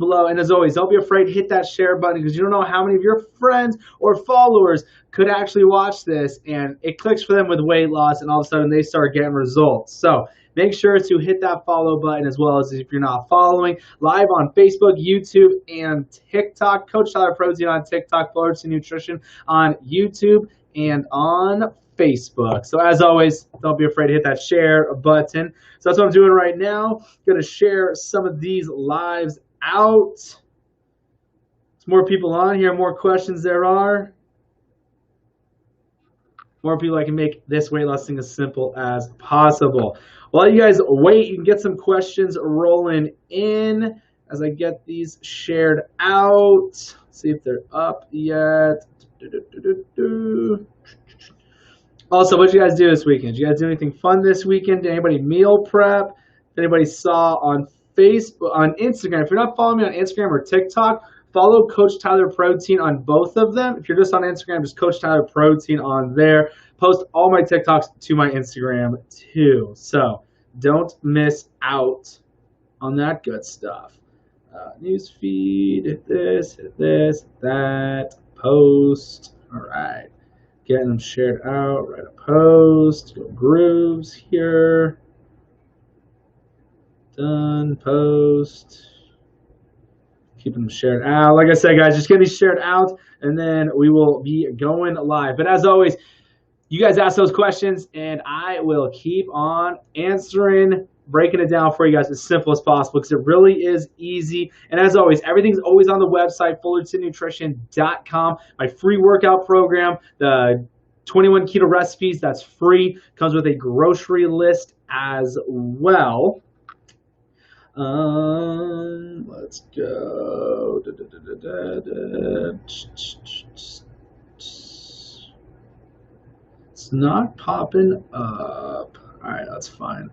below. And as always, don't be afraid to hit that share button because you don't know how many of your friends or followers could actually watch this and it clicks for them with weight loss and all of a sudden they start getting results. So make sure to hit that follow button, as well as if you're not following, live on Facebook, YouTube, and TikTok. Coach Tyler Protein on TikTok, Flourishing Nutrition on YouTube and on Facebook. So as always, don't be afraid to hit that share button. So that's what I'm doing right now. I'm going to share some of these lives out. There's more people on here, more questions there are. More people, I can make this weight loss thing as simple as possible. While you guys wait, you can get some questions rolling in as I get these shared out. See if they're up yet. Also, what did you guys do this weekend? Did you guys do anything fun this weekend? Did anybody meal prep? Did anybody saw on Facebook, on Instagram? If you're not following me on Instagram or TikTok, follow Coach Tyler Protein on both of them. If you're just on Instagram, just Coach Tyler Protein on there. Post all my TikToks to my Instagram too. So don't miss out on that good stuff. News feed, hit this, that, post. All right. Getting them shared out, write a post, go grooves here. Done, post. Keeping them shared out. Like I said, guys, just get these shared out, and then we will be going live. But as always, you guys ask those questions, and I will keep on answering, breaking it down for you guys as simple as possible because it really is easy. And as always, everything's always on the website, fullertonnutrition.com. My free workout program, the 21 keto recipes, that's free. Comes with a grocery list as well. Let's go. It's not popping up. All right, that's fine.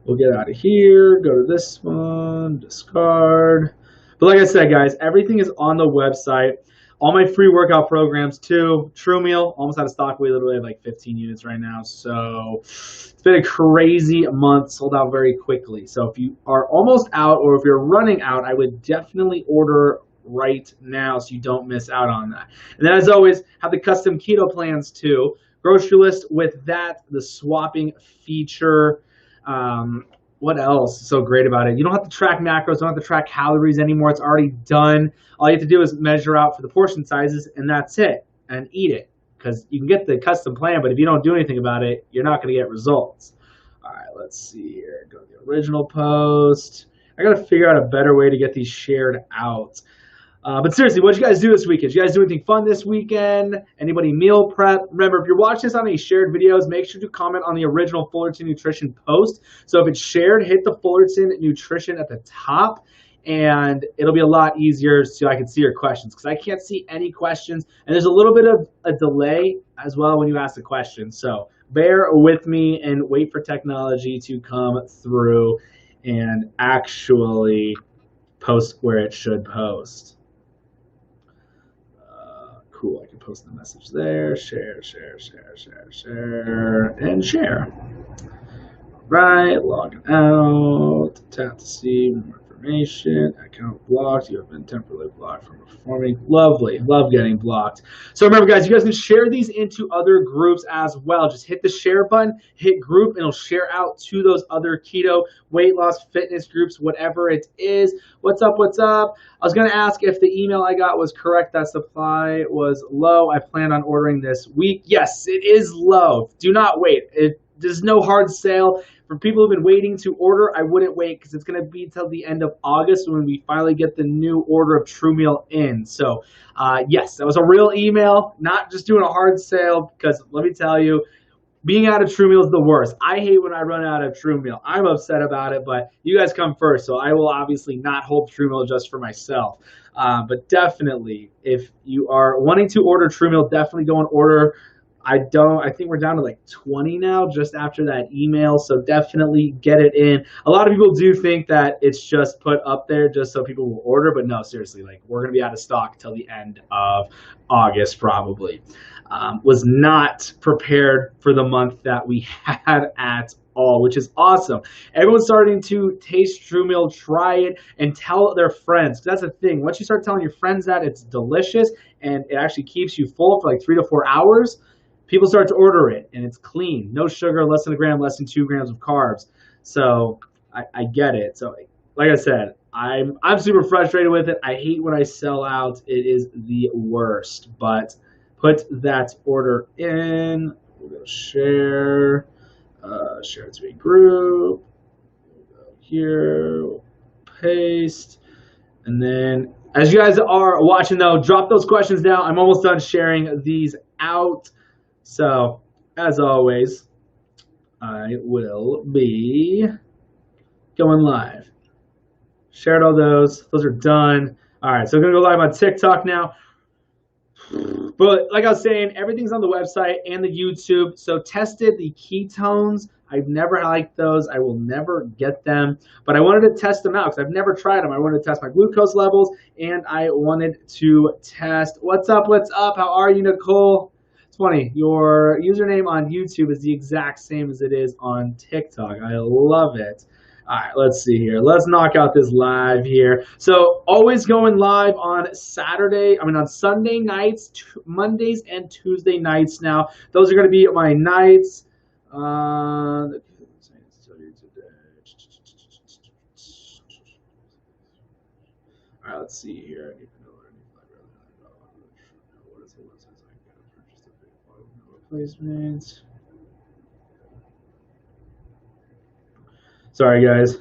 We'll get out of here. Go to this one. Discard. But like I said, guys, everything is on the website. All my free workout programs too. True Meal, almost out of stock. We literally have like 15 units right now. So it's been a crazy month, sold out very quickly. So if you are almost out or if you're running out, I would definitely order right now so you don't miss out on that. And then as always, have the custom keto plans too. Grocery list with that, the swapping feature. What else is so great about it? You don't have to track macros, don't have to track calories anymore. It's already done. All you have to do is measure out for the portion sizes, and that's it, and eat it. Because you can get the custom plan, but if you don't do anything about it, you're not going to get results. All right, let's see here. Go to the original post. I got to figure out a better way to get these shared out. But seriously, what did you guys do this weekend? Did you guys do anything fun this weekend? Anybody meal prep? Remember, if you're watching this on any shared videos, make sure to comment on the original Fullerton Nutrition post. So if it's shared, hit the Fullerton Nutrition at the top, and it'll be a lot easier so I can see your questions because I can't see any questions. And there's a little bit of a delay as well when you ask the question. So bear with me and wait for technology to come through and actually post where it should post. Cool, I can post the message there. Share, and share. Right, log out. Tap to see more information. Account blocked. You have been temporarily blocked from performing. Lovely. Love getting blocked. So remember, guys, you guys can share these into other groups as well. Just hit the share button, hit group, and it'll share out to those other keto, weight loss, fitness groups, whatever it is. What's up? What's up? I was going to ask if the email I got was correct. That supply was low. I plan on ordering this week. Yes, it is low. Do not wait. There's no hard sale. For people who've been waiting to order, I wouldn't wait because it's going to be till the end of August when we finally get the new order of True Meal in. So, yes, that was a real email, not just doing a hard sale because let me tell you, being out of True Meal is the worst. I hate when I run out of True Meal. I'm upset about it, but you guys come first, so I will obviously not hold True Meal just for myself. But definitely, if you are wanting to order True Meal, definitely go and order. I think we're down to like 20 now just after that email, so definitely get it in. A lot of people do think that it's just put up there just so people will order, but no, seriously, like we're going to be out of stock till the end of August probably. Was not prepared for the month that we had at all, which is awesome. Everyone's starting to taste True Meal, try it, and tell their friends. That's the thing. Once you start telling your friends that it's delicious and it actually keeps you full for like 3 to 4 hours, people start to order it, and it's clean, no sugar, less than a gram, less than 2 grams of carbs. So I get it. So like I said, I'm super frustrated with it. I hate when I sell out. It is the worst. But put that order in. We'll go share. Share it to a group. We'll go here. We'll paste. And then, as you guys are watching though, drop those questions down. I'm almost done sharing these out. So, as always, I will be going live. Shared all those. Those are done. All right, so we're going to go live on TikTok now. But like I was saying, everything's on the website and the YouTube. So tested the ketones. I've never liked those. I will never get them. But I wanted to test them out because I've never tried them. I wanted to test my glucose levels, and I wanted to test. What's up? What's up? How are you, Nicole? It's funny. Your username on YouTube is the exact same as it is on TikTok. I love it. All right, let's see here. Let's knock out this live here. So always going live on on Sunday nights, Mondays, and Tuesday nights now. Those are going to be my nights. All right, let's see here. Replacements. Sorry, guys.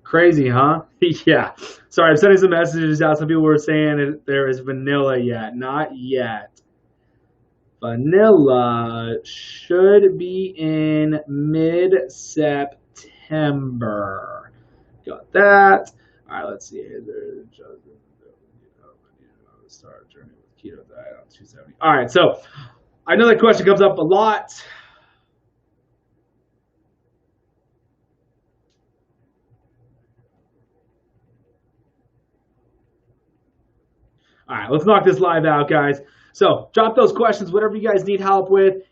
Crazy, huh? Yeah. Sorry, I'm sending some messages out. Some people were saying there is vanilla yet. Not yet. Vanilla should be in mid-September. Got that. All right, let's see here. Start journey with keto diet on 270. All right, so I know that question comes up a lot. All right, let's knock this live out, guys. So drop those questions, whatever you guys need help with.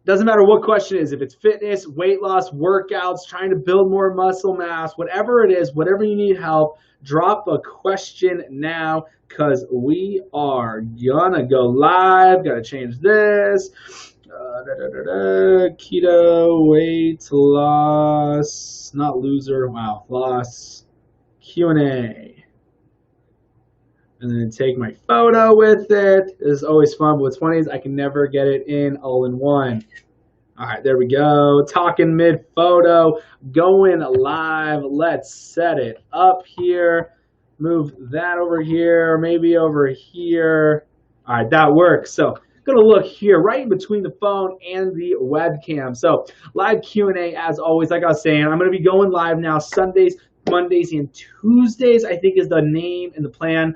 Doesn't matter what question it is. If it's fitness, weight loss, workouts, trying to build more muscle mass, whatever it is, whatever you need help, drop a question now because we are gonna go live. Gotta change this. Keto weight loss, not loser. Wow, loss. Q&A. And then take my photo with it. This is always fun, but what's funny is I can never get it in all in one. All right, there we go. Talking mid photo, going live. Let's set it up here. Move that over here, maybe over here. All right, that works. So gonna look here right in between the phone and the webcam. So live Q&A as always. Like I was saying, I'm gonna be going live now Sundays, Mondays, and Tuesdays, I think is the name and the plan.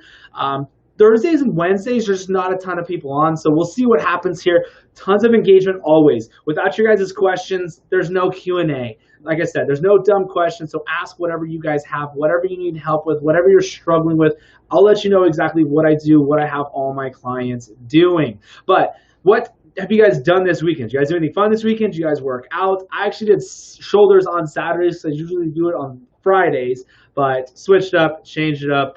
Thursdays and Wednesdays, there's not a ton of people on, so we'll see what happens here. Tons of engagement always. Without your guys' questions, there's no Q&A. Like I said, there's no dumb questions, so ask whatever you guys have, whatever you need help with, whatever you're struggling with. I'll let you know exactly what I do, what I have all my clients doing. But what have you guys done this weekend? Did you guys do anything fun this weekend? Did you guys work out? I actually did shoulders on Saturdays, so I usually do it on Fridays, but switched up, changed it up.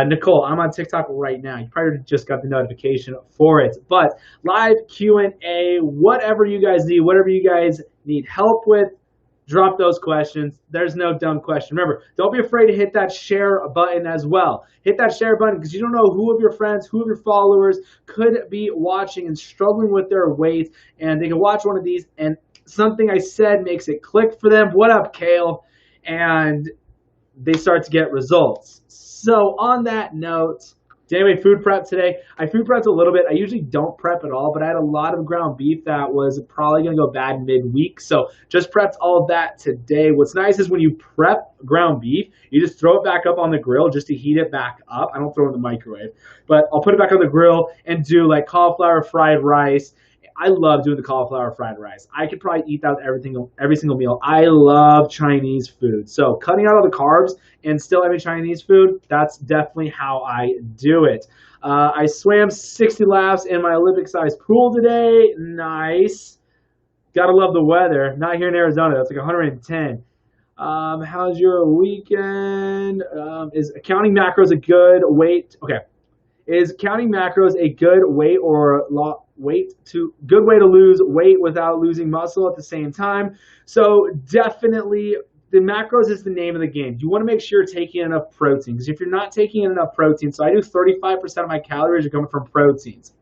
Nicole, I'm on TikTok right now. You probably just got the notification for it. But live Q&A, whatever you guys need, whatever you guys need help with, drop those questions. There's no dumb question. Remember, don't be afraid to hit that share button as well. Hit that share button because you don't know who of your friends, who of your followers could be watching and struggling with their weight, and they can watch one of these and something I said makes it click for them. What up, Kale? And they start to get results. So on that note, did anybody food prep today? I food prepped a little bit. I usually don't prep at all, but I had a lot of ground beef that was probably going to go bad midweek. So just prepped all of that today. What's nice is when you prep ground beef, you just throw it back up on the grill just to heat it back up. I don't throw it in the microwave, but I'll put it back on the grill and do like cauliflower fried rice. I love doing the cauliflower fried rice. I could probably eat that every single meal. I love Chinese food. So cutting out all the carbs and still having Chinese food, that's definitely how I do it. I swam 60 laps in my Olympic-sized pool today. Nice. Gotta love the weather. Not here in Arizona. That's like 110. How's your weekend? Is counting macros a good weight? Okay. Is counting macros a good weight or good way to lose weight without losing muscle at the same time? So definitely, the macros is the name of the game. You want to make sure you're taking enough protein, because if you're not taking enough protein, so I do 35% of my calories are coming from proteins.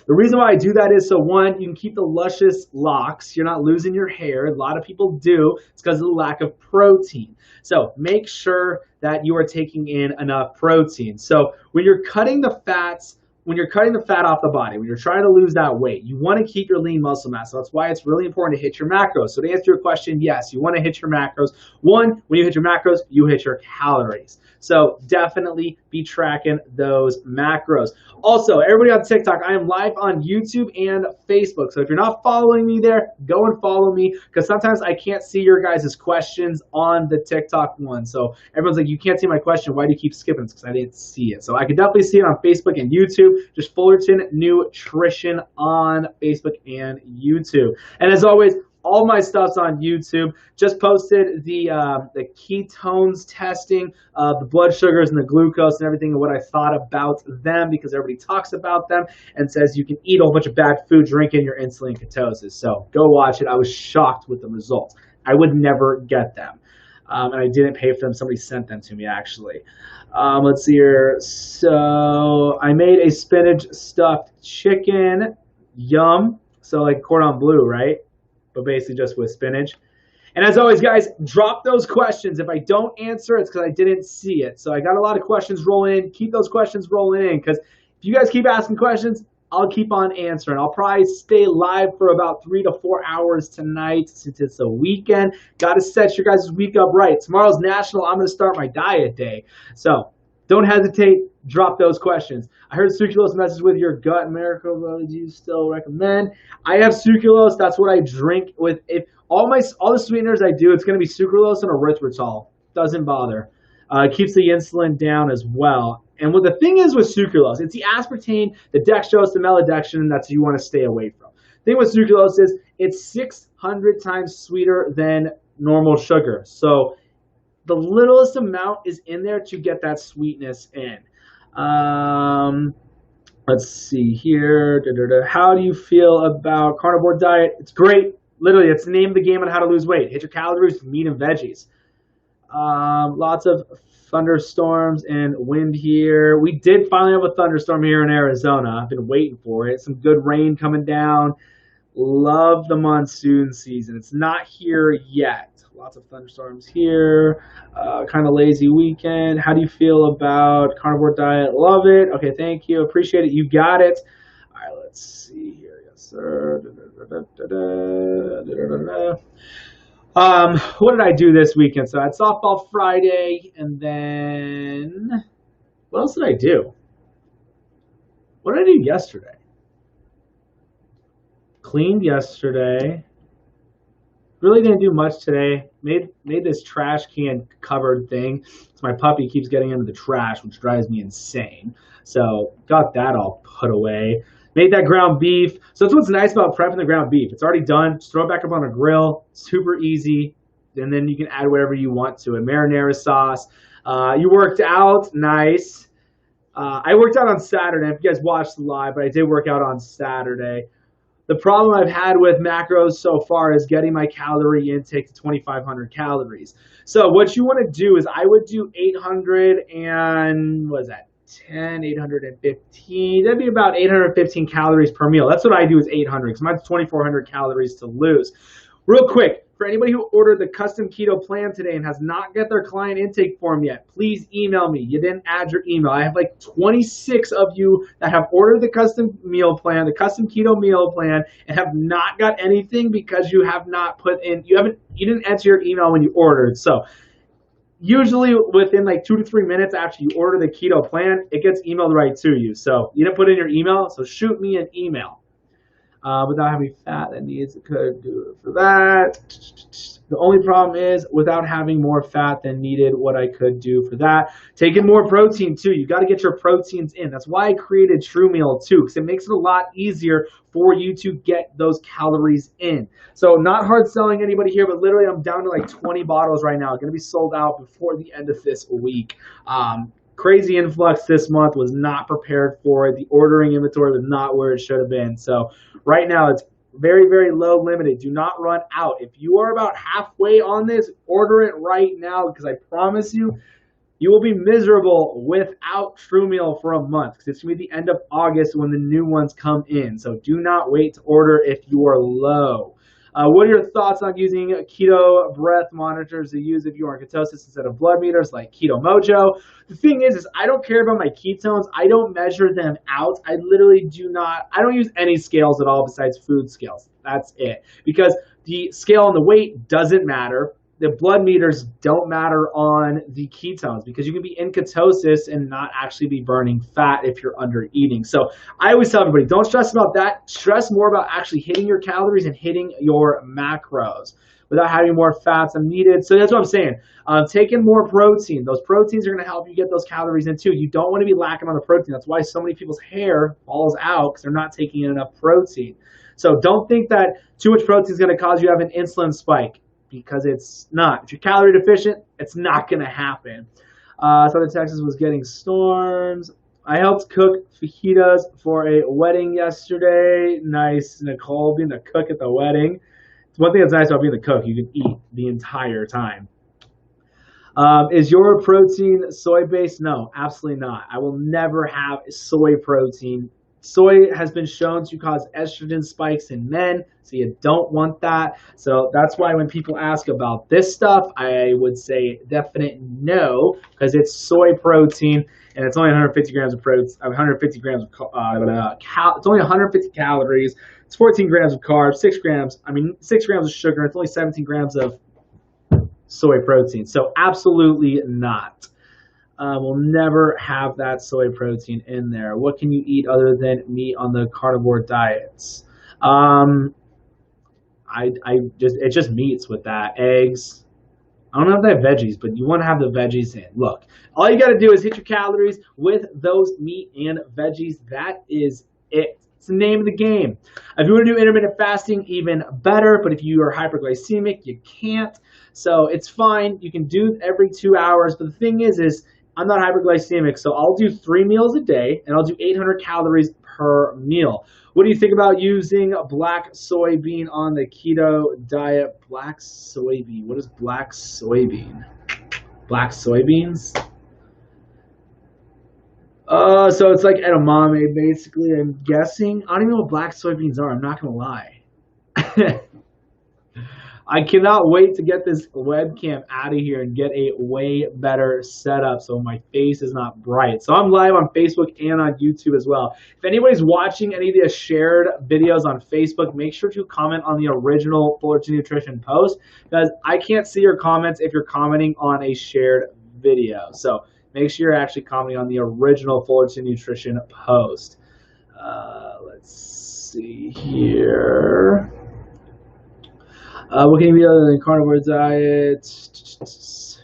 The reason why I do that is so one, you can keep the luscious locks. You're not losing your hair. A lot of people do. It's because of the lack of protein. So make sure that you are taking in enough protein. So when you're cutting the fats, when you're cutting the fat off the body, when you're trying to lose that weight, you want to keep your lean muscle mass. So that's why it's really important to hit your macros. So to answer your question, yes, you want to hit your macros. One, when you hit your macros, you hit your calories. So definitely be tracking those macros. Also, everybody on TikTok, I am live on YouTube and Facebook. So if you're not following me there, go and follow me, because sometimes I can't see your guys' questions on the TikTok one. So everyone's like, you can't see my question. Why do you keep skipping? It's because I didn't see it. So I can definitely see it on Facebook and YouTube. Just Fullerton Nutrition on Facebook and YouTube. And as always, all my stuff's on YouTube. Just posted the ketones testing, the blood sugars and the glucose and everything, and what I thought about them, because everybody talks about them and says you can eat a whole bunch of bad food, drink in your insulin ketosis. So go watch it. I was shocked with the results. I would never get them. And I didn't pay for them. Somebody sent them to me, actually. Let's see here. So I made a spinach stuffed chicken. Yum. So like cordon bleu, right? But basically just with spinach. And as always, guys, drop those questions. If I don't answer, it's because I didn't see it. So I got a lot of questions rolling in. Keep those questions rolling in, because if you guys keep asking questions, I'll keep on answering. I'll probably stay live for about 3 to 4 hours tonight since it's a weekend. Got to set your guys' week up right. Tomorrow's National. I'm going to start my diet day. So don't hesitate. Drop those questions. I heard sucralose messes with your gut. Miracle, do you still recommend? I have sucralose. That's what I drink with. If all the sweeteners I do, it's going to be sucralose and erythritol. Doesn't bother. It keeps the insulin down as well. And what the thing is with sucralose, it's the aspartame, the dextrose, the maltodextrin that you want to stay away from. The thing with sucralose is it's 600 times sweeter than normal sugar. So the littlest amount is in there to get that sweetness in. Let's see here. How do you feel about carnivore diet? It's great. Literally, it's the name of the game on how to lose weight. Hit your calories, meat and veggies. Lots of thunderstorms and wind here. We did finally have a thunderstorm here in Arizona. I've been waiting for it. Some good rain coming down. Love the monsoon season. It's not here yet. Lots of thunderstorms here. Kind of lazy weekend. How do you feel about carnivore diet? Love it. Okay, thank you. Appreciate it. You got it. All right, let's see here. Yes, sir. What did I do this weekend? So I had softball Friday, and then what else did I do? What did I do yesterday? Cleaned yesterday. Really didn't do much today. Made this trash can covered thing. So my puppy keeps getting into the trash, which drives me insane. So got that all put away. Made that ground beef. So that's what's nice about prepping the ground beef. It's already done. Just throw it back up on a grill. Super easy. And then you can add whatever you want to it. Marinara sauce. You worked out. Nice. I worked out on Saturday. If you guys watched the live, but I did work out on Saturday. The problem I've had with macros so far is getting my calorie intake to 2,500 calories. So what you want to do is I would do 800 and, what is that, 815. That'd be about 815 calories per meal. That's what I do is 800 because mine's 2,400 calories to lose. Real quick, for anybody who ordered the custom keto plan today and has not got their client intake form yet, please email me. You didn't add your email. I have like 26 of you that have ordered the custom meal plan, the custom keto meal plan, and have not got anything because you have not put in, you didn't enter your email when you ordered. So usually within like 2 to 3 minutes after you order the keto plan, it gets emailed right to you. So you didn't put in your email, so shoot me an email. without having fat that needs could do it for that. The only problem is without having more fat than needed, what I could do for that. Taking more protein too. You got to get your proteins in. That's why I created True Meal too, because it makes it a lot easier for you to get those calories in. So not hard selling anybody here, but literally I'm down to like 20 bottles right now. Going to be sold out before the end of this week. Crazy influx this month, was not prepared for it. The ordering inventory was not where it should have been. So right now it's very, very low limited. Do not run out. If you are about halfway on this, order it right now, because I promise you, you will be miserable without True Meal for a month, because it's going to be the end of August when the new ones come in. So do not wait to order if you are low. What are your thoughts on using keto breath monitors to use if you are in ketosis instead of blood meters like Keto Mojo? The thing is I don't care about my ketones. I don't measure them out. I literally I don't use any scales at all besides food scales. That's it. Because the scale and the weight doesn't matter. The blood meters don't matter on the ketones, because you can be in ketosis and not actually be burning fat if you're under eating. So I always tell everybody, don't stress about that. Stress more about actually hitting your calories and hitting your macros without having more fats than needed. So that's what I'm saying. Taking more protein. Those proteins are going to help you get those calories in too. You don't want to be lacking on the protein. That's why so many people's hair falls out, because they're not taking in enough protein. So don't think that too much protein is going to cause you to have an insulin spike, because it's not. If you're calorie deficient, it's not going to happen. Southern Texas was getting storms. I helped cook fajitas for a wedding yesterday. Nice, Nicole, being the cook at the wedding. One thing that's nice about being the cook, you can eat the entire time. Is your protein soy-based? No, absolutely not. I will never have soy protein. Soy has been shown to cause estrogen spikes in men, so you don't want that. So that's why when people ask about this stuff, I would say definite no, because it's soy protein and it's only 150 grams of protein. 150 grams of it's only 150 calories. It's 14 grams of carbs, 6 grams of sugar. It's only 17 grams of soy protein. So absolutely not. We'll never have that soy protein in there. What can you eat other than meat on the carnivore diets? It's just meats with that. Eggs. I don't know if they have veggies, but you want to have the veggies in. Look, all you got to do is hit your calories with those meat and veggies. That is it. It's the name of the game. If you want to do intermittent fasting, even better. But if you are hyperglycemic, you can't. So it's fine. You can do every 2 hours. But the thing is I'm not hyperglycemic, so I'll do 3 meals a day, and I'll do 800 calories per meal. What do you think about using black soybean on the keto diet? Black soybean. What is black soybean? Black soybeans? So it's like edamame, basically, I'm guessing. I don't even know what black soybeans are. I'm not going to lie. I cannot wait to get this webcam out of here and get a way better setup so my face is not bright. So I'm live on Facebook and on YouTube as well. If anybody's watching any of the shared videos on Facebook, make sure to comment on the original Fullerton Nutrition post, because I can't see your comments if you're commenting on a shared video. So make sure you're actually commenting on the original Fullerton Nutrition post. Let's see here. What can you be other than carnivore diet? So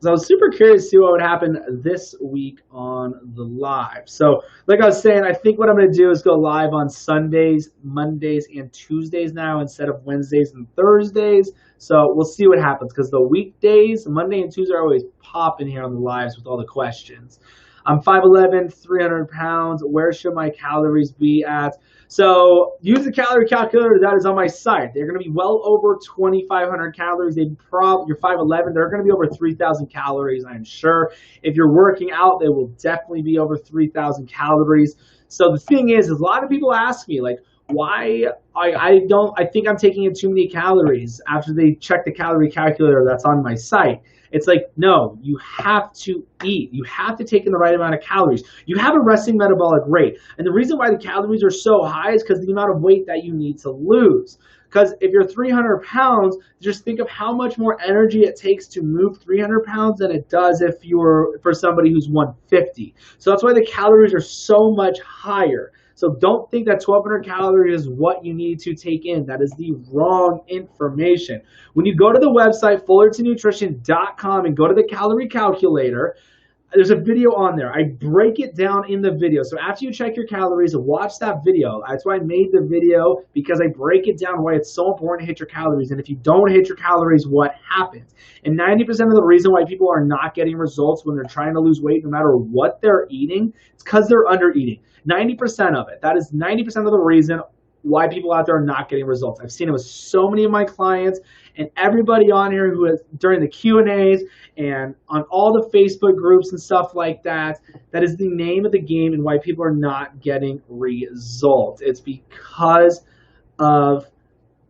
I was super curious to see what would happen this week on the live. So like I was saying, I think what I'm going to do is go live on Sundays, Mondays, and Tuesdays now instead of Wednesdays and Thursdays. So we'll see what happens, because the weekdays, Monday and Tuesday, are always popping here on the lives with all the questions. I'm 5'11", 300 pounds. Where should my calories be at? So use the calorie calculator that is on my site. They're going to be well over 2,500 calories. You're 5'11", they're going to be over 3,000 calories, I'm sure. If you're working out, they will definitely be over 3,000 calories. So the thing is a lot of people ask me, like, why I think I'm taking in too many calories after they check the calorie calculator that's on my site. It's like, no, you have to eat. You have to take in the right amount of calories. You have a resting metabolic rate. And the reason why the calories are so high is because of the amount of weight that you need to lose. Because if you're 300 pounds, just think of how much more energy it takes to move 300 pounds than it does for somebody who's 150. So that's why the calories are so much higher. So don't think that 1,200 calories is what you need to take in. That is the wrong information. When you go to the website, fullertonnutrition.com, and go to the calorie calculator, there's a video on there. I break it down in the video. So after you check your calories, watch that video. That's why I made the video, because I break it down why it's so important to hit your calories. And if you don't hit your calories, what happens? And 90% of the reason why people are not getting results when they're trying to lose weight, no matter what they're eating, it's because they're under eating. 90% of it. That is 90% of the reason why people out there are not getting results. I've seen it with so many of my clients and everybody on here who has, during the Q&As and on all the Facebook groups and stuff like that, that is the name of the game and why people are not getting results. It's because of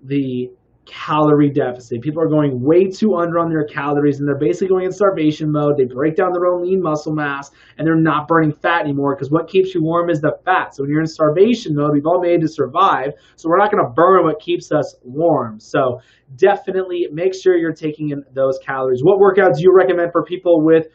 the calorie deficit. People are going way too under on their calories, and they're basically going in starvation mode. They break down their own lean muscle mass, and they're not burning fat anymore, because what keeps you warm is the fat. So when you're in starvation mode, we've all made to survive, so we're not going to burn what keeps us warm. So definitely make sure you're taking in those calories. What workouts do you recommend for people with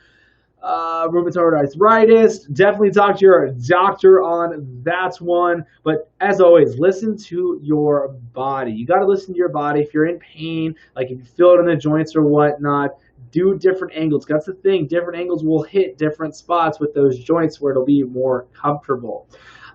rheumatoid arthritis? Definitely talk to your doctor on that one. But as always, listen to your body. You got to listen to your body. If you're in pain, like if you feel it in the joints or whatnot, do different angles. That's the thing. Different angles will hit different spots with those joints where it'll be more comfortable.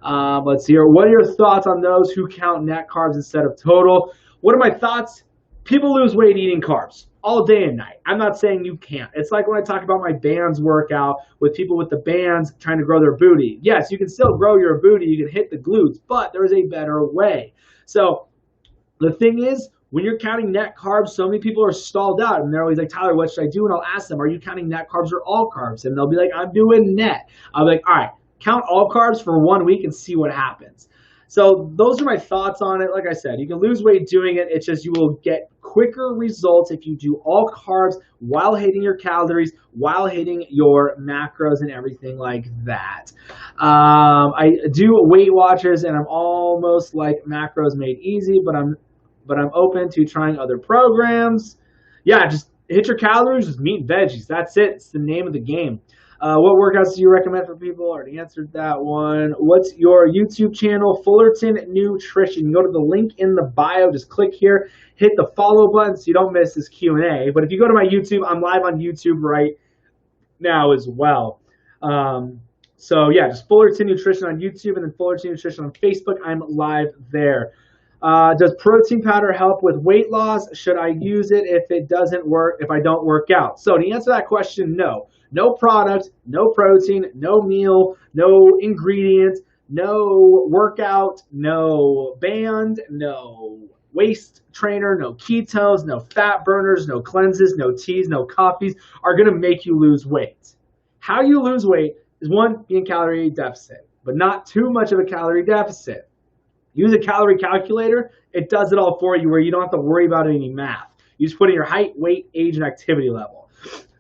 Let's see here. What are your thoughts on those who count net carbs instead of total? What are my thoughts? People lose weight eating carbs all day and night. I'm not saying you can't. It's like when I talk about my bands workout with people with the bands trying to grow their booty. Yes, you can still grow your booty. You can hit the glutes, but there is a better way. So the thing is, when you're counting net carbs, so many people are stalled out, and they're always like, Tyler, what should I do? And I'll ask them, are you counting net carbs or all carbs? And they'll be like, I'm doing net. I'll be like, all right, count all carbs for 1 week and see what happens. So those are my thoughts on it. Like I said, you can lose weight doing it. It's just you will get quicker results if you do all carbs while hitting your calories, while hitting your macros and everything like that. I do Weight Watchers, and I'm almost like Macros Made Easy, but I'm open to trying other programs. Yeah, just hit your calories, just meat and veggies. That's it. It's the name of the game. What workouts do you recommend for people? I already answered that one. What's your YouTube channel? Fullerton Nutrition. You go to the link in the bio. Just click here. Hit the follow button so you don't miss this Q&A. But if you go to my YouTube, I'm live on YouTube right now as well. So yeah, just Fullerton Nutrition on YouTube and then Fullerton Nutrition on Facebook. I'm live there. Does protein powder help with weight loss? Should I use it if it doesn't work, if I don't work out? So to answer that question, no. No product, no protein, no meal, no ingredients, no workout, no band, no waist trainer, no ketones, no fat burners, no cleanses, no teas, no coffees are going to make you lose weight. How you lose weight is, one, be in calorie deficit, but not too much of a calorie deficit. Use a calorie calculator. It does it all for you, where you don't have to worry about any math. You just put in your height, weight, age, and activity level.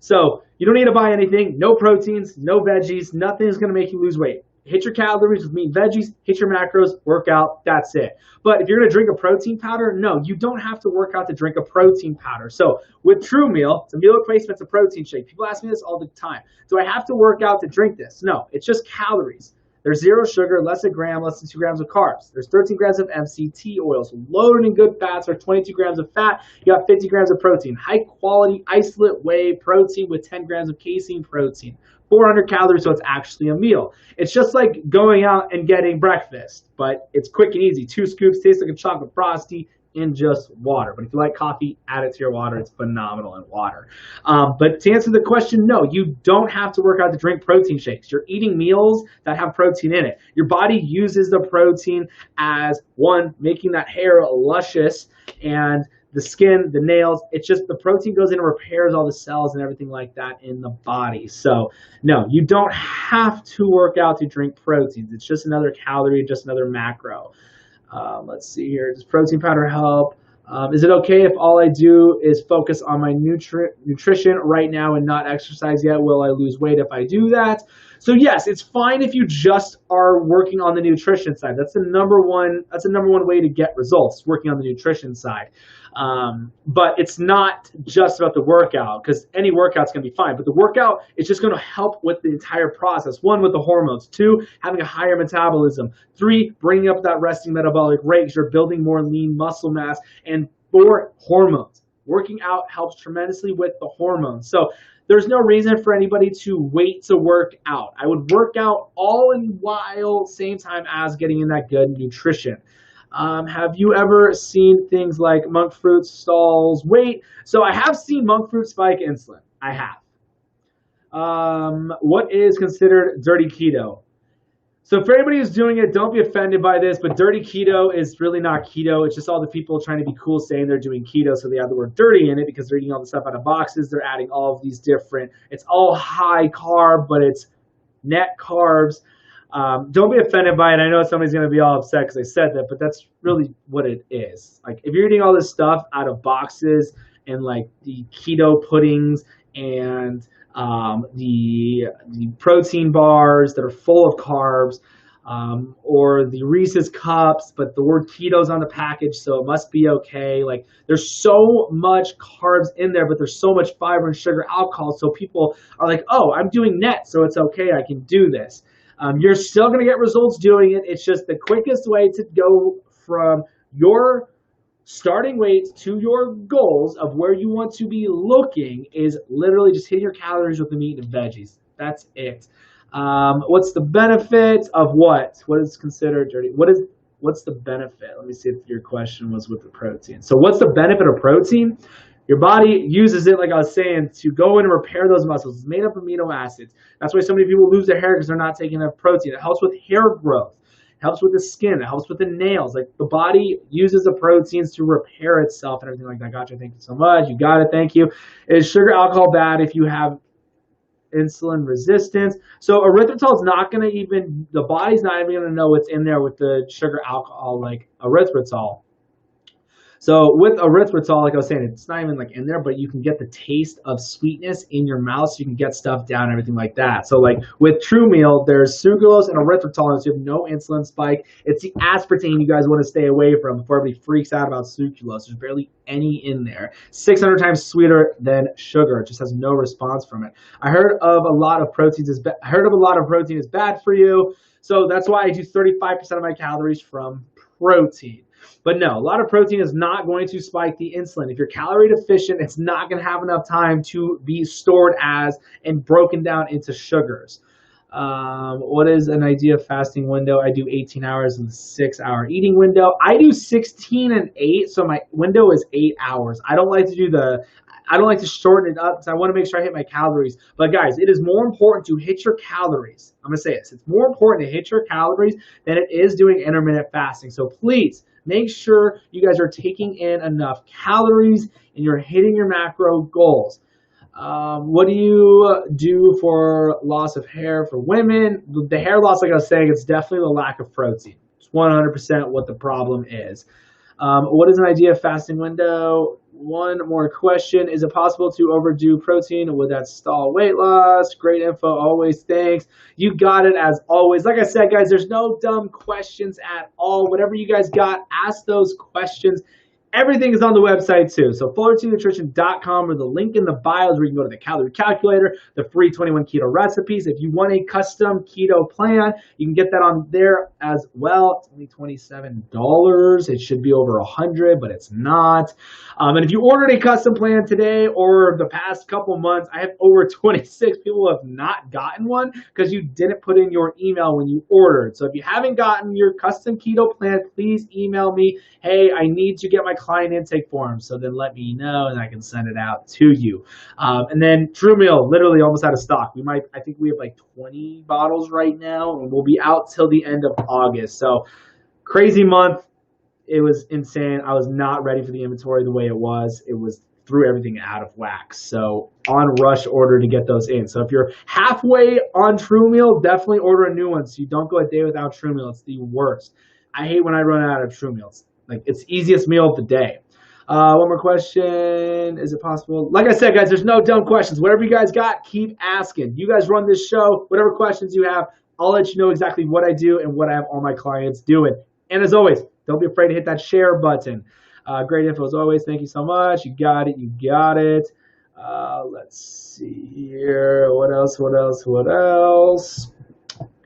So you don't need to buy anything. No proteins, no veggies. Nothing is going to make you lose weight. Hit your calories with meat and veggies. Hit your macros. Work out. That's it. But if you're going to drink a protein powder, no, you don't have to work out to drink a protein powder. So with True Meal, it's a meal replacement. It's a protein shake. People ask me this all the time. Do I have to work out to drink this? No, it's just calories. There's 0 sugar, less than a gram, less than 2 grams of carbs. There's 13 grams of MCT oils, loaded in good fats, or 22 grams of fat. You got 50 grams of protein. High quality isolate whey protein with 10 grams of casein protein. 400 calories, so it's actually a meal. It's just like going out and getting breakfast, but it's quick and easy. 2 scoops, tastes like a chocolate frosty in just water. But if you like coffee, add it to your water. It's phenomenal in water. But to answer the question, no, you don't have to work out to drink protein shakes. You're eating meals that have protein in it. Your body uses the protein as, one, making that hair luscious, and the skin, the nails. It's just the protein goes in and repairs all the cells and everything like that in the body. So no, you don't have to work out to drink proteins. It's just another calorie, just another macro. Let's see here. Does protein powder help? Is it okay if all I do is focus on my nutrition right now and not exercise yet? Will I lose weight if I do that? So yes, it's fine if you just are working on the nutrition side. That's the number one way to get results, working on the nutrition side. But it's not just about the workout, because any workout's going to be fine. But the workout is just going to help with the entire process. One, with the hormones. Two, having a higher metabolism. Three, bringing up that resting metabolic rate because you're building more lean muscle mass. And four, hormones. Working out helps tremendously with the hormones. So there's no reason for anybody to wait to work out. I would work out all in while same time as getting in that good nutrition. Have you ever seen things like monk fruit stalls weight? So I have seen monk fruit spike insulin. I have. What is considered dirty keto? So for anybody who's doing it, don't be offended by this, but dirty keto is really not keto. It's just all the people trying to be cool saying they're doing keto, so they have the word dirty in it because they're eating all the stuff out of boxes. They're adding all of these different, it's all high carb, but it's net carbs. Don't be offended by it. I know somebody's going to be all upset because I said that, but that's really what it is. Like, if you're eating all this stuff out of boxes and like the keto puddings and the protein bars that are full of carbs, or the Reese's cups, but the word keto's on the package, so it must be okay. Like, there's so much carbs in there, but there's so much fiber and sugar, alcohol, so people are like, oh, I'm doing net, so it's okay, I can do this. You're still going to get results doing it. It's just the quickest way to go from your starting weight to your goals of where you want to be looking is literally just hitting your calories with the meat and veggies. That's it. What's the benefit of what? What is considered dirty? What's the benefit? Let me see if your question was with the protein. So what's the benefit of protein? Your body uses it, like I was saying, to go in and repair those muscles. It's made up of amino acids. That's why so many people lose their hair because they're not taking enough protein. It helps with hair growth. It helps with the skin. It helps with the nails. Like, the body uses the proteins to repair itself and everything like that. Gotcha. Thank you so much. You got it. Thank you. Is sugar alcohol bad if you have insulin resistance? So erythritol is not going to even, the body's not even going to know what's in there with the sugar alcohol like erythritol. So with erythritol, like I was saying, it's not even like in there, but you can get the taste of sweetness in your mouth, so you can get stuff down and everything like that. So like with True Meal, there's sucralose and erythritol, so you have no insulin spike. It's the aspartame you guys want to stay away from before everybody freaks out about sucralose. There's barely any in there. 600 times sweeter than sugar. It just has no response from it. I heard of a lot of protein is bad for you. So that's why I do 35% of my calories from protein. But no, a lot of protein is not going to spike the insulin. If you're calorie deficient, it's not going to have enough time to be stored as and broken down into sugars. What is an ideal fasting window? I do 18 hours and 6-hour eating window. I do 16 and 8, so my window is 8 hours. I don't like to shorten it up because I want to make sure I hit my calories. But guys, it is more important to hit your calories. I'm going to say this. It's more important to hit your calories than it is doing intermittent fasting. So please make sure you guys are taking in enough calories and you're hitting your macro goals. What do you do for loss of hair for women? The hair loss, like I was saying, it's definitely the lack of protein. It's 100% what the problem is. What is an idea of fasting window? One more question. Is it possible to overdo protein? Would that stall weight loss? Great info. Always. Thanks. You got it as always. Like I said, guys, there's no dumb questions at all. Whatever you guys got, ask those questions. Everything is on the website too. So FullertonNutrition.com, or the link in the bio is where you can go to the calorie calculator, the free 21 keto recipes. If you want a custom keto plan, you can get that on there as well. It's only $27. It should be over $100, but it's not. And if you ordered a custom plan today or the past couple months, I have over 26 people who have not gotten one because you didn't put in your email when you ordered. So if you haven't gotten your custom keto plan, please email me. Hey, I need to get my client intake form, so then let me know and I can send it out to you. And then True Meal, literally almost out of stock. I think we have like 20 bottles right now, and we'll be out till the end of August. So crazy month. It was insane. I was not ready for the inventory the way it was. It was threw everything out of whack. So on rush order to get those in. So if you're halfway on True Meal, definitely order a new one so you don't go a day without True Meal. It's the worst. I hate when I run out of True Meals. Like, it's the easiest meal of the day. One more question. Is it possible? Like I said, guys, there's no dumb questions. Whatever you guys got, keep asking. You guys run this show. Whatever questions you have, I'll let you know exactly what I do and what I have all my clients doing. And as always, don't be afraid to hit that share button. Great info as always. Thank you so much. You got it. You got it. Let's see here. What else? What else? What else?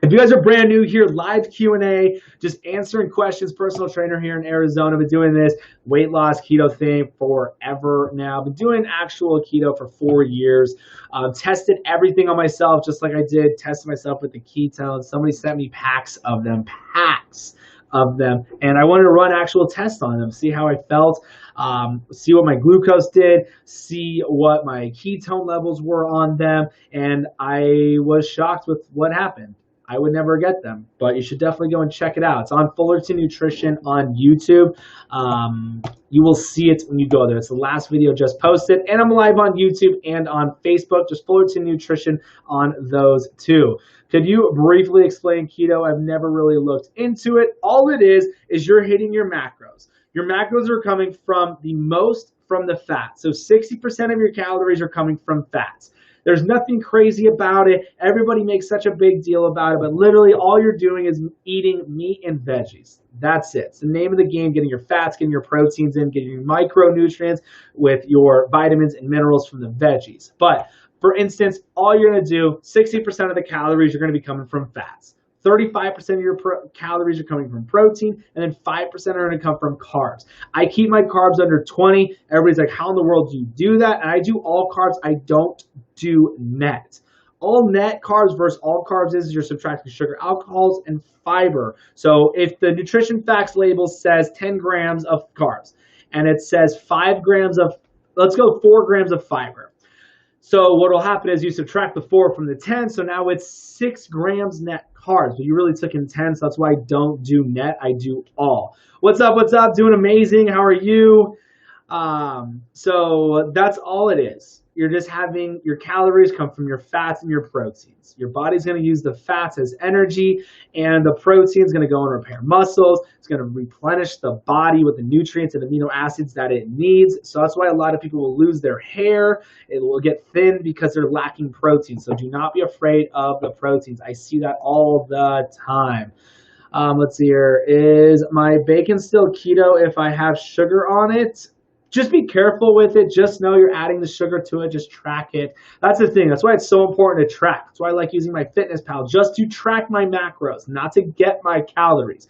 If you guys are brand new here, live Q&A, just answering questions. Personal trainer here in Arizona. Been doing this weight loss keto thing forever now. Been doing actual keto for 4 years. Tested everything on myself, just like I did. Tested myself with the ketones. Somebody sent me packs of them. And I wanted to run actual tests on them, see how I felt, see what my glucose did, see what my ketone levels were on them, and I was shocked with what happened. I would never get them, but you should definitely go and check it out. It's on Fullerton Nutrition on YouTube. You will see it when you go there. It's the last video just posted, and I'm live on YouTube and on Facebook. Just Fullerton Nutrition on those two. Could you briefly explain keto? I've never really looked into it. All it is you're hitting your macros. Your macros are coming from the fat. So 60% of your calories are coming from fats. There's nothing crazy about it. Everybody makes such a big deal about it, but literally all you're doing is eating meat and veggies. That's it. It's the name of the game, getting your fats, getting your proteins in, getting your micronutrients with your vitamins and minerals from the veggies. But for instance, all you're going to do, 60% of the calories are going to be coming from fats. 35% of your calories are coming from protein, and then 5% are going to come from carbs. I keep my carbs under 20. Everybody's like, how in the world do you do that? And I do all carbs. I don't do net. All net carbs versus all carbs is you're subtracting sugar, alcohols, and fiber. So if the nutrition facts label says 10 grams of carbs, and it says 5 grams of, let's go 4 grams of fiber. So what will happen is you subtract the 4 from the 10, so now it's 6 grams net carbs, but you really took in 10, so that's why I don't do net, I do all. What's up, what's up? Doing amazing, how are you? So that's all it is. You're just having your calories come from your fats and your proteins. Your body's going to use the fats as energy, and the protein is going to go and repair muscles. It's going to replenish the body with the nutrients and amino acids that it needs. So that's why a lot of people will lose their hair. It will get thin because they're lacking protein. So do not be afraid of the proteins. I see that all the time. Let's see here. Is my bacon still keto if I have sugar on it? Just be careful with it. Just know you're adding the sugar to it. Just track it. That's the thing. That's why it's so important to track. That's why I like using my FitnessPal, just to track my macros, not to get my calories.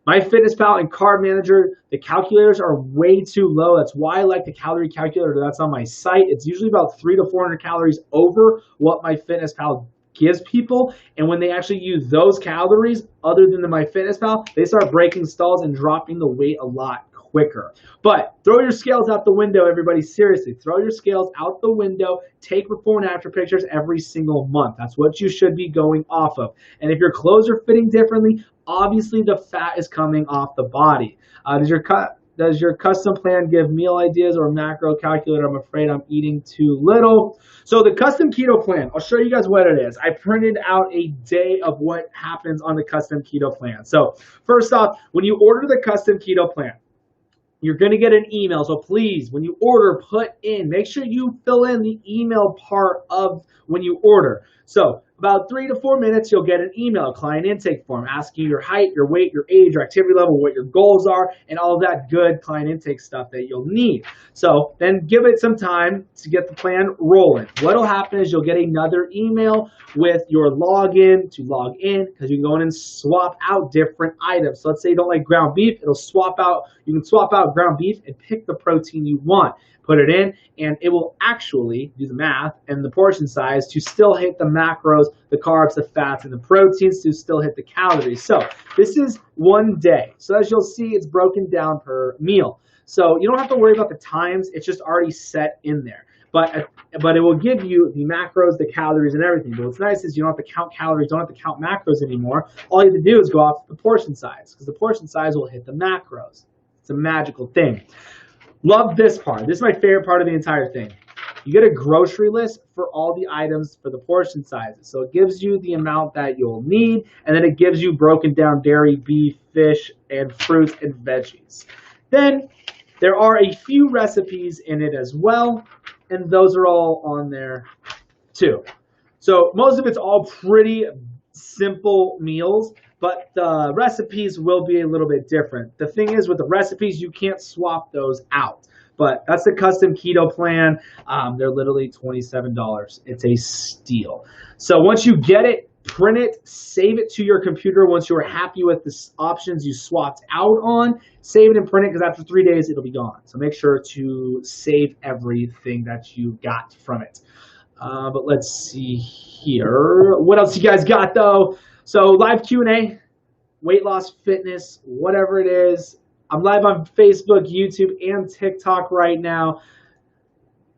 My FitnessPal and Carb Manager, the calculators are way too low. That's why I like the calorie calculator that's on my site. It's usually about 300 to 400 calories over what my FitnessPal gives people. And when they actually use those calories, other than the MyFitnessPal, they start breaking stalls and dropping the weight a lot quicker. But throw your scales out the window, everybody. Seriously, throw your scales out the window. Take before and after pictures every single month. That's what you should be going off of. And if your clothes are fitting differently, obviously the fat is coming off the body. Does your custom plan give meal ideas or macro calculator? I'm afraid I'm eating too little. So the custom keto plan, I'll show you guys what it is. I printed out a day of what happens on the custom keto plan. So first off, when you order the custom keto plan, you're going to get an email. So please, when you order, make sure you fill in the email part of when you order. So about 3 to 4 minutes, you'll get an email, a client intake form, asking you your height, your weight, your age, your activity level, what your goals are, and all of that good client intake stuff that you'll need. So then give it some time to get the plan rolling. What'll happen is you'll get another email with your login to log in, because you can go in and swap out different items. So let's say you don't like ground beef, you can swap out ground beef and pick the protein you want. Put it in, and it will actually do the math and the portion size to still hit the macros, the carbs, the fats, and the proteins to still hit the calories. So this is one day. So as you'll see, it's broken down per meal. So you don't have to worry about the times. It's just already set in there. But it will give you the macros, the calories, and everything. But what's nice is you don't have to count calories, don't have to count macros anymore. All you have to do is go off the portion size, because the portion size will hit the macros. It's a magical thing. Love this part. This is my favorite part of the entire thing. You get a grocery list for all the items for the portion sizes. So it gives you the amount that you'll need, and then it gives you broken down dairy, beef, fish, and fruits and veggies. Then there are a few recipes in it as well, and those are all on there too. So most of it's all pretty simple meals. but the recipes will be a little bit different. The thing is, with the recipes, you can't swap those out. But that's the custom keto plan. They're literally $27. It's a steal. So once you get it, print it, save it to your computer. Once you're happy with the options you swapped out on, save it and print it, because after 3 days, it'll be gone. So make sure to save everything that you got from it. But let's see here. What else you guys got, though? So live Q&A, weight loss, fitness, whatever it is. I'm live on Facebook, YouTube, and TikTok right now.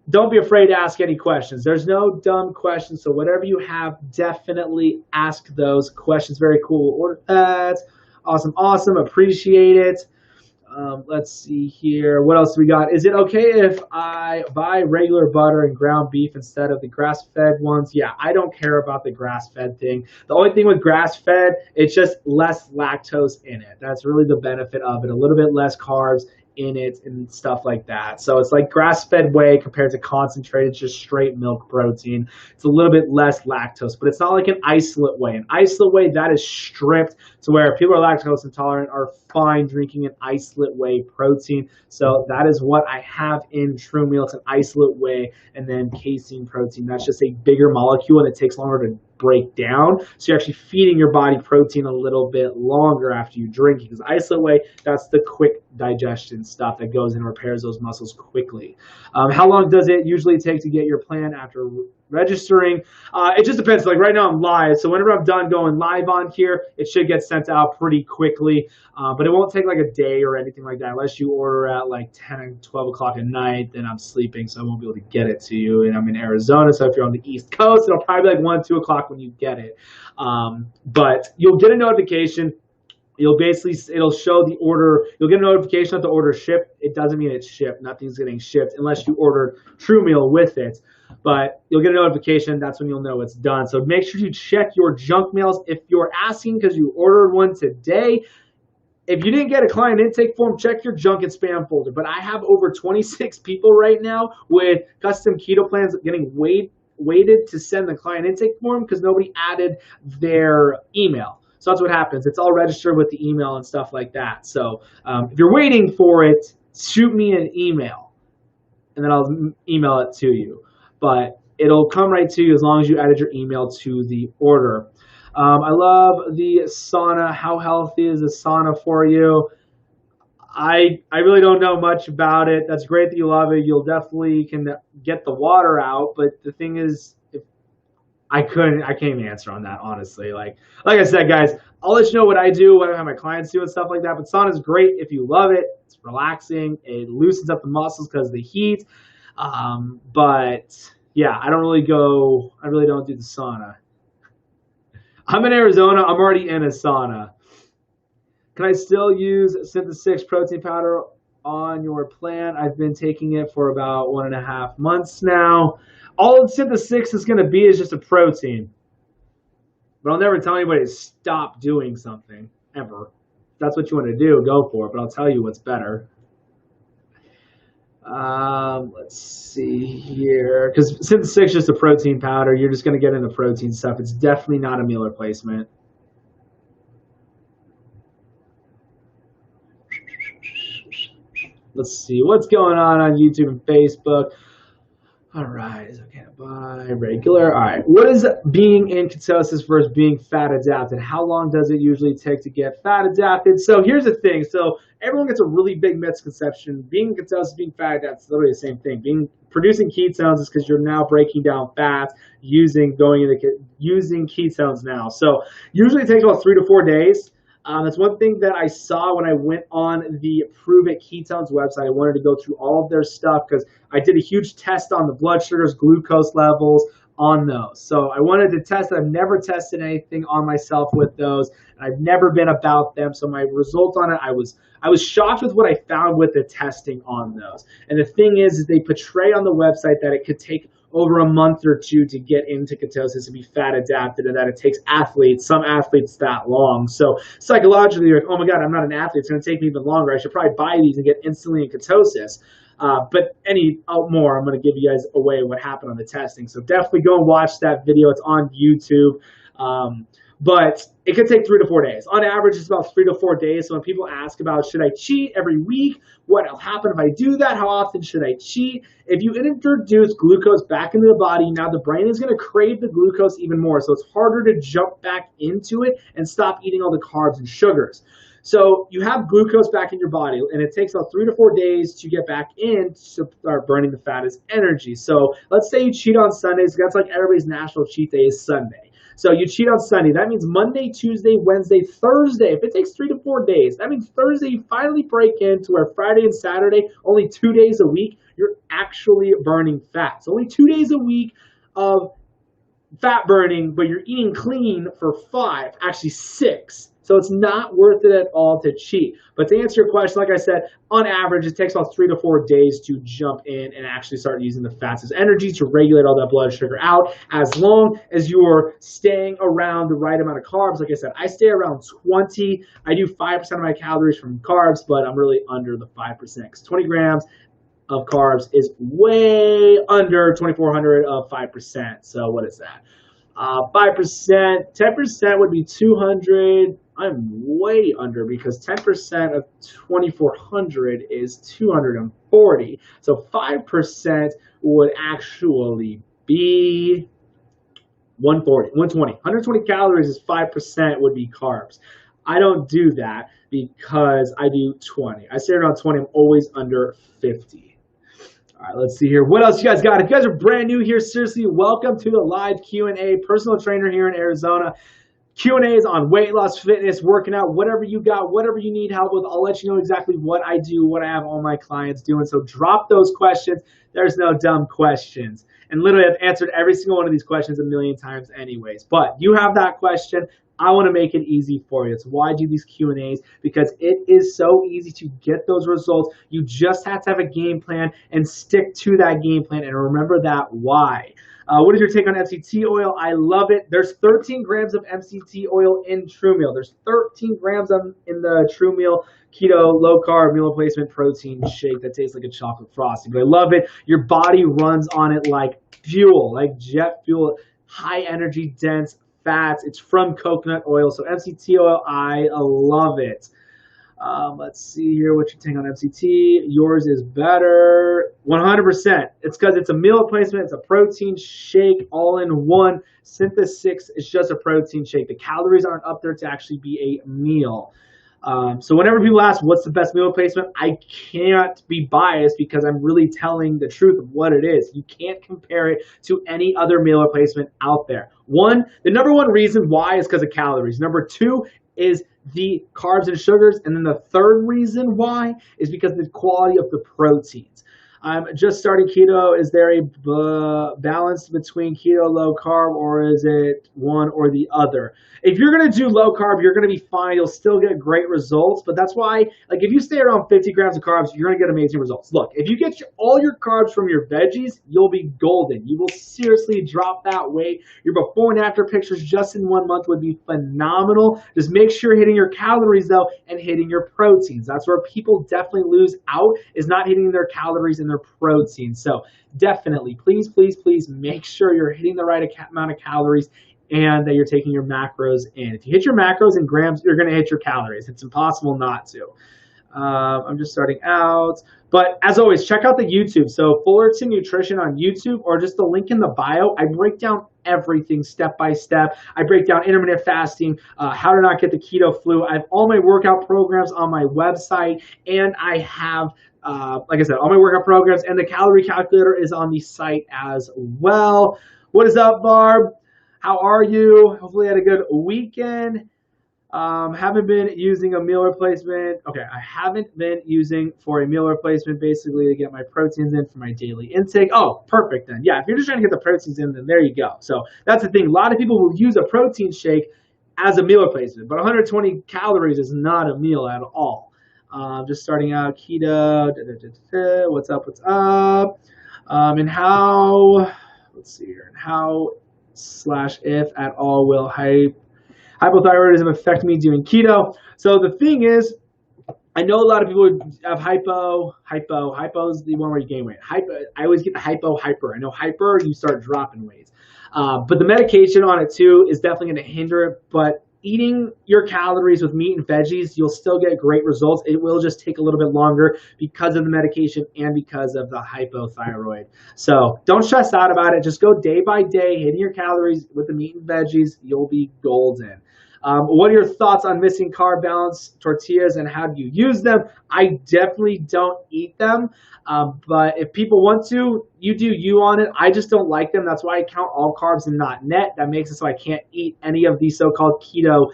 Don't be afraid to ask any questions. There's no dumb questions, so whatever you have, definitely ask those questions. Very cool. Order that. Awesome, awesome. Appreciate it. Let's see here. What else do we got? Is it okay if I buy regular butter and ground beef instead of the grass-fed ones? Yeah, I don't care about the grass-fed thing. The only thing with grass-fed, it's just less lactose in it. That's really the benefit of it. A little bit less carbs in it and stuff like that. So it's like grass-fed whey compared to concentrated, just straight milk protein. It's a little bit less lactose, but it's not like an isolate whey. An isolate whey, that is stripped to where people are lactose intolerant are fine drinking an isolate whey protein. So that is what I have in True Meal. It's an isolate whey and then casein protein. That's just a bigger molecule and it takes longer to break down. So you're actually feeding your body protein a little bit longer after you drink it. Because isolate whey, that's the quick digestion stuff that goes in and repairs those muscles quickly. How long does it usually take to get your plan after registering? It just depends. Like right now I'm live, so whenever I'm done going live on here, it should get sent out pretty quickly. But it won't take like a day or anything like that unless you order at like 10 and 12 o'clock at night. Then I'm sleeping, so I won't be able to get it to you. And I'm in Arizona, so if you're on the East Coast, it'll probably be like 1, 2 o'clock when you get it. But you'll get a notification. It'll show the order. You'll get a notification that the order shipped. It doesn't mean it's shipped. Nothing's getting shipped unless you ordered True Meal with it. But you'll get a notification. That's when you'll know it's done. So make sure you check your junk mails. If you're asking because you ordered one today, if you didn't get a client intake form, check your junk and spam folder. But I have over 26 people right now with custom keto plans getting waited to send the client intake form because nobody added their email. So that's what happens. It's all registered with the email and stuff like that. So if you're waiting for it, shoot me an email, and then I'll email it to you. But it'll come right to you as long as you added your email to the order. I love the sauna. How healthy is the sauna for you? I really don't know much about it. That's great that you love it. You'll definitely can get the water out. But the thing is, I can't even answer on that, honestly. Like I said, guys, I'll let you know what I do, what I have my clients do and stuff like that. But sauna is great if you love it. It's relaxing. It loosens up the muscles because of the heat. But yeah, I really don't do the sauna. I'm in Arizona. I'm already in a sauna. Can I still use Synthesis protein powder on your plan? I've been taking it for about 1.5 months now. All Synthesis is going to be is just a protein. But I'll never tell anybody to stop doing something, ever. If that's what you want to do, go for it. But I'll tell you what's better. Let's see here. Because Synthesis is just a protein powder. You're just going to get into protein stuff. It's definitely not a meal replacement. Let's see what's going on YouTube and Facebook. All right, is it okay to buy regular? All right, what is being in ketosis versus being fat adapted? How long does it usually take to get fat adapted? So here's the thing. So everyone gets a really big misconception. Being in ketosis, being fat adapted is literally the same thing. Producing ketones is because you're now breaking down fats using ketones now. So usually it takes about 3 to 4 days. That's one thing that I saw when I went on the Prove It Ketones website. I wanted to go through all of their stuff because I did a huge test on the blood sugars, glucose levels on those. So I wanted to test it. I've never tested anything on myself with those. And I've never been about them. So my result on it, I was shocked with what I found with the testing on those. And the thing is they portray on the website that it could take over a month or 2 to get into ketosis and be fat adapted, and that it takes some athletes that long. So psychologically, you're like, oh my God, I'm not an athlete. It's going to take me even longer. I should probably buy these and get instantly in ketosis. But more, I'm going to give you guys away what happened on the testing. So definitely go and watch that video. It's on YouTube. but it could take 3 to 4 days. On average, it's about 3 to 4 days. So when people ask about should I cheat every week, what'll happen if I do that, how often should I cheat? If you introduce glucose back into the body, now the brain is going to crave the glucose even more. So it's harder to jump back into it and stop eating all the carbs and sugars. So you have glucose back in your body, and it takes about 3 to 4 days to get back in to start burning the fat as energy. So let's say you cheat on Sundays. That's like everybody's national cheat day is Sunday. So you cheat on Sunday. That means Monday, Tuesday, Wednesday, Thursday. If it takes 3 to 4 days, that means Thursday you finally break into where Friday and Saturday, only 2 days a week, you're actually burning fat. So only 2 days a week of fat burning, but you're eating clean for 5, actually 6. So it's not worth it at all to cheat. But to answer your question, like I said, on average, it takes about 3 to 4 days to jump in and actually start using the fats as energy to regulate all that blood sugar out, as long as you're staying around the right amount of carbs. Like I said, I stay around 20. I do 5% of my calories from carbs, but I'm really under the 5% because 20 grams of carbs is way under 2,400 of 5%. So what is that? 5%, 10% would be 200. I'm way under because 10% of 2,400 is 240. So 5% would actually be 140, 120. 120 calories is 5% would be carbs. I don't do that because I do 20. I stay around 20. I'm always under 50. All right, let's see here. What else you guys got? If you guys are brand new here, seriously, welcome to the live Q&A. Personal trainer here in Arizona. Q&As on weight loss, fitness, working out, whatever you got, whatever you need help with. I'll let you know exactly what I do, what I have all my clients doing. So drop those questions. There's no dumb questions. And literally, I've answered every single one of these questions a million times anyways. But you have that question. I want to make it easy for you. It's why I do these Q&As, because it is so easy to get those results. You just have to have a game plan and stick to that game plan and remember that why. What is your take on MCT oil? I love it. There's 13 grams of MCT oil in True Meal. There's 13 grams in the True Meal Keto Low Carb Meal Replacement Protein Shake that tastes like a chocolate frosty. But I love it. Your body runs on it like fuel, like jet fuel, high energy, dense fats. It's from coconut oil. So MCT oil, I love it. Let's see here what you take on MCT. Yours is better. 100%. It's because it's a meal replacement. It's a protein shake all in one. Synthesis is just a protein shake. The calories aren't up there to actually be a meal. So whenever people ask what's the best meal replacement, I can't be biased because I'm really telling the truth of what it is. You can't compare it to any other meal replacement out there. The number one reason why is because of calories. Number two is the carbs and sugars. And then the third reason why is because of the quality of the proteins. I'm just starting keto. Is there a balance between keto, low carb, or is it one or the other? If you're going to do low carb, you're going to be fine. You'll still get great results. But that's why, like, if you stay around 50 grams of carbs, you're going to get amazing results. Look, if you get all your carbs from your veggies, you'll be golden. You will seriously drop that weight. Your before and after pictures just in 1 month would be phenomenal. Just make sure you're hitting your calories, though, and hitting your proteins. That's where people definitely lose out, is not hitting their calories and their protein. So definitely, please, please, please make sure you're hitting the right amount of calories and that you're taking your macros in. If you hit your macros in grams, you're going to hit your calories. It's impossible not to. I'm just starting out. But as always, check out the YouTube. So Fullerton Nutrition on YouTube, or just the link in the bio. I break down everything step by step. I break down intermittent fasting, how to not get the keto flu. I have all my workout programs on my website, and I have like I said, all my workout programs, and the calorie calculator is on the site as well. What is up, Barb? How are you? Hopefully you had a good weekend. Haven't been using a meal replacement. Okay, I haven't been using for a meal replacement, basically to get my proteins in for my daily intake. Oh, perfect then. Yeah, if you're just trying to get the proteins in, then there you go. So that's the thing. A lot of people will use a protein shake as a meal replacement, but 120 calories is not a meal at all. Just starting out keto. What's up? What's up? And how? Let's see here. And how / if at all will hypothyroidism affect me doing keto? So the thing is, I know a lot of people have hypo. Hypo is the one where you gain weight. I always get the hyper. I know hyper, you start dropping weight. But the medication on it too is definitely going to hinder it. But eating your calories with meat and veggies, you'll still get great results. It will just take a little bit longer because of the medication and because of the hypothyroid. So don't stress out about it. Just go day by day, hitting your calories with the meat and veggies. You'll be golden. What are your thoughts on missing carb balance tortillas and how do you use them? I definitely don't eat them. But if people want to, you do you on it. I just don't like them. That's why I count all carbs and not net. That makes it so I can't eat any of these so-called keto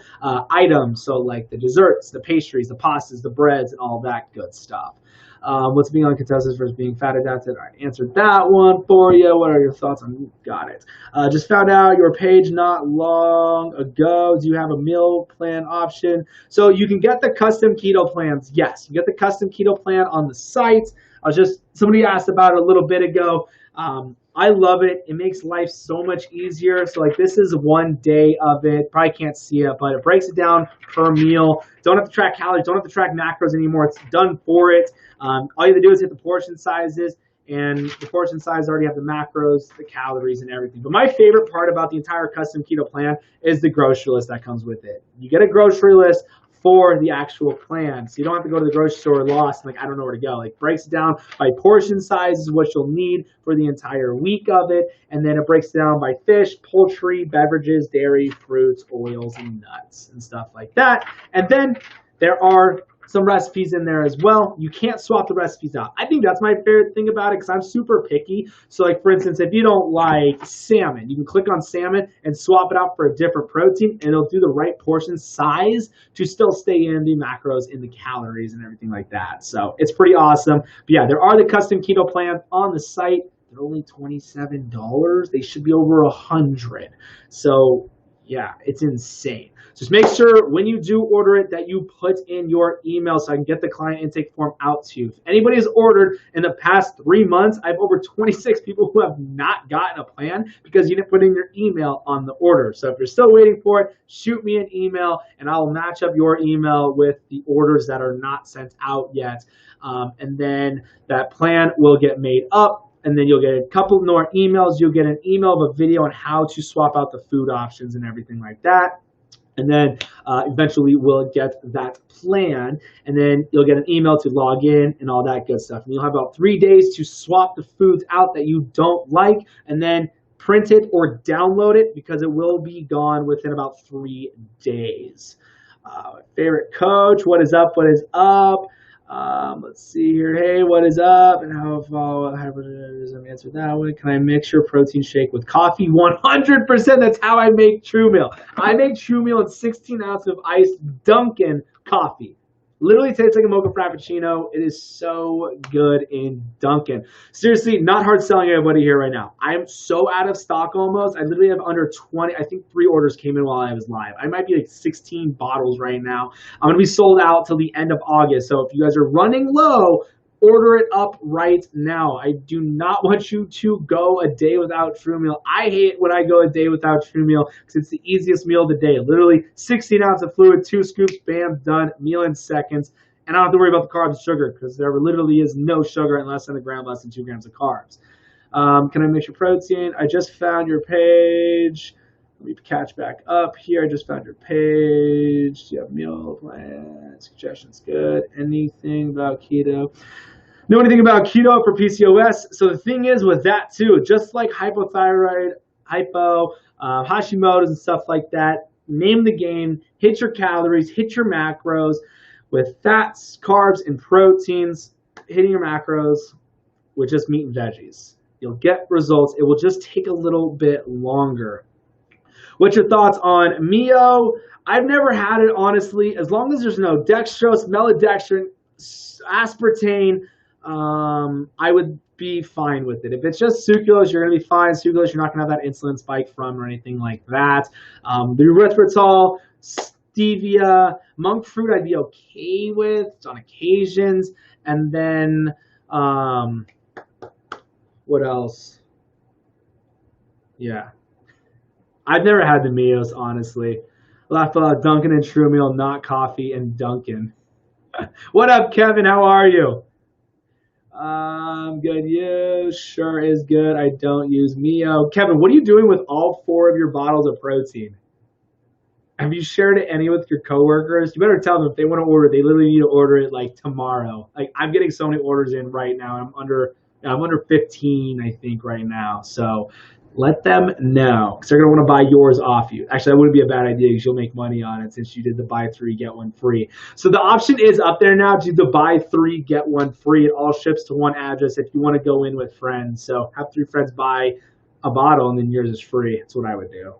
items. So like the desserts, the pastries, the pastas, the breads, and all that good stuff. What's being on ketosis versus being fat adapted? I answered that one for you. What are your thoughts on? Got it. Just found out your page not long ago. Do you have a meal plan option? So you can get the custom keto plans. Yes, you get the custom keto plan on the site. Somebody asked about it a little bit ago. I love it. It makes life so much easier. So like this is one day of it. Probably can't see it, but it breaks it down per meal. Don't have to track calories. Don't have to track macros anymore. It's done for it. All you have to do is hit the portion sizes, and the portion size already have the macros, the calories, and everything. But my favorite part about the entire custom keto plan is the grocery list that comes with it. You get a grocery list for the actual plan. So you don't have to go to the grocery store lost, like I don't know where to go. Like breaks it down by portion sizes, what you'll need for the entire week of it, and then it breaks it down by fish, poultry, beverages, dairy, fruits, oils, and nuts, and stuff like that. And then there are some recipes in there as well. You can't swap the recipes out. I think that's my favorite thing about it because I'm super picky. So like for instance, if you don't like salmon, you can click on salmon and swap it out for a different protein and it'll do the right portion size to still stay in the macros and the calories and everything like that. So it's pretty awesome. But yeah, there are the custom keto plans on the site. They're only $27. They should be over $100. So yeah, it's insane. Just make sure when you do order it that you put in your email so I can get the client intake form out to you. If anybody has ordered in the past 3 months, I have over 26 people who have not gotten a plan because you didn't put in your email on the order. So if you're still waiting for it, shoot me an email and I'll match up your email with the orders that are not sent out yet. And then that plan will get made up. And then you'll get a couple more emails. You'll get an email of a video on how to swap out the food options and everything like that. And then eventually we'll get that plan. And then you'll get an email to log in and all that good stuff. And you'll have about 3 days to swap the foods out that you don't like. And then print it or download it because it will be gone within about 3 days. Favorite coach, what is up? What is up? Let's see here. Hey, what is up? And how follow hypertension? Answer that one. Can I mix your protein shake with coffee? 100%. That's how I make True Meal. I make True Meal in 16 ounces of iced Dunkin' coffee. Literally tastes like a mocha frappuccino. It is so good in Dunkin'. Seriously, not hard selling everybody here right now. I'm so out of stock almost. I literally have under 20. I think 3 orders came in while I was live. I might be like 16 bottles right now. I'm going to be sold out till the end of August. So if you guys are running low, order it up right now. I do not want you to go a day without True Meal. I hate when I go a day without True Meal because it's the easiest meal of the day. Literally 16 ounces of fluid, 2 scoops, bam, done. Meal in seconds. And I don't have to worry about the carbs and sugar because there literally is no sugar in less than a gram, less than 2 grams of carbs. Can I mix your protein? I just found your page. Let me catch back up here. I just found your page. Do you have meal plans? Suggestions? Good. Anything about keto? Know anything about keto for PCOS? So the thing is with that too, just like hypothyroid, Hashimoto's and stuff like that, name the game, hit your calories, hit your macros with fats, carbs, and proteins, hitting your macros with just meat and veggies. You'll get results. It will just take a little bit longer. What's your thoughts on Mio? I've never had it, honestly. As long as there's no dextrose, maltodextrin, aspartame, I would be fine with it. If it's just sucralose, you're going to be fine. Sucralose, you're not going to have that insulin spike from or anything like that. The erythritol, stevia, monk fruit, I'd be okay with on occasions. And then, what else? Yeah. I've never had the Mios, honestly. Laugh about Dunkin' and True Meal, not coffee and Dunkin'. What up, Kevin? How are you? Good. You sure is good. I don't use Mio. Kevin, what are you doing with all 4 of your bottles of protein? Have you shared any with your coworkers? You better tell them if they want to order, they literally need to order it like tomorrow. Like I'm getting so many orders in right now. I'm under 15, I think, right now. So let them know because they're gonna want to buy yours off you. Actually, that wouldn't be a bad idea because you'll make money on it since you did the buy 3 get 1 free. So the option is up there now to the buy 3 get 1 free. It all ships to one address if you want to go in with friends. So have 3 friends buy a bottle and then yours is free. That's what I would do.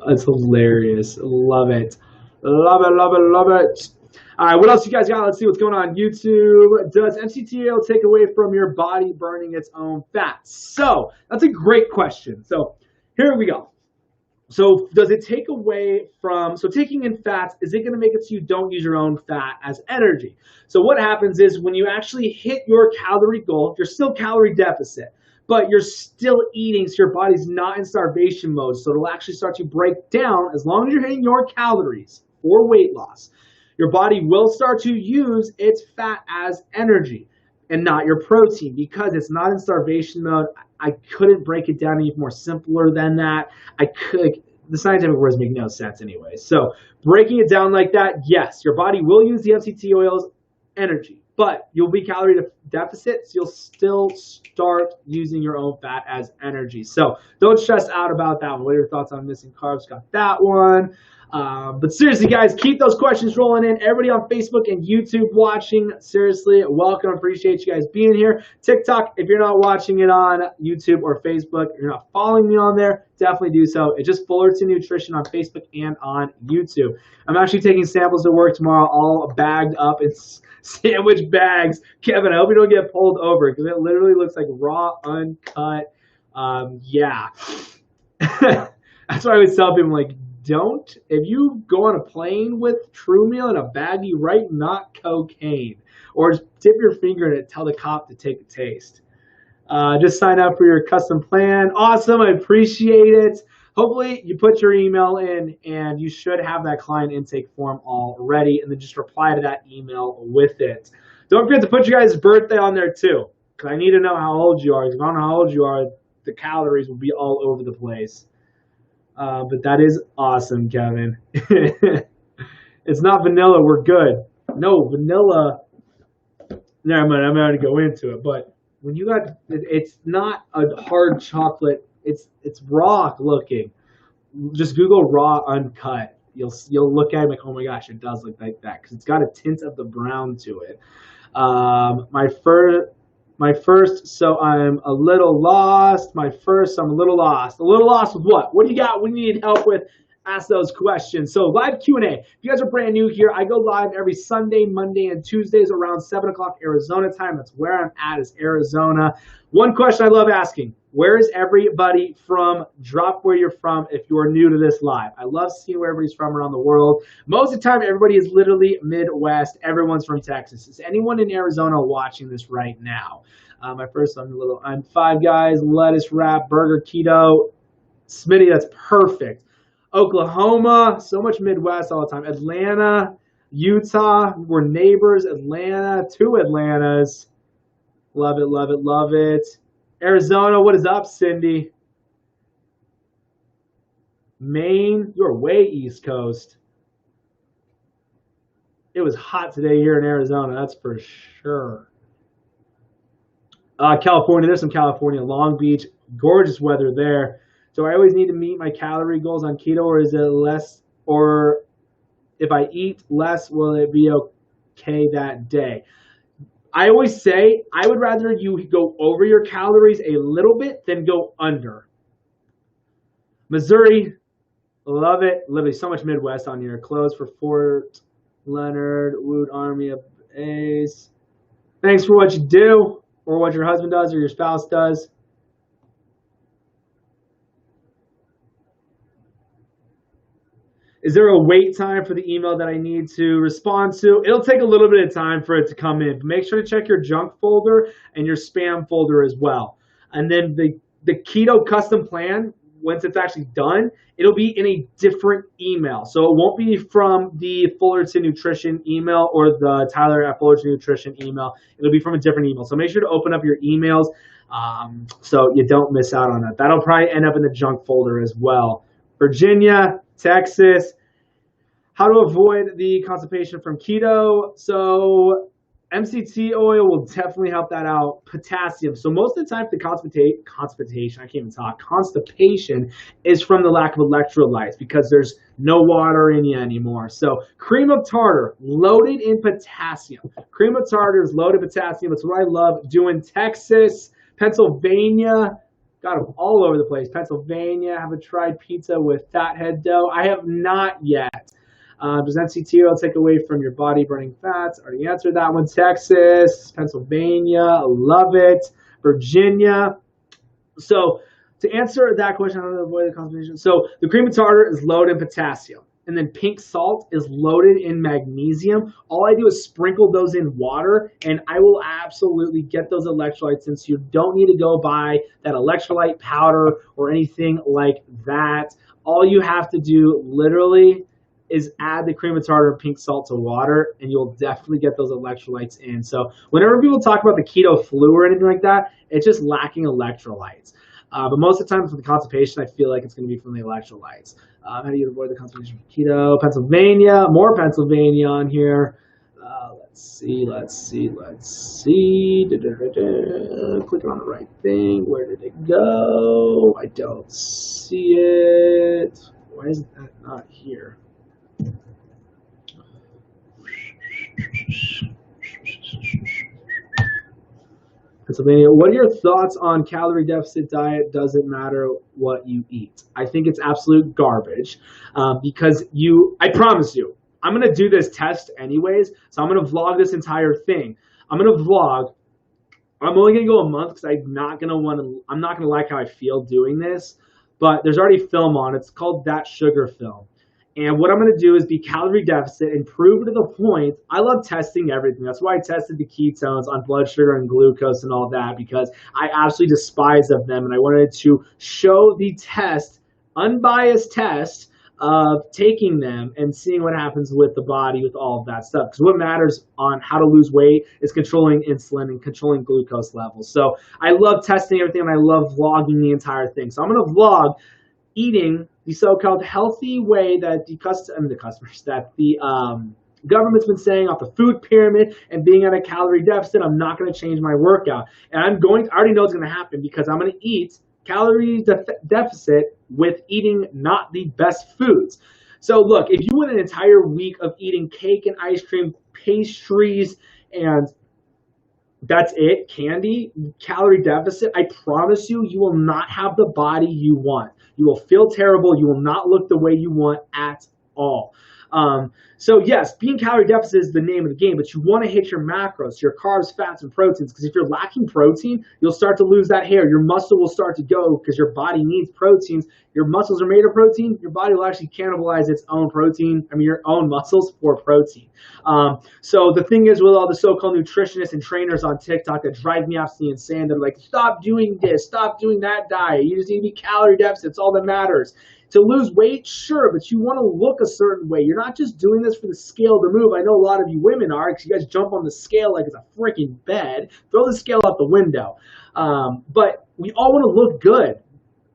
That's hilarious. Love it. Love it, love it, love it. All right, what else you guys got? Let's see what's going on YouTube. Does MCT take away from your body burning its own fat? So that's a great question. So here we go. So does it take away from, so taking in fats, is it going to make it so you don't use your own fat as energy? So what happens is when you actually hit your calorie goal, you're still calorie deficit, but you're still eating, so your body's not in starvation mode. So it'll actually start to break down as long as you're hitting your calories for weight loss. Your body will start to use its fat as energy and not your protein because it's not in starvation mode. I couldn't break it down any more simpler than that. The scientific words make no sense anyway. So breaking it down like that, yes, your body will use the MCT oils energy, but you'll be calorie deficit, so you'll still start using your own fat as energy. So don't stress out about that one. What are your thoughts on missing carbs? Got that one. But seriously, guys, keep those questions rolling in. Everybody on Facebook and YouTube watching, seriously, welcome. Appreciate you guys being here. TikTok, if you're not watching it on YouTube or Facebook, you're not following me on there, definitely do so. It's just Fullerton Nutrition on Facebook and on YouTube. I'm actually taking samples to work tomorrow, all bagged up in sandwich bags. Kevin, I hope you don't get pulled over because it literally looks like raw, uncut. Yeah. That's why I always tell people, like, don't, if you go on a plane with True Meal in a baggie, write not cocaine. Or just dip your finger in it, tell the cop to take a taste. Just sign up for your custom plan. Awesome, I appreciate it. Hopefully you put your email in and you should have that client intake form already, and then just reply to that email with it. Don't forget to put your guys' birthday on there too, because I need to know how old you are. If I don't know how old you are, the calories will be all over the place. But that is awesome, Kevin. It's not vanilla. We're good. No, vanilla. Never mind. I'm going to go into it. But when you got, it's not a hard chocolate. It's raw looking. Just Google raw uncut. You'll look at it like, oh my gosh, it does look like that because it's got a tint of the brown to it. My first, so I'm a little lost. I'm a little lost. A little lost with what? What do you got? What do you need help with? Ask those questions. So live Q&A. If you guys are brand new here, I go live every Sunday, Monday, and Tuesdays around 7 o'clock Arizona time. That's where I'm at, is Arizona. One question I love asking, where is everybody from? Drop where you're from if you're new to this live. I love seeing where everybody's from around the world. Most of the time, everybody is literally Midwest. Everyone's from Texas. Is anyone in Arizona watching this right now? I'm Five Guys, lettuce wrap, burger, keto. Smitty, that's perfect. Oklahoma, so much Midwest all the time. Atlanta, Utah, we're neighbors. Atlanta, 2 Atlantas. Love it, love it, love it. Arizona, what is up, Cindy? Maine, you're way East Coast. It was hot today here in Arizona, that's for sure. California, there's some California, Long Beach, gorgeous weather there. Do I always need to meet my calorie goals on keto, or is it less, or if I eat less, will it be okay that day? I always say I would rather you go over your calories a little bit than go under. Missouri, love it. Literally so much Midwest on here. Clothes for Fort Leonard, Wood Army of Ace. Thanks for what you do, or what your husband does, or your spouse does. Is there a wait time for the email that I need to respond to? It'll take a little bit of time for it to come in, but make sure to check your junk folder and your spam folder as well. And then the keto custom plan, once it's actually done, it'll be in a different email. So it won't be from the Fullerton Nutrition email or the Tyler at Fullerton Nutrition email. It'll be from a different email. So make sure to open up your emails so you don't miss out on that. That'll probably end up in the junk folder as well. Virginia, Texas. How to avoid the constipation from keto. So MCT oil will definitely help that out. Potassium. So most of the time, the constipation is from the lack of electrolytes because there's no water in you anymore. So cream of tartar, loaded in potassium. Cream of tartar is loaded in potassium. That's what I love doing. Texas, Pennsylvania, got them all over the place. Pennsylvania, haven't tried pizza with fathead dough. I have not yet. Does MCT oil take away from your body burning fats? Already answered that one. Texas, Pennsylvania, love it. Virginia. So to answer that question, how to avoid the constipation. So the cream of tartar is loaded in potassium. And then pink salt is loaded in magnesium. All I do is sprinkle those in water, and I will absolutely get those electrolytes in. So you don't need to go buy that electrolyte powder or anything like that. All you have to do literally is add the cream of tartar and pink salt to water, and you'll definitely get those electrolytes in. So whenever people talk about the keto flu or anything like that, it's just lacking electrolytes. But most of the time for the constipation, I feel like it's going to be from the electrolytes. How do you avoid the constipation from keto? Pennsylvania, more Pennsylvania on here. Let's see. Clicking on the right thing. Where did it go? I don't see it. Why is that not here? Pennsylvania, what are your thoughts on calorie deficit diet? Doesn't matter what you eat. I think it's absolute garbage because I promise you, I'm going to do this test anyways. So I'm going to vlog this entire thing. I'm going to vlog. I'm only going to go a month because I'm not going to like how I feel doing this, but there's already film on. It's called That Sugar Film. And what I'm going to do is be calorie deficit and prove to the point. I love testing everything. That's why I tested the ketones on blood sugar and glucose and all that, because I absolutely despise of them. And I wanted to show the test, unbiased test of taking them and seeing what happens with the body with all of that stuff. Because what matters on how to lose weight is controlling insulin and controlling glucose levels. So I love testing everything, and I love vlogging the entire thing. So I'm going to vlog eating the so-called healthy way that the government's been saying off the food pyramid and being at a calorie deficit. I'm not going to change my workout. And I already know it's going to happen because I'm going to eat calorie deficit with eating not the best foods. So look, if you went an entire week of eating cake and ice cream, pastries, and that's it, candy, calorie deficit, I promise you, you will not have the body you want. You will feel terrible. You will not look the way you want at all. So yes, being calorie deficit is the name of the game, but you want to hit your macros, your carbs, fats, and proteins, because if you're lacking protein, you'll start to lose that hair. Your muscle will start to go because your body needs proteins. Your muscles are made of protein. Your body will actually cannibalize its own protein, your own muscles for protein. So the thing is with all the so-called nutritionists and trainers on TikTok that drive me absolutely insane, they're like, stop doing this, stop doing that diet. You just need to be calorie deficit. It's all that matters. To lose weight, sure, but you want to look a certain way. You're not just doing this for the scale to move. I know a lot of you women are, because you guys jump on the scale like it's a freaking bed. Throw the scale out the window. But we all want to look good.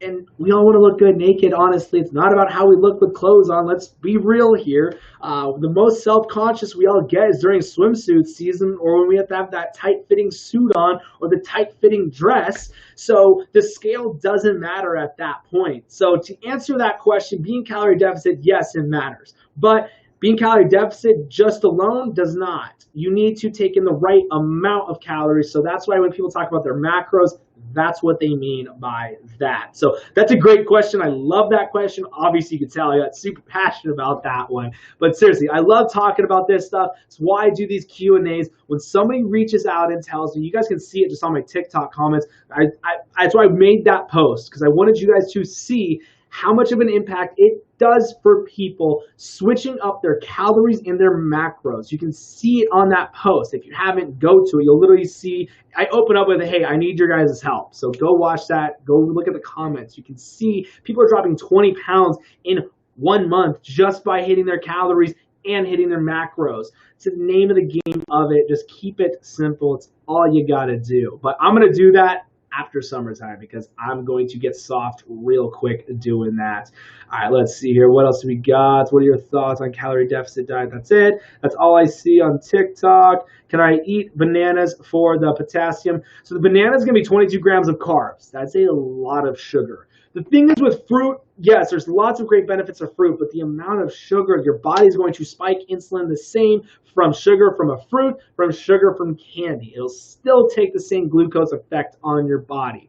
And we all want to look good naked, honestly. It's not about how we look with clothes on. Let's be real here. The most self-conscious we all get is during swimsuit season, or when we have to have that tight-fitting suit on or the tight-fitting dress. So the scale doesn't matter at that point. So to answer that question, being calorie deficit, yes, it matters. But being calorie deficit just alone does not. You need to take in the right amount of calories. So that's why when people talk about their macros, that's what they mean by that. So that's a great question. I love that question. Obviously, you can tell I got super passionate about that one. But seriously, I love talking about this stuff. It's why I do these Q&As. When somebody reaches out and tells me, you guys can see it just on my TikTok comments. That's why I made that post, because I wanted you guys to see how much of an impact it does for people switching up their calories and their macros. You can see it on that post. If you haven't, go to it. You'll literally see, I open up with, hey, I need your guys' help. So go watch that. Go look at the comments. You can see people are dropping 20 pounds in 1 month just by hitting their calories and hitting their macros. It's the name of the game of it. Just keep it simple. It's all you got to do. But I'm going to do that after summertime because I'm going to get soft real quick doing that. All right, let's see here. What else do we got? What are your thoughts on calorie deficit diet? That's it. That's all I see on TikTok. Can I eat bananas for the potassium? So the banana is going to be 22 grams of carbs. That's a lot of sugar. The thing is with fruit, yes, there's lots of great benefits of fruit, but the amount of sugar, your body is going to spike insulin the same from sugar from a fruit, from sugar from candy. It'll still take the same glucose effect on your body.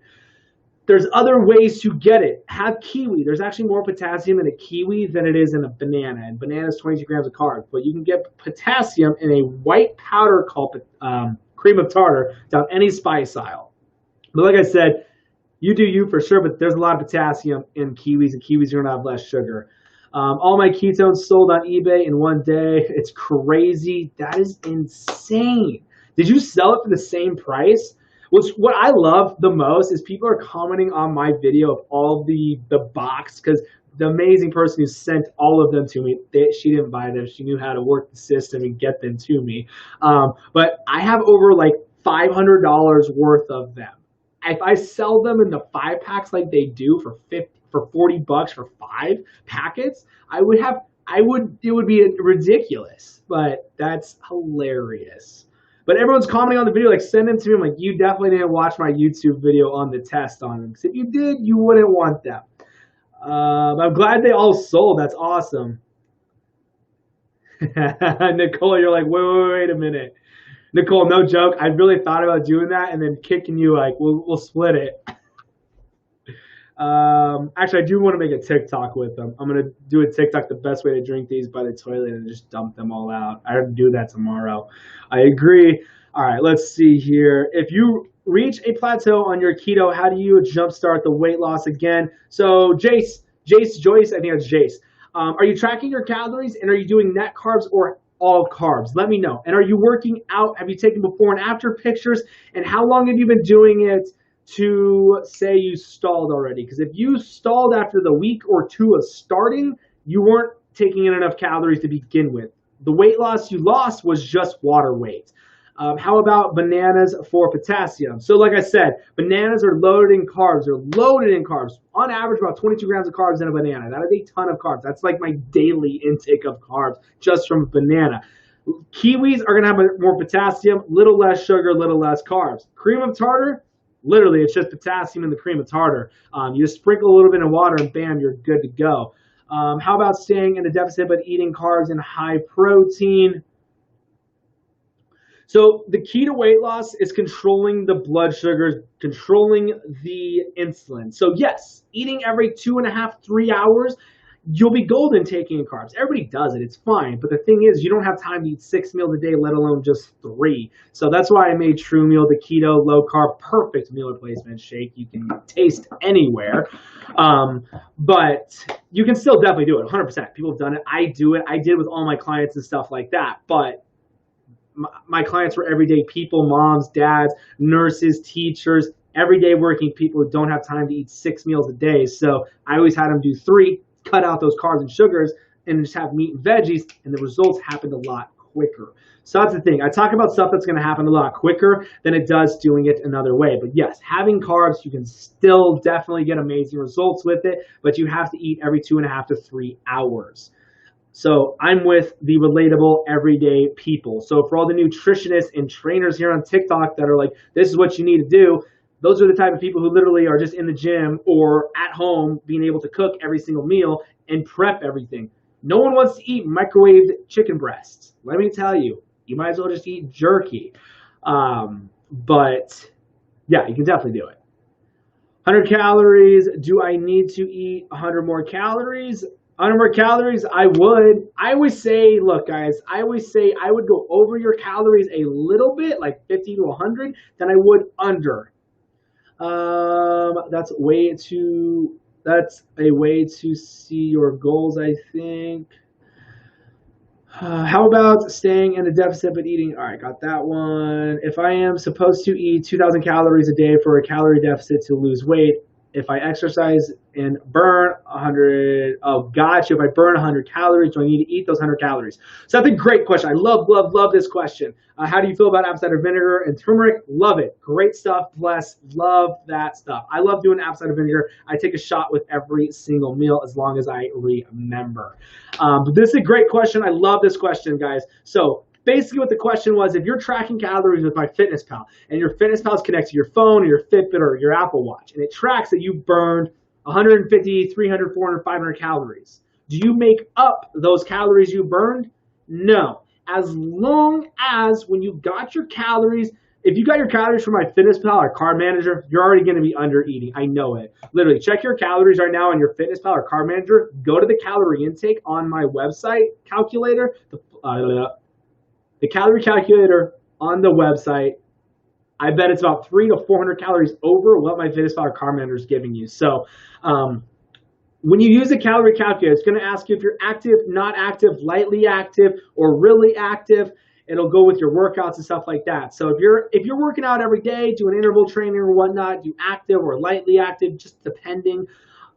There's other ways to get it. Have kiwi. There's actually more potassium in a kiwi than it is in a banana. And banana is 22 grams of carbs. But you can get potassium in a white powder called cream of tartar down any spice aisle. But like I said, you do you for sure, but there's a lot of potassium in kiwis, and kiwis are going to have less sugar. All my ketones sold on eBay in 1 day. It's crazy. That is insane. Did you sell it for the same price? What I love the most is people are commenting on my video of all the box, because the amazing person who sent all of them to me, she didn't buy them. She knew how to work the system and get them to me. But I have over like $500 worth of them. If I sell them in the 5-packs like they do for $40 for 5 packets, it would be ridiculous. But that's hilarious. But everyone's commenting on the video, like, send them to me. I'm like, you definitely didn't watch my YouTube video on the test on them. Because if you did, you wouldn't want them. I'm glad they all sold. That's awesome. Nicole, you're like, wait a minute. Nicole, no joke. I really thought about doing that and then kicking you, like, we'll split it. Actually, I do want to make a TikTok with them. I'm going to do a TikTok, the best way to drink these by the toilet, and just dump them all out. I have to do that tomorrow. I agree. All right, let's see here. If you reach a plateau on your keto, how do you jumpstart the weight loss again? So Joyce, I think it's Jace. Are you tracking your calories, and are you doing net carbs or all carbs? Let me know. And are you working out? Have you taken before and after pictures? And how long have you been doing it to say you stalled already? Because if you stalled after the week or 2 of starting, you weren't taking in enough calories to begin with. The weight loss you lost was just water weight. How about bananas for potassium? So like I said, bananas are loaded in carbs. They're loaded in carbs. On average, about 22 grams of carbs in a banana. That is a ton of carbs. That's like my daily intake of carbs just from a banana. Kiwis are going to have more potassium, little less sugar, little less carbs. Cream of tartar, literally, it's just potassium in the cream of tartar. You just sprinkle a little bit of water and bam, you're good to go. How about staying in a deficit but eating carbs and high protein? So the key to weight loss is controlling the blood sugars, controlling the insulin. So yes, eating every 2.5, 3 hours, you'll be golden taking in carbs. Everybody does it. It's fine. But the thing is, you don't have time to eat 6 meals a day, let alone just 3. So that's why I made True Meal the keto, low-carb, perfect meal replacement shake you can taste anywhere. But you can still definitely do it, 100%. People have done it. I do it. I did it with all my clients and stuff like that. But my clients were everyday people, moms, dads, nurses, teachers, everyday working people who don't have time to eat 6 meals a day. So I always had them do 3, cut out those carbs and sugars, and just have meat and veggies, and the results happened a lot quicker. So that's the thing. I talk about stuff that's going to happen a lot quicker than it does doing it another way. But yes, having carbs, you can still definitely get amazing results with it, but you have to eat every 2.5 to 3 hours. So I'm with the relatable everyday people. So for all the nutritionists and trainers here on TikTok that are like, this is what you need to do, those are the type of people who literally are just in the gym or at home being able to cook every single meal and prep everything. No one wants to eat microwaved chicken breasts. Let me tell you, you might as well just eat jerky. But yeah, you can definitely do it. 100 calories. Do I need to eat 100 more calories? 100 more calories, I would. I always say, look, guys, I always say I would go over your calories a little bit, like 50 to 100, than I would under. That's that's a way to see your goals, I think. How about staying in a deficit but eating? All right, got that one. If I am supposed to eat 2,000 calories a day for a calorie deficit to lose weight, if I exercise and burn 100, oh, gotcha. If I burn 100 calories, do I need to eat those 100 calories? So that's a great question. I love this question. How do you feel about apple cider vinegar and turmeric? Love it. Great stuff. Bless. Love that stuff. I love doing apple cider vinegar. I take a shot with every single meal as long as I remember. But this is a great question. I love this question, guys. So basically what the question was, if you're tracking calories with MyFitnessPal and your FitnessPal is connected to your phone or your Fitbit or your Apple Watch and it tracks that you burned 150, 300, 400, 500 calories, do you make up those calories you burned? No. As long as when you got your calories, if you got your calories from MyFitnessPal or Carb Manager, you're already going to be under eating. I know it. Literally, check your calories right now on your FitnessPal or Carb Manager. Go to the calorie intake on my website calculator. The calorie calculator on the website, I bet it's about 300 to 400 calories over what MyFitnessPal or Carb Manager is giving you. So when you use a calorie calculator, it's going to ask you if you're active, not active, lightly active, or really active. It'll go with your workouts and stuff like that. So if you're working out every day, doing interval training or whatnot, do active or lightly active, just depending.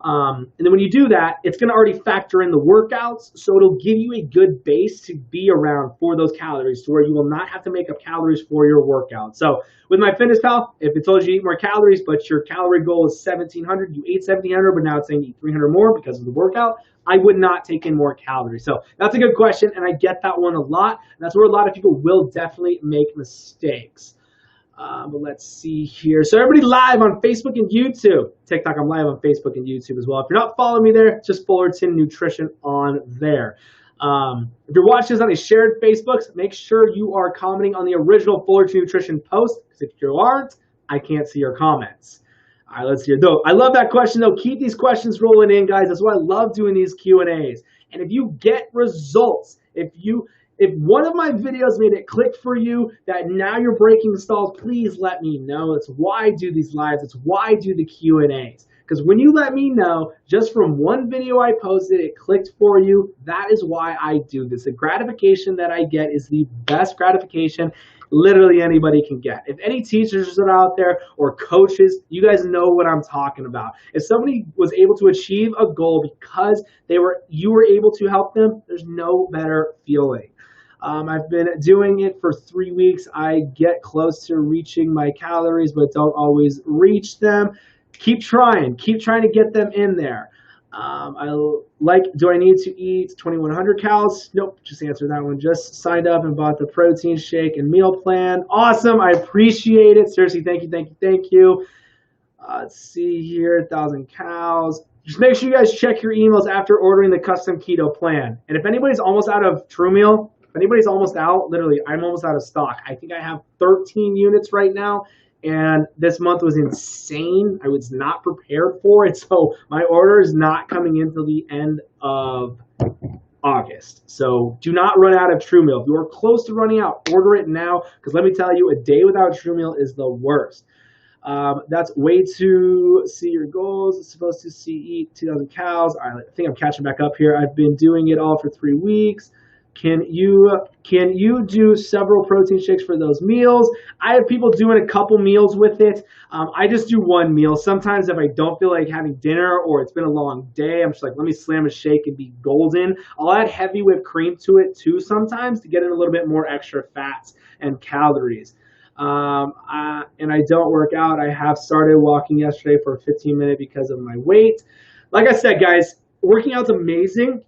And then when you do that, it's going to already factor in the workouts. So it'll give you a good base to be around for those calories to where you will not have to make up calories for your workout. So with MyFitnessPal, if it tells you to eat more calories, but your calorie goal is 1,700, you ate 1,700, but now it's saying eat 300 more because of the workout, I would not take in more calories. So that's a good question, and I get that one a lot. And that's where a lot of people will definitely make mistakes. But let's see here. So everybody live on Facebook and YouTube. TikTok, I'm live on Facebook and YouTube as well. If you're not following me there, just Fullerton Nutrition on there. If you're watching this on a shared Facebook, make sure you are commenting on the original Fullerton Nutrition post, because if you aren't, I can't see your comments. All right, let's hear. Though I love that question, though. Keep these questions rolling in, guys. That's why I love doing these Q&As. And if you get results, if one of my videos made it click for you that now you're breaking stalls, please let me know. It's why I do these lives. It's why I do the Q&As. Because when you let me know, just from one video I posted, it clicked for you, that is why I do this. The gratification that I get is the best gratification literally anybody can get. If any teachers are out there or coaches, you guys know what I'm talking about. If somebody was able to achieve a goal because you were able to help them, there's no better feeling. I've been doing it for 3 weeks. I get close to reaching my calories, but don't always reach them. Keep trying to get them in there. Do I need to eat 2,100 calories? Nope, just answered that one. Just signed up and bought the protein shake and meal plan. Awesome, I appreciate it. Seriously, thank you. Let's see here, 1,000 cows. Just make sure you guys check your emails after ordering the custom keto plan. And if anybody's almost out of True Meal, if anybody's almost out, literally, I'm almost out of stock. I think I have 13 units right now. And this month was insane. I was not prepared for it. So my order is not coming in until the end of August. So do not run out of True Meal. If you are close to running out, order it now. Because let me tell you, a day without True Meal is the worst. That's way to see your goals. It's supposed to eat 2,000 cows. I think I'm catching back up here. I've been doing it all for 3 weeks. Can you do several protein shakes for those meals? I have people doing a couple meals with it. I just do one meal. Sometimes if I don't feel like having dinner or it's been a long day, I'm just like, let me slam a shake and be golden. I'll add heavy whipped cream to it too sometimes to get in a little bit more extra fats and calories. And I don't work out. I have started walking yesterday for a 15-minute because of my weight. Like I said, guys, working out's amazing.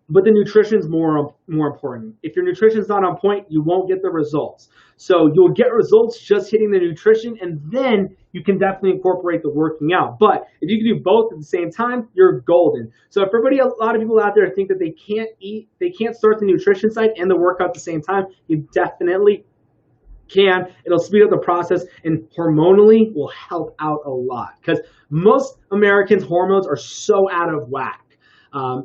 But the nutrition's more important. If your nutrition's not on point, you won't get the results. So you'll get results just hitting the nutrition, and then you can definitely incorporate the working out. But if you can do both at the same time, you're golden. So if a lot of people out there think that they can't start the nutrition side and the workout at the same time, you definitely can. It'll speed up the process, and hormonally will help out a lot. Because most Americans' hormones are so out of whack.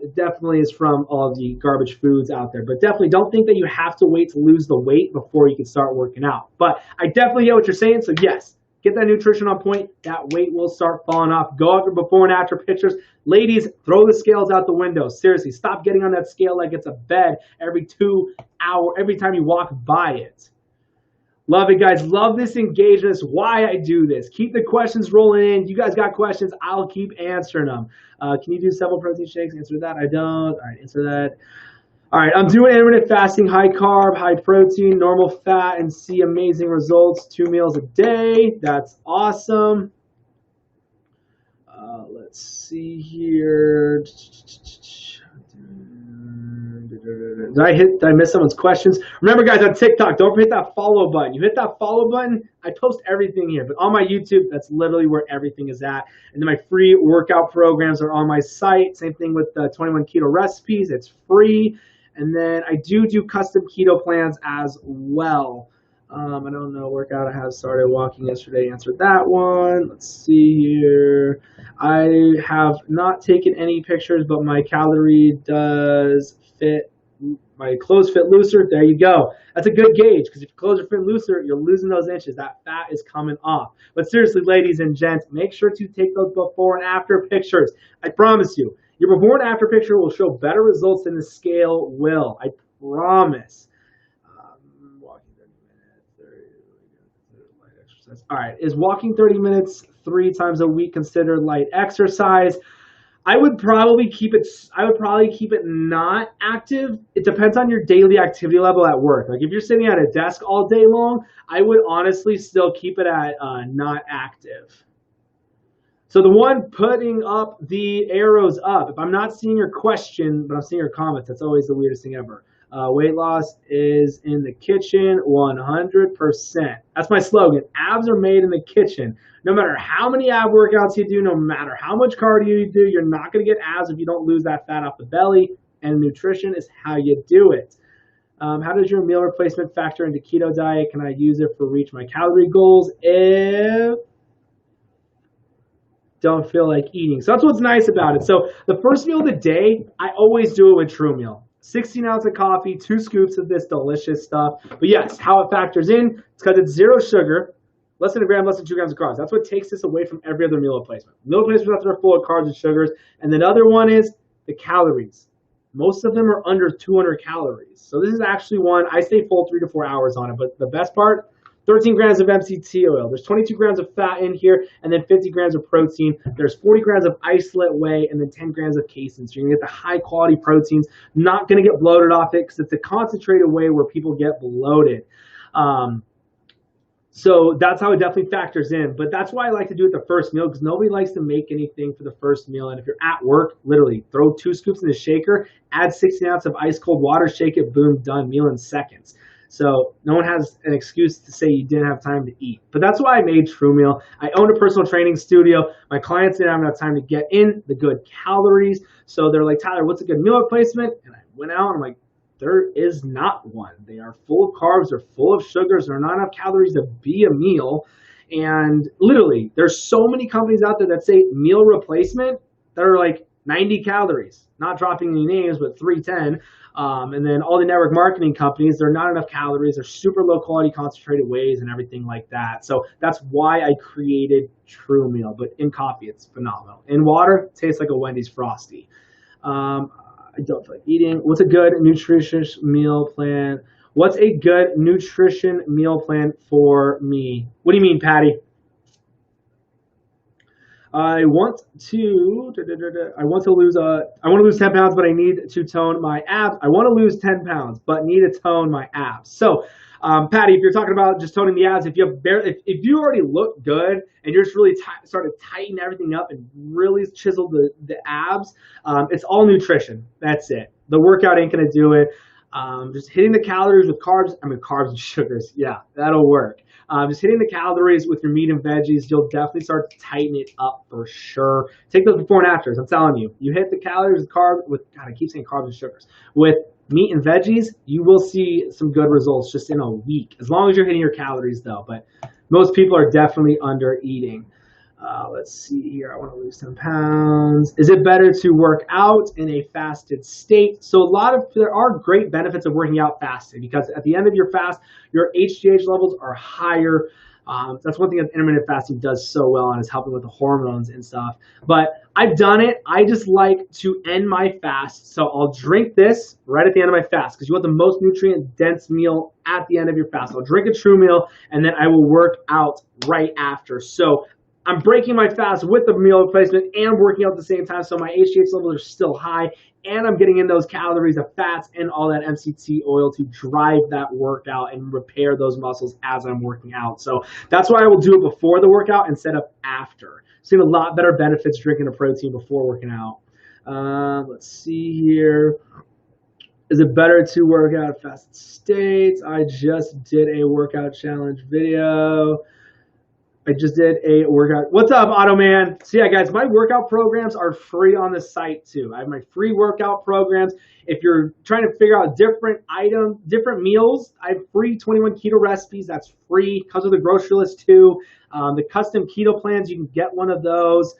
It definitely is from all the garbage foods out there. But definitely don't think that you have to wait to lose the weight before you can start working out. But I definitely get what you're saying. So yes, get that nutrition on point, that weight will start falling off. Go out your before and after pictures. Ladies, throw the scales out the window. Seriously, stop getting on that scale like it's a bed every time you walk by it. Love it, guys. Love this engagement. It's why I do this. Keep the questions rolling in. You guys got questions, I'll keep answering them. Can you do several protein shakes? Answer that. I don't. All right, answer that. All right, I'm doing intermittent fasting, high carb, high protein, normal fat, and see amazing results. 2 meals a day. That's awesome. Let's see here. Did I miss someone's questions? Remember, guys, on TikTok, don't forget that follow button. You hit that follow button, I post everything here. But on my YouTube, that's literally where everything is at. And then my free workout programs are on my site. Same thing with the 21 keto recipes. It's free. And then I do custom keto plans as well. I don't know, workout I have started walking yesterday. Answered that one. Let's see here. I have not taken any pictures, but my calorie does fit. My clothes fit looser. There you go. That's a good gauge because if your clothes are fit looser, you're losing those inches. That fat is coming off. But seriously, ladies and gents, make sure to take those before and after pictures. I promise you, your before and after picture will show better results than the scale will. I promise. Walking 30 minutes, light exercise. All right, is walking 30 minutes 3 times a week considered light exercise? I would probably keep it not active. It depends on your daily activity level at work. Like if you're sitting at a desk all day long, I would honestly still keep it at not active. So the one putting up the arrows up, if I'm not seeing your question, but I'm seeing your comments, that's always the weirdest thing ever. Weight loss is in the kitchen 100%. That's my slogan. Abs are made in the kitchen. No matter how many ab workouts you do, no matter how much cardio you do, you're not going to get abs if you don't lose that fat off the belly. And nutrition is how you do it. How does your meal replacement factor into keto diet? Can I use it for reach my calorie goals if don't feel like eating? So that's what's nice about it. So the first meal of the day, I always do it with True Meal. 16 ounces of coffee, 2 scoops of this delicious stuff. But yes, how it factors in, it's because it's 0 sugar, less than a gram, less than 2 grams of carbs. That's what takes this away from every other meal replacement. Meal replacements are full of carbs and sugars. And the other one is the calories. Most of them are under 200 calories. So this is actually one, I stay full 3 to 4 hours on it. But the best part, 13 grams of MCT oil. There's 22 grams of fat in here, and then 50 grams of protein. There's 40 grams of isolate whey, and then 10 grams of casein. So you're going to get the high-quality proteins. Not going to get bloated off it because it's a concentrated whey where people get bloated. So that's how it definitely factors in. But that's why I like to do it the first meal because nobody likes to make anything for the first meal. And if you're at work, literally throw 2 scoops in the shaker, add 16 ounces of ice-cold water, shake it, boom, done, meal in seconds. So no one has an excuse to say you didn't have time to eat. But that's why I made True Meal. I own a personal training studio. My clients didn't have enough time to get in the good calories. So they're like, Tyler, what's a good meal replacement? And I went out and I'm like, there is not one. They are full of carbs. They're full of sugars. There are not enough calories to be a meal. And literally, there's so many companies out there that say meal replacement that are like 90 calories. Not dropping any names, but 310. And then all the network marketing companies, they're not enough calories. They're super low quality concentrated wheys and everything like that. So that's why I created True Meal. But in coffee, it's phenomenal. In water, it tastes like a Wendy's Frosty. I don't feel like eating. What's a good nutritious meal plan? What's a good nutrition meal plan for me? What do you mean, Patty? I want to lose 10 pounds, but I need to tone my abs. I want to lose 10 pounds, but need to tone my abs. So, Patty, if you're talking about just toning the abs, if you already look good and you're just really started tightening everything up and really chisel the abs, it's all nutrition. That's it. The workout ain't gonna do it. Just hitting the calories with carbs and sugars. Yeah, that'll work. Just hitting the calories with your meat and veggies, you'll definitely start to tighten it up for sure. Take those before and afters. I'm telling you, you hit the calories with I keep saying carbs and sugars. With meat and veggies, you will see some good results just in a week, as long as you're hitting your calories though. But most people are definitely under eating. Let's see here. I want to lose 10 pounds. Is it better to work out in a fasted state? So there are great benefits of working out fasted because at the end of your fast, your HGH levels are higher. That's one thing that intermittent fasting does so well on, is helping with the hormones and stuff. But I've done it. I just like to end my fast. So I'll drink this right at the end of my fast, because you want the most nutrient dense meal at the end of your fast. I'll drink a true meal, and then I will work out right after. So I'm breaking my fast with the meal replacement and working out at the same time, so my HGH levels are still high, and I'm getting in those calories, the fats, and all that MCT oil to drive that workout and repair those muscles as I'm working out. So that's why I will do it before the workout instead of after. Seen a lot better benefits drinking a protein before working out. Let's see here. Is it better to work out at fasted states? I just did a workout challenge video. I just did a workout. What's up, Otto Man? So yeah, guys, my workout programs are free on the site too. I have my free workout programs. If you're trying to figure out different meals, I have free 21 keto recipes. That's free. Comes with a grocery list too. The custom keto plans, you can get one of those.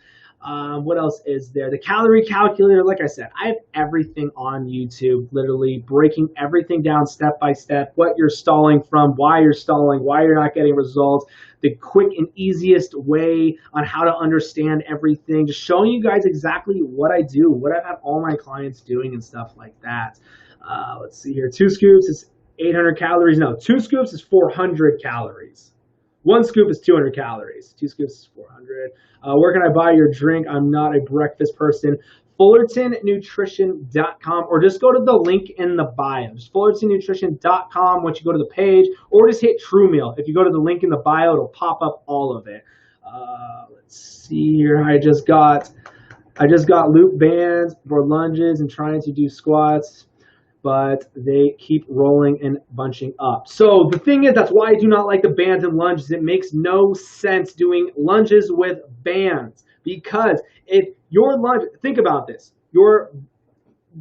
What else is there? The calorie calculator. Like I said, I have everything on YouTube, literally breaking everything down step by step, what you're stalling from, why you're stalling, why you're not getting results, the quick and easiest way on how to understand everything, just showing you guys exactly what I do, what I've had all my clients doing and stuff like that. Let's see here. 2 scoops is 800 calories. No, 2 scoops is 400 calories. 1 scoop is 200 calories. 2 scoops is 400. Where can I buy your drink? I'm not a breakfast person. FullertonNutrition.com, or just go to the link in the bio. Just FullertonNutrition.com once you go to the page, or just hit True Meal. If you go to the link in the bio, it'll pop up all of it. Let's see here. I just got loop bands for lunges and trying to do squats, but they keep rolling and bunching up. So the thing is, that's why I do not like the bands and lunges. It makes no sense doing lunges with bands, because if your lunge, think about this,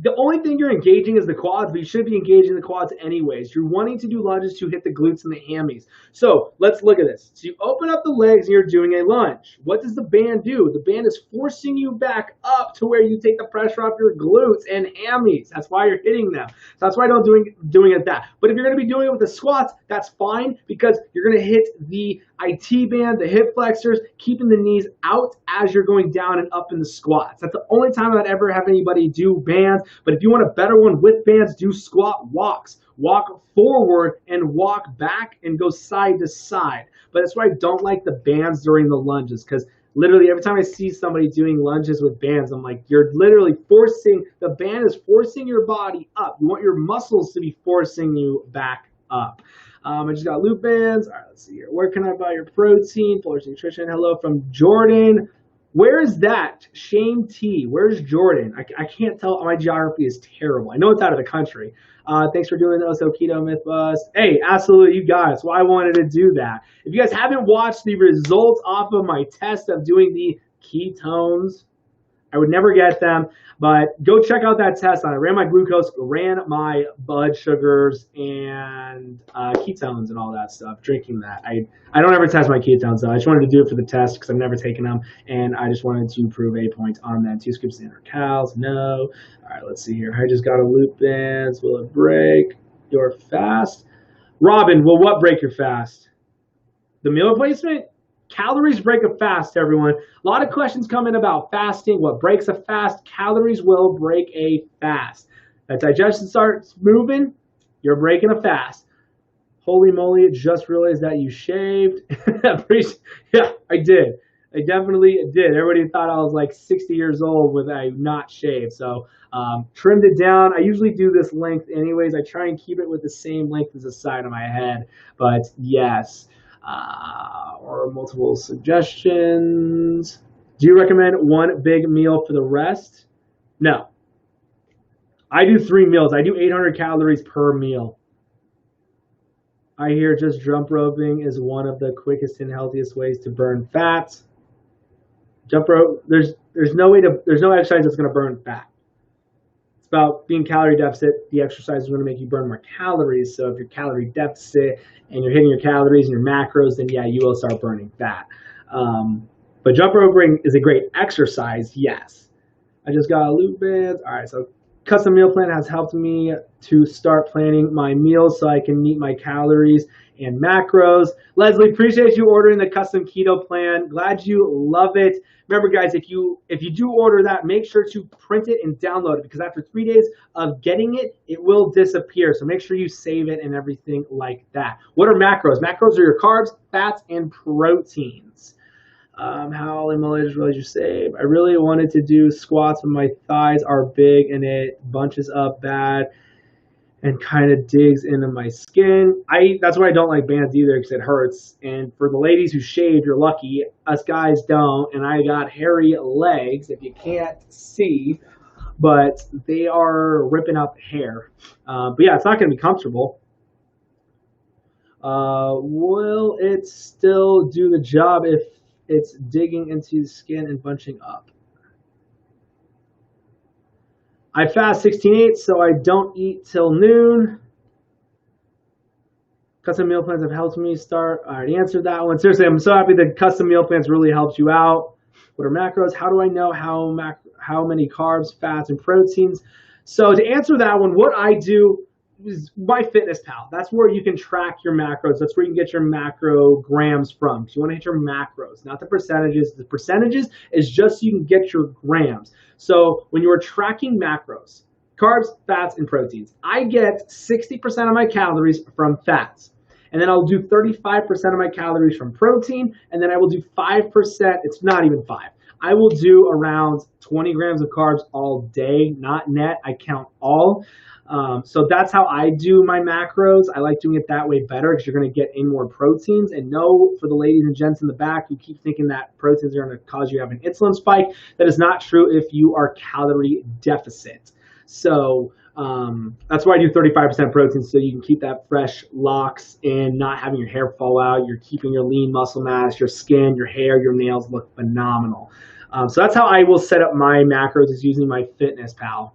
the only thing you're engaging is the quads, but you should be engaging the quads anyways. You're wanting to do lunges to hit the glutes and the hammies. So let's look at this. So you open up the legs and you're doing a lunge. What does the band do? The band is forcing you back up to where you take the pressure off your glutes and hammies. That's why you're hitting them. So that's why I don't doing it that. But if you're going to be doing it with the squats, that's fine, because you're going to hit the IT band, the hip flexors, keeping the knees out as you're going down and up in the squats. That's the only time I'd ever have anybody do bands. But if you want a better one with bands, do squat walks. Walk forward and walk back and go side to side. But that's why I don't like the bands during the lunges, because literally every time I see somebody doing lunges with bands, I'm like, you're literally the band is forcing your body up. You want your muscles to be forcing you back up. I just got loop bands. All right, let's see here. Where can I buy your protein? Fullerton Nutrition. Hello from Jordan. Where is that? Shane T. Where's Jordan? I can't tell. My geography is terrible. I know it's out of the country. Thanks for doing those. So Keto Myth Bust. Hey, absolutely, you guys. That's why I wanted to do that. If you guys haven't watched the results off of my test of doing the ketones, I would never get them, but go check out that test. I ran my glucose, ran my blood sugars, and ketones and all that stuff, drinking that. I don't ever test my ketones, though. I just wanted to do it for the test because I've never taken them, and I just wanted to prove a point on that. 2 scoops of 800 calories, no. All right, let's see here. I just got a loop bands. Will it break your fast? Robin, will what break your fast? The meal replacement? Calories break a fast, everyone. A lot of questions come in about fasting. What breaks a fast? Calories will break a fast. That digestion starts moving, you're breaking a fast. Holy moly, just realized that you shaved. Yeah, I did. I definitely did. Everybody thought I was like 60 years old with a not shaved. So trimmed it down. I usually do this length anyways. I try and keep it with the same length as the side of my head. But yes. Or multiple suggestions. Do you recommend one big meal for the rest? No. I do 3 meals. I do 800 calories per meal. I hear just jump roping is one of the quickest and healthiest ways to burn fat. Jump rope, there's no exercise that's going to burn fat. It's about being calorie deficit. The exercise is going to make you burn more calories. So if you're calorie deficit and you're hitting your calories and your macros, then yeah, you will start burning fat. But jump roping is a great exercise, yes. I just got a loop bands. All right, so Custom meal plan has helped me to start planning my meals so I can meet my calories and macros. Leslie, appreciate you ordering the custom keto plan. Glad you love it. Remember, guys, if you do order that, make sure to print it and download it, because after 3 days of getting it, it will disappear. So make sure you save it and everything like that. What are macros? Macros are your carbs, fats, and proteins. How mileage really you save? I really wanted to do squats, but my thighs are big and it bunches up bad and kind of digs into my skin. That's why I don't like bands either, because it hurts. And for the ladies who shave, you're lucky. Us guys don't. And I got hairy legs, if you can't see, but they are ripping up hair. But yeah, it's not going to be comfortable. Will it still do the job if it's digging into the skin and bunching up? I fast 16/8, so I don't eat till noon. Custom meal plans have helped me start. I already answered that one. Seriously, I'm so happy that custom meal plans really helped you out. What are macros? How do I know how many carbs, fats, and proteins? So to answer that one, what I do is MyFitnessPal. That's where you can track your macros. That's where you can get your macrograms from. So you want to hit your macros, not the percentages. The percentages is just so you can get your grams. So when you are tracking macros, carbs, fats, and proteins, I get 60% of my calories from fats. And then I'll do 35% of my calories from protein. And then I will do 5%. It's not even 5. I will do around 20 grams of carbs all day, not net. I count all. So that's how I do my macros. I like doing it that way better, because you're going to get in more proteins. And no, for the ladies and gents in the back who keep thinking that proteins are going to cause you to have an insulin spike, that is not true if you are calorie deficit. So that's why I do 35% protein, so you can keep that fresh locks in, not having your hair fall out. You're keeping your lean muscle mass, your skin, your hair, your nails look phenomenal. So that's how I will set up my macros, is using MyFitnessPal.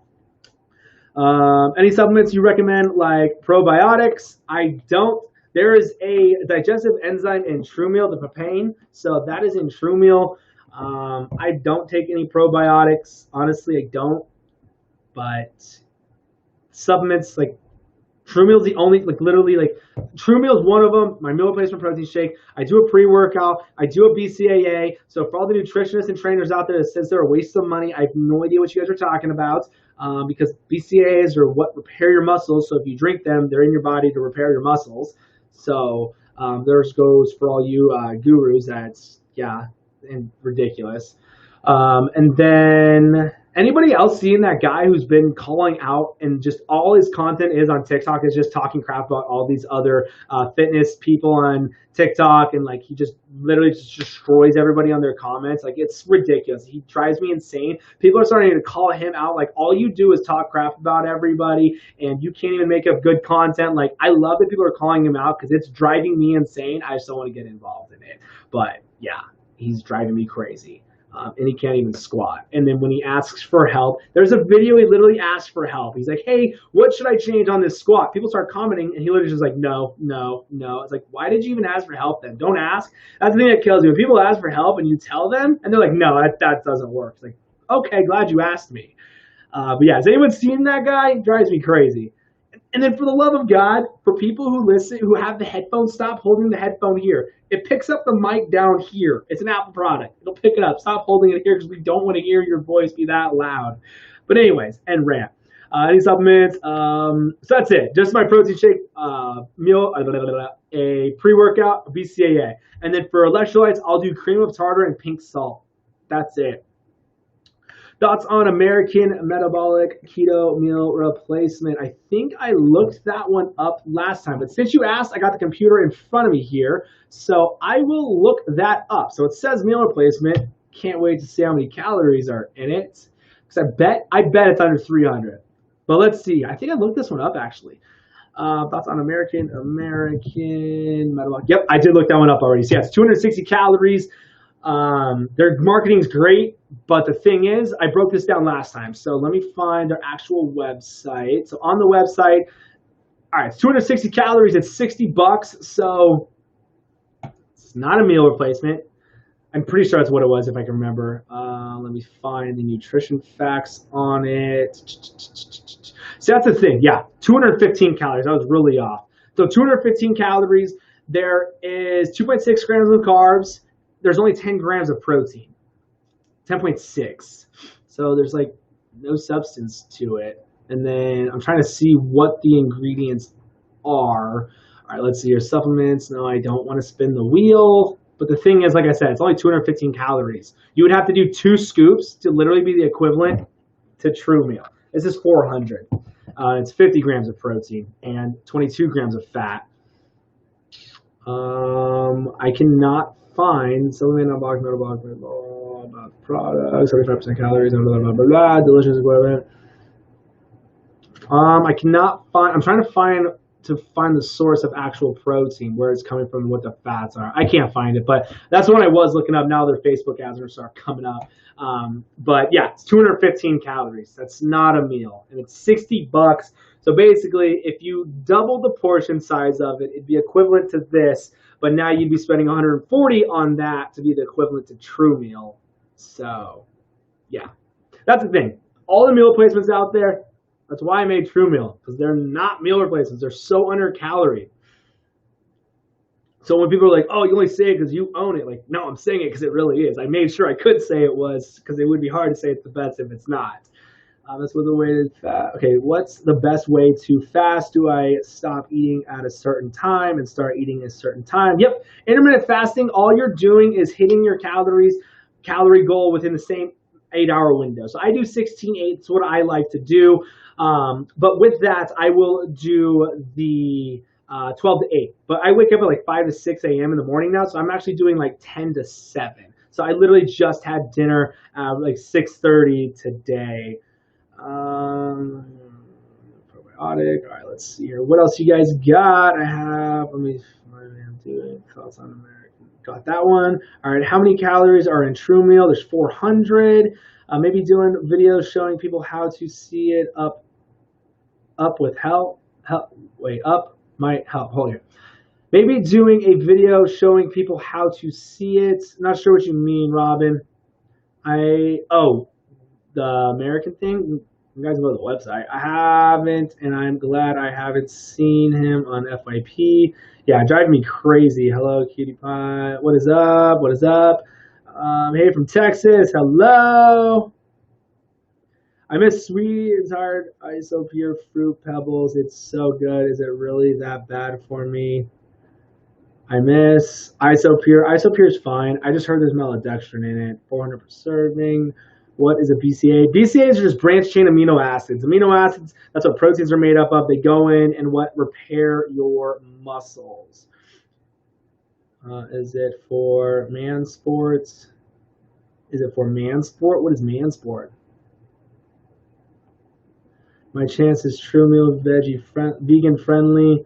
Any supplements you recommend, like probiotics? I don't. There is a digestive enzyme in True Meal, the papain. So that is in True Meal. I don't take any probiotics. Honestly, I don't. But supplements like True Meal is the only, like literally, like True Meal is one of them. My meal replacement protein shake. I do a pre-workout. I do a BCAA. So for all the nutritionists and trainers out there that says they're a waste of money, I have no idea what you guys are talking about. Because BCAAs are what repair your muscles. So if you drink them, they're in your body to repair your muscles. So theirs goes for all you gurus. That's, yeah, and ridiculous. And then anybody else seeing that guy who's been calling out, and just all his content is on TikTok is just talking crap about all these other fitness people on TikTok, and like he just literally just destroys everybody on their comments. Like, it's ridiculous. He drives me insane. People are starting to call him out. Like, all you do is talk crap about everybody, and you can't even make up good content. Like, I love that people are calling him out, because it's driving me insane. I just don't want to get involved in it. But yeah, he's driving me crazy. And he can't even squat. And then when he asks for help, there's a video he literally asks for help. He's like, hey, what should I change on this squat? People start commenting, and he literally just like, no, no, no. It's like, why did you even ask for help then? Don't ask. That's the thing that kills me. When people ask for help and you tell them, and they're like, no, that doesn't work. It's like, okay, glad you asked me. But yeah, has anyone seen that guy? He drives me crazy. And then for the love of God, for people who listen, who have the headphones, stop holding the headphone here. It picks up the mic down here. It's an Apple product. It'll pick it up. Stop holding it here, because we don't want to hear your voice be that loud. But anyways, and rant. Any supplements? So that's it. Just my protein shake, meal, a pre-workout, a BCAA. And then for electrolytes, I'll do cream of tartar and pink salt. That's it. Thoughts on American Metabolic Keto Meal Replacement? I think I looked that one up last time, but since you asked, I got the computer in front of me here, so I will look that up. So it says meal replacement. Can't wait to see how many calories are in it, because I bet it's under 300. But let's see. I think I looked this one up actually. Thoughts on American Metabolic? Yep, I did look that one up already. So yeah, it's 260 calories. Their marketing is great, but the thing is, I broke this down last time. So let me find their actual website. So on the website, all right, it's 260 calories. It's $60. So it's not a meal replacement. I'm pretty sure that's what it was if I can remember. Let me find the nutrition facts on it. So that's the thing. Yeah, 215 calories. I was really off. So 215 calories. There is 2.6 grams of carbs. There's only 10 grams of protein. 10.6. So there's like no substance to it. And then I'm trying to see what the ingredients are. All right, let's see your supplements. No, I don't want to spin the wheel. But the thing is, like I said, it's only 215 calories. You would have to do 2 scoops to literally be the equivalent to True Meal. This is 400. It's 50 grams of protein and 22 grams of fat. I cannot find supplement metabolic about products, 75% calories, blah, blah, blah, blah, blah, delicious equipment. I cannot find. I'm trying to find the source of actual protein, where it's coming from, what the fats are. I can't find it, but that's what I was looking up. Now their Facebook ads are start coming up. But yeah, it's 215 calories. That's not a meal, and it's $60. So basically, if you double the portion size of it, it'd be equivalent to this. But now you'd be spending 140 on that to be the equivalent to True Meal. So yeah, that's the thing. All the meal replacements out there. That's why I made True Meal, because they're not meal replacements. They're so under calorie. So when people are like, oh, you only say it because you own it. Like, no, I'm saying it because it really is. I made sure I could say it was, because it would be hard to say it's the best if it's not. That's what the way to fast. Okay, what's the best way to fast? Do I stop eating at a certain time and start eating at a certain time? Yep. Intermittent fasting, all you're doing is hitting your calorie goal within the same 8-hour window. So I do 16/8. It's what I like to do. But with that, I will do the 12 to 8. But I wake up at like 5 to 6 a.m. in the morning now, so I'm actually doing like 10 to 7. So I literally just had dinner like 6:30 today. Probiotic. All right, let's see here. What else you guys got? I have. Let me. What am I doing? Thoughts on American. Got that one. All right. How many calories are in True Meal? There's 400. Maybe doing videos showing people how to see it up with help. Wait, up might help. Hold here. Maybe doing a video showing people how to see it. Not sure what you mean, Robin. The American thing. You guys go to the website. I haven't, and I'm glad I haven't seen him on FYP. Yeah, driving me crazy. Hello, cutie pie. What is up? What is up? Hey, from Texas. Hello. I miss sweet and hard ISO pure fruit pebbles. It's so good. Is it really that bad for me? I miss ISO pure. ISO pure is fine. I just heard there's maltodextrin in it. 400 per serving. What is a BCA? BCAs are just branched chain amino acids. Amino acids, that's what proteins are made up of. They go in and repair your muscles. Is it for man sports? Is it for man sport? What is man sport? My chance is True Meal vegan friendly.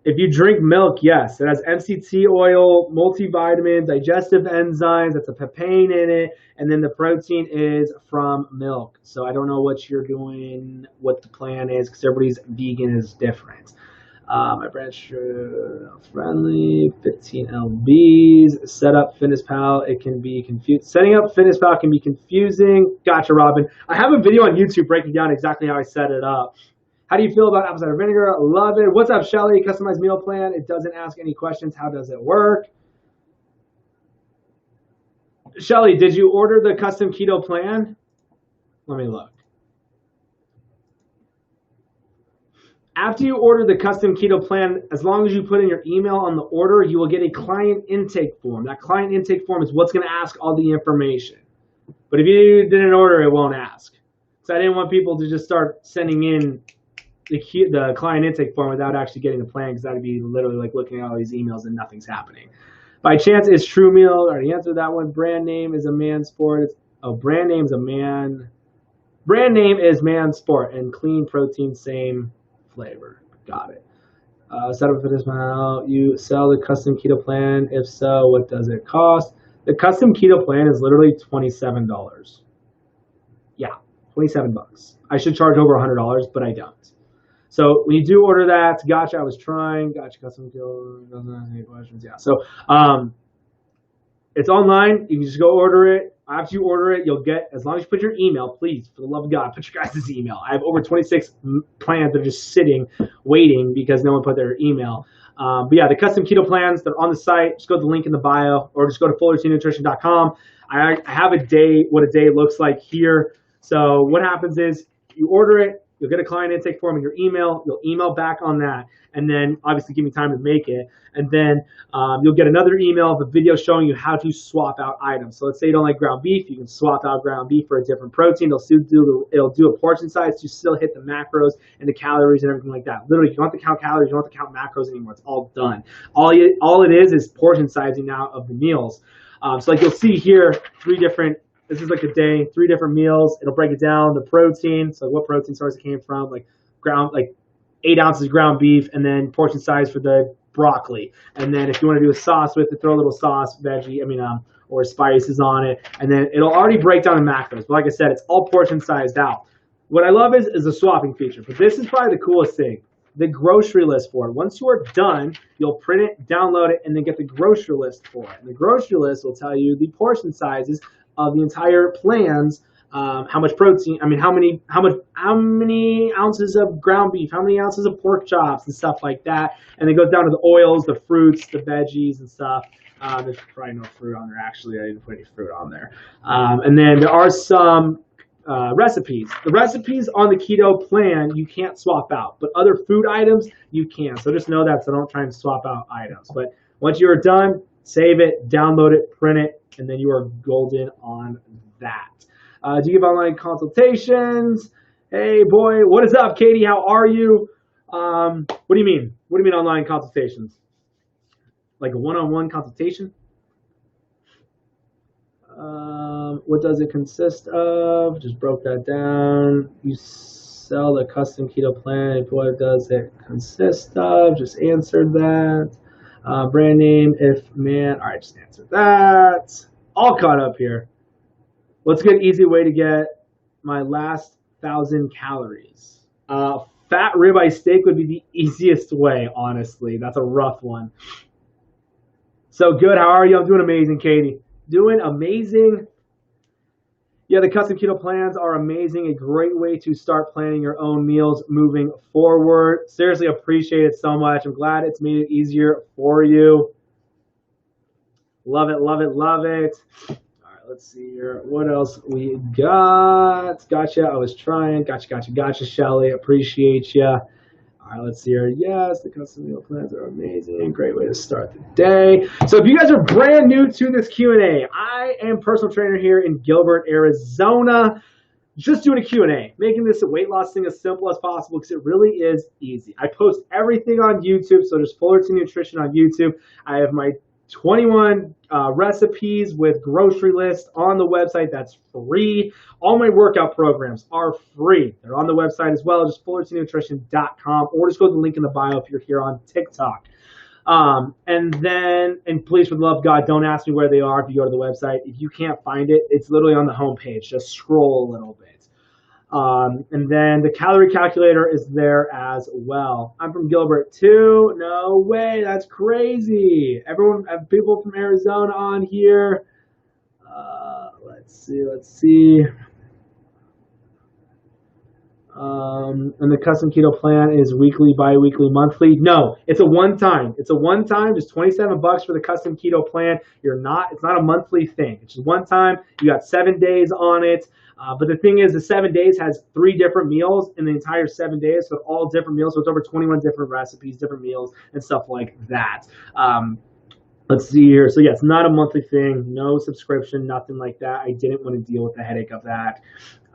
If you drink milk, yes. It has MCT oil, multivitamin, digestive enzymes. That's a papain in it. And then the protein is from milk. So I don't know what you're doing, what the plan is, because everybody's vegan is different. My brand friendly, 15 lbs. Set up FitnessPal. It can be confused. Setting up FitnessPal can be confusing. Gotcha, Robin. I have a video on YouTube breaking down exactly how I set it up. How do you feel about apple cider vinegar? Love it. What's up, Shelly? Customized meal plan. It doesn't ask any questions. How does it work? Shelly, did you order the custom keto plan? Let me look. After you order the custom keto plan, as long as you put in your email on the order, you will get a client intake form. That client intake form is what's going to ask all the information. But if you didn't order, it won't ask. So I didn't want people to just start sending in the client intake form without actually getting the plan, because that would be literally like looking at all these emails and nothing's happening. By chance, is True Meal? I already answered that one. Brand name is a man sport. Brand name is man sport, and clean protein, same flavor. Got it. Set up for this now. You sell the custom keto plan? If so, what does it cost? The custom keto plan is literally $27. Yeah, $27. I should charge over $100, but I don't. So when you do order that, gotcha, I was trying, gotcha, custom keto, doesn't ask any questions. Yeah. So It's online. You can just go order it. After you order it, you'll get, as long as you put your email, please, for the love of God, put your guys' email. I have over 26 plans that are just sitting, waiting because no one put their email. But yeah, the custom keto plans, they're on the site. Just go to the link in the bio or just go to fullertonnutrition.com. I have what a day looks like here. So what happens is you order it, you'll get a client intake form in your email. You'll email back on that, and then obviously give me time to make it. And then you'll get another email of a video showing you how to swap out items. So let's say you don't like ground beef, you can swap out ground beef for a different protein. It'll do a portion size to still hit the macros and the calories and everything like that. Literally, you don't have to count calories, you don't have to count macros anymore. It's all done. All it is portion sizing now of the meals. So like you'll see here, this is like a day, 3 different meals. It'll break it down, the protein, so what protein source it came from, like 8 ounces ground beef, and then portion size for the broccoli. And then if you want to do a sauce with it, throw a little sauce, or spices on it. And then it'll already break down the macros. But like I said, it's all portion sized out. What I love is the swapping feature. But this is probably the coolest thing. The grocery list for it. Once you are done, you'll print it, download it, and then get the grocery list for it. And the grocery list will tell you the portion sizes of the entire plans, how much protein, how many ounces of ground beef, how many ounces of pork chops and stuff like that. And it goes down to the oils, the fruits, the veggies and stuff. There's probably no fruit on there. Actually, I didn't put any fruit on there. And then there are some recipes. The recipes on the keto plan you can't swap out, but other food items you can. So just know that, so don't try and swap out items. But once you are done, save it, download it, print it, and then you are golden on that. Do you give online consultations? Hey boy, what is up, Katie? How are you? What do you mean? What do you mean online consultations? Like a one-on-one consultation? What does it consist of? Just broke that down. You sell the custom keto plan. What does it consist of? Just answered that. Brand name, if man. All right, just answered that. All caught up here. What's a good, easy way to get my last 1,000 calories? Fat ribeye steak would be the easiest way, honestly. That's a rough one. So good. How are you? I'm doing amazing, Katie. Doing amazing. Yeah, the custom keto plans are amazing. A great way to start planning your own meals moving forward. Seriously, appreciate it so much. I'm glad it's made it easier for you. Love it, love it, love it. All right, let's see here. What else we got? Gotcha. I was trying. Gotcha, Shelly. Appreciate you. All right, let's see here. Yes, the custom meal plans are amazing. Great way to start the day. So if you guys are brand new to this Q&A, I am personal trainer here in Gilbert, Arizona. Just doing a Q&A, making this a weight loss thing as simple as possible because it really is easy. I post everything on YouTube, so just Fullerton Nutrition on YouTube. I have my 21 recipes with grocery list on the website. That's free. All my workout programs are free. They're on the website as well. Just fullertonnutrition.com, or just go to the link in the bio if you're here on TikTok. And please, for the love of God, don't ask me where they are if you go to the website. If you can't find it, it's literally on the homepage. Just scroll a little bit. And then the calorie calculator is there as well. I'm from Gilbert too. No way, that's crazy. Everyone, have people from Arizona on here. Let's see. And the custom keto plan is weekly, bi-weekly, monthly. No, it's a one-time. It's just $27 for the custom keto plan. It's not a monthly thing. It's just one time. You got 7 days on it. But the thing is, the 7 days has 3 different meals in the entire 7 days. So all different meals. So it's over 21 different recipes, different meals, and stuff like that. Let's see here. So yeah, it's not a monthly thing. No subscription, nothing like that. I didn't want to deal with the headache of that.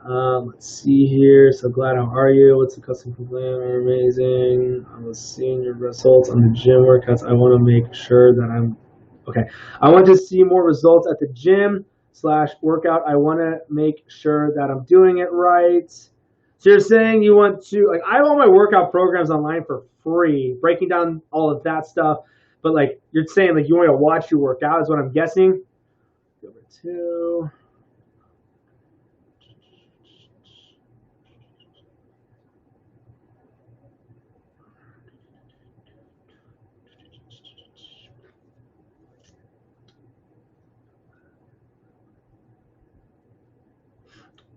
Let's see here. So glad. How are you? What's the custom plan? Amazing. I was seeing your results on the gym workouts. I want to make sure that I'm okay. I want to see more results at the gym / workout. I want to make sure that I'm doing it right. So you're saying you want to, like, I have all my workout programs online for free, breaking down all of that stuff. But like you're saying, like you want to watch you work out is what I'm guessing. Number 2.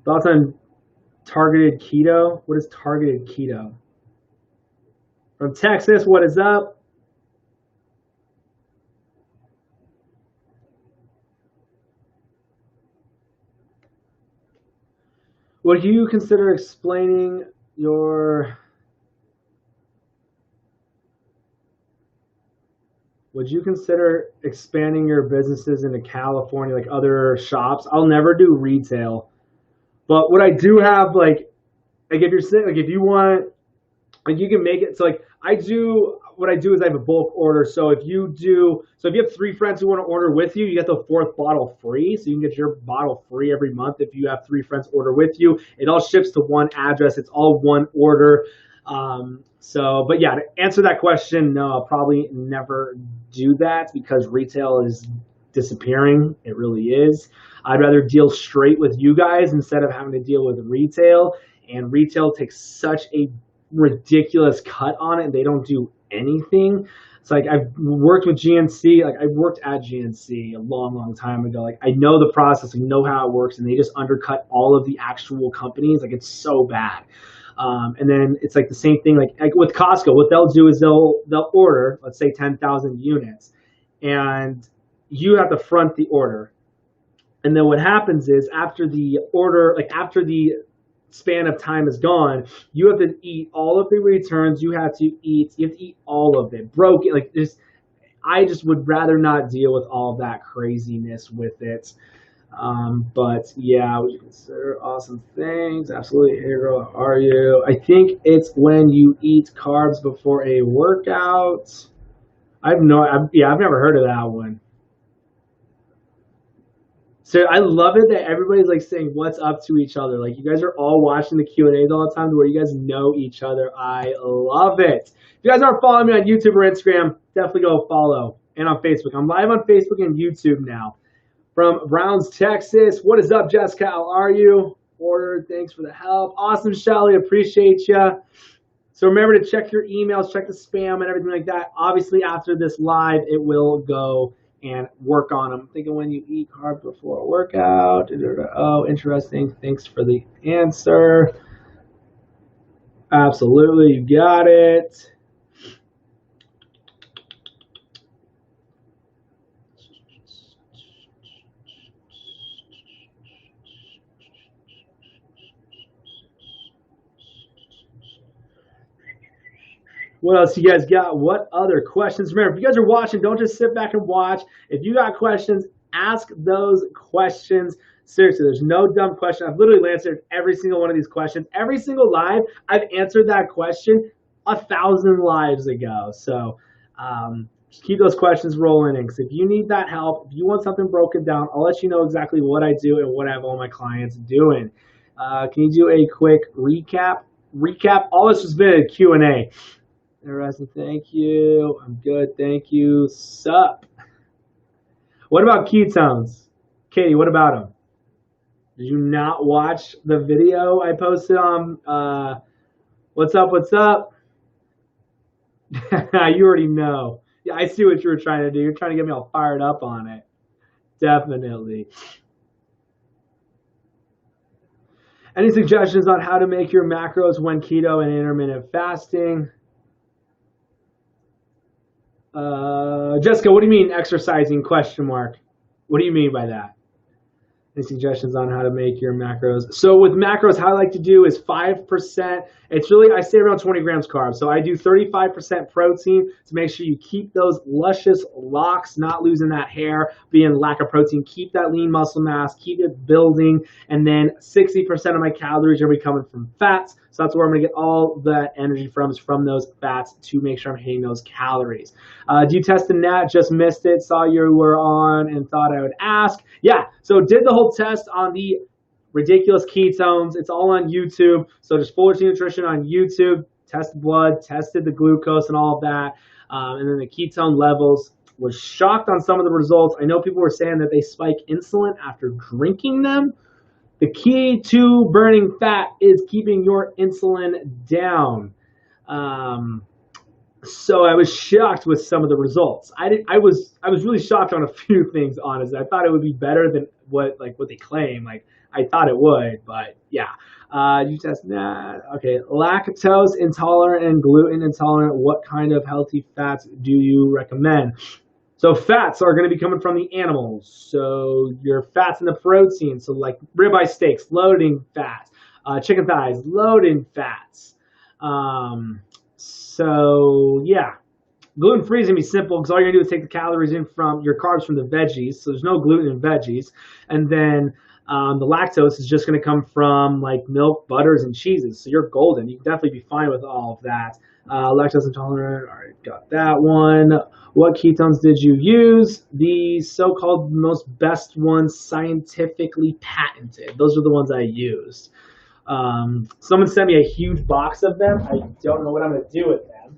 Thoughts on targeted keto? What is targeted keto? From Texas, what is up? Would you consider explaining your Would you consider expanding your businesses into California, like other shops? I'll never do retail, but what I do have, like if you're saying, like if you want, like you can make it. So like I do, what I do is I have a bulk order. So if you have 3 friends who want to order with you, you get the 4th bottle free. So you can get your bottle free every month if you have 3 friends order with you. It all ships to one address. It's all one order. But yeah, to answer that question, no, I'll probably never do that because retail is disappearing. It really is. I'd rather deal straight with you guys instead of having to deal with retail. And retail takes such a ridiculous cut on it. They don't do anything. It's like I've worked with GNC, like I worked at GNC a long, long time ago. Like I know the process, I know how it works, and they just undercut all of the actual companies. Like it's so bad. And then it's like the same thing, like with Costco. What they'll do is they'll order, let's say 10,000 units, and you have to front the order. And then what happens is after the order, like after the span of time is gone, you have to eat all of the returns. You have to eat all of it. Broken, like this. I just would rather not deal with all that craziness with it. But yeah, would you consider awesome things? Absolutely. Hey girl, how are you? I think it's when you eat carbs before a workout. I've never heard of that one. So I love it that everybody's like saying what's up to each other. Like you guys are all watching the Q&As all the time to where you guys know each other. I love it. If you guys aren't following me on YouTube or Instagram, definitely go follow. And on Facebook. I'm live on Facebook and YouTube now. From Browns, Texas. What is up, Jessica? How are you? Order. Thanks for the help. Awesome, Shelly. Appreciate you. So remember to check your emails, check the spam and everything like that. Obviously, after this live, it will go and work on them. Thinking when you eat carbs before a workout. Oh, interesting. Thanks for the answer. Absolutely, you got it. What else you guys got? What other questions? Remember, if you guys are watching, don't just sit back and watch. If you got questions, ask those questions. Seriously, there's no dumb question. I've literally answered every single one of these questions. Every single live, I've answered that question 1,000 lives ago. So just keep those questions rolling in. Because if you need that help, if you want something broken down, I'll let you know exactly what I do and what I have all my clients doing. Can you do a quick recap? All this has been a Q&A. Interesting. Thank you. I'm good. Thank you. Sup? What about ketones? Katie, what about them? Did you not watch the video I posted on What's Up? What's Up? You already know. Yeah, I see what you were trying to do. You're trying to get me all fired up on it. Definitely. Any suggestions on how to make your macros when keto and intermittent fasting? Jessica, what do you mean exercising ? What do you mean by that? Any suggestions on how to make your macros? So with macros, how I like to do is 5%. It's really, I say around 20 grams carbs. So I do 35% protein to make sure you keep those luscious locks, not losing that hair, being lack of protein. Keep that lean muscle mass, keep it building. And then 60% of my calories are going to be coming from fats. So that's where I'm going to get all that energy from, is from those fats to make sure I'm hitting those calories. Do you test the net? Just missed it. Saw you were on and thought I would ask. Yeah, so did the whole test on the ridiculous ketones. It's all on YouTube. So just Fullerton Nutrition on YouTube. Tested blood, tested the glucose and all of that. And then the ketone levels. Was shocked on some of the results. I know people were saying that they spike insulin after drinking them. The key to burning fat is keeping your insulin down. So I was shocked with some of the results. I was really shocked on a few things, honestly. I thought it would be better than what they claim. Like I thought it would, but yeah. You test that. Okay, lactose intolerant and gluten intolerant. What kind of healthy fats do you recommend? So fats are going to be coming from the animals. So your fats and the protein. So like ribeye steaks, loaded in fats. Chicken thighs, loaded in fats. So yeah, gluten free is gonna be simple because all you're gonna do is take the calories in from your carbs from the veggies. So there's no gluten in veggies, and then the lactose is just gonna come from like milk, butters, and cheeses. So you're golden. You can definitely be fine with all of that. Lactose intolerant. All right, got that one. What ketones did you use? The so-called most best ones, scientifically patented. Those are the ones I used. Someone sent me a huge box of them. I don't know what I'm gonna do with them.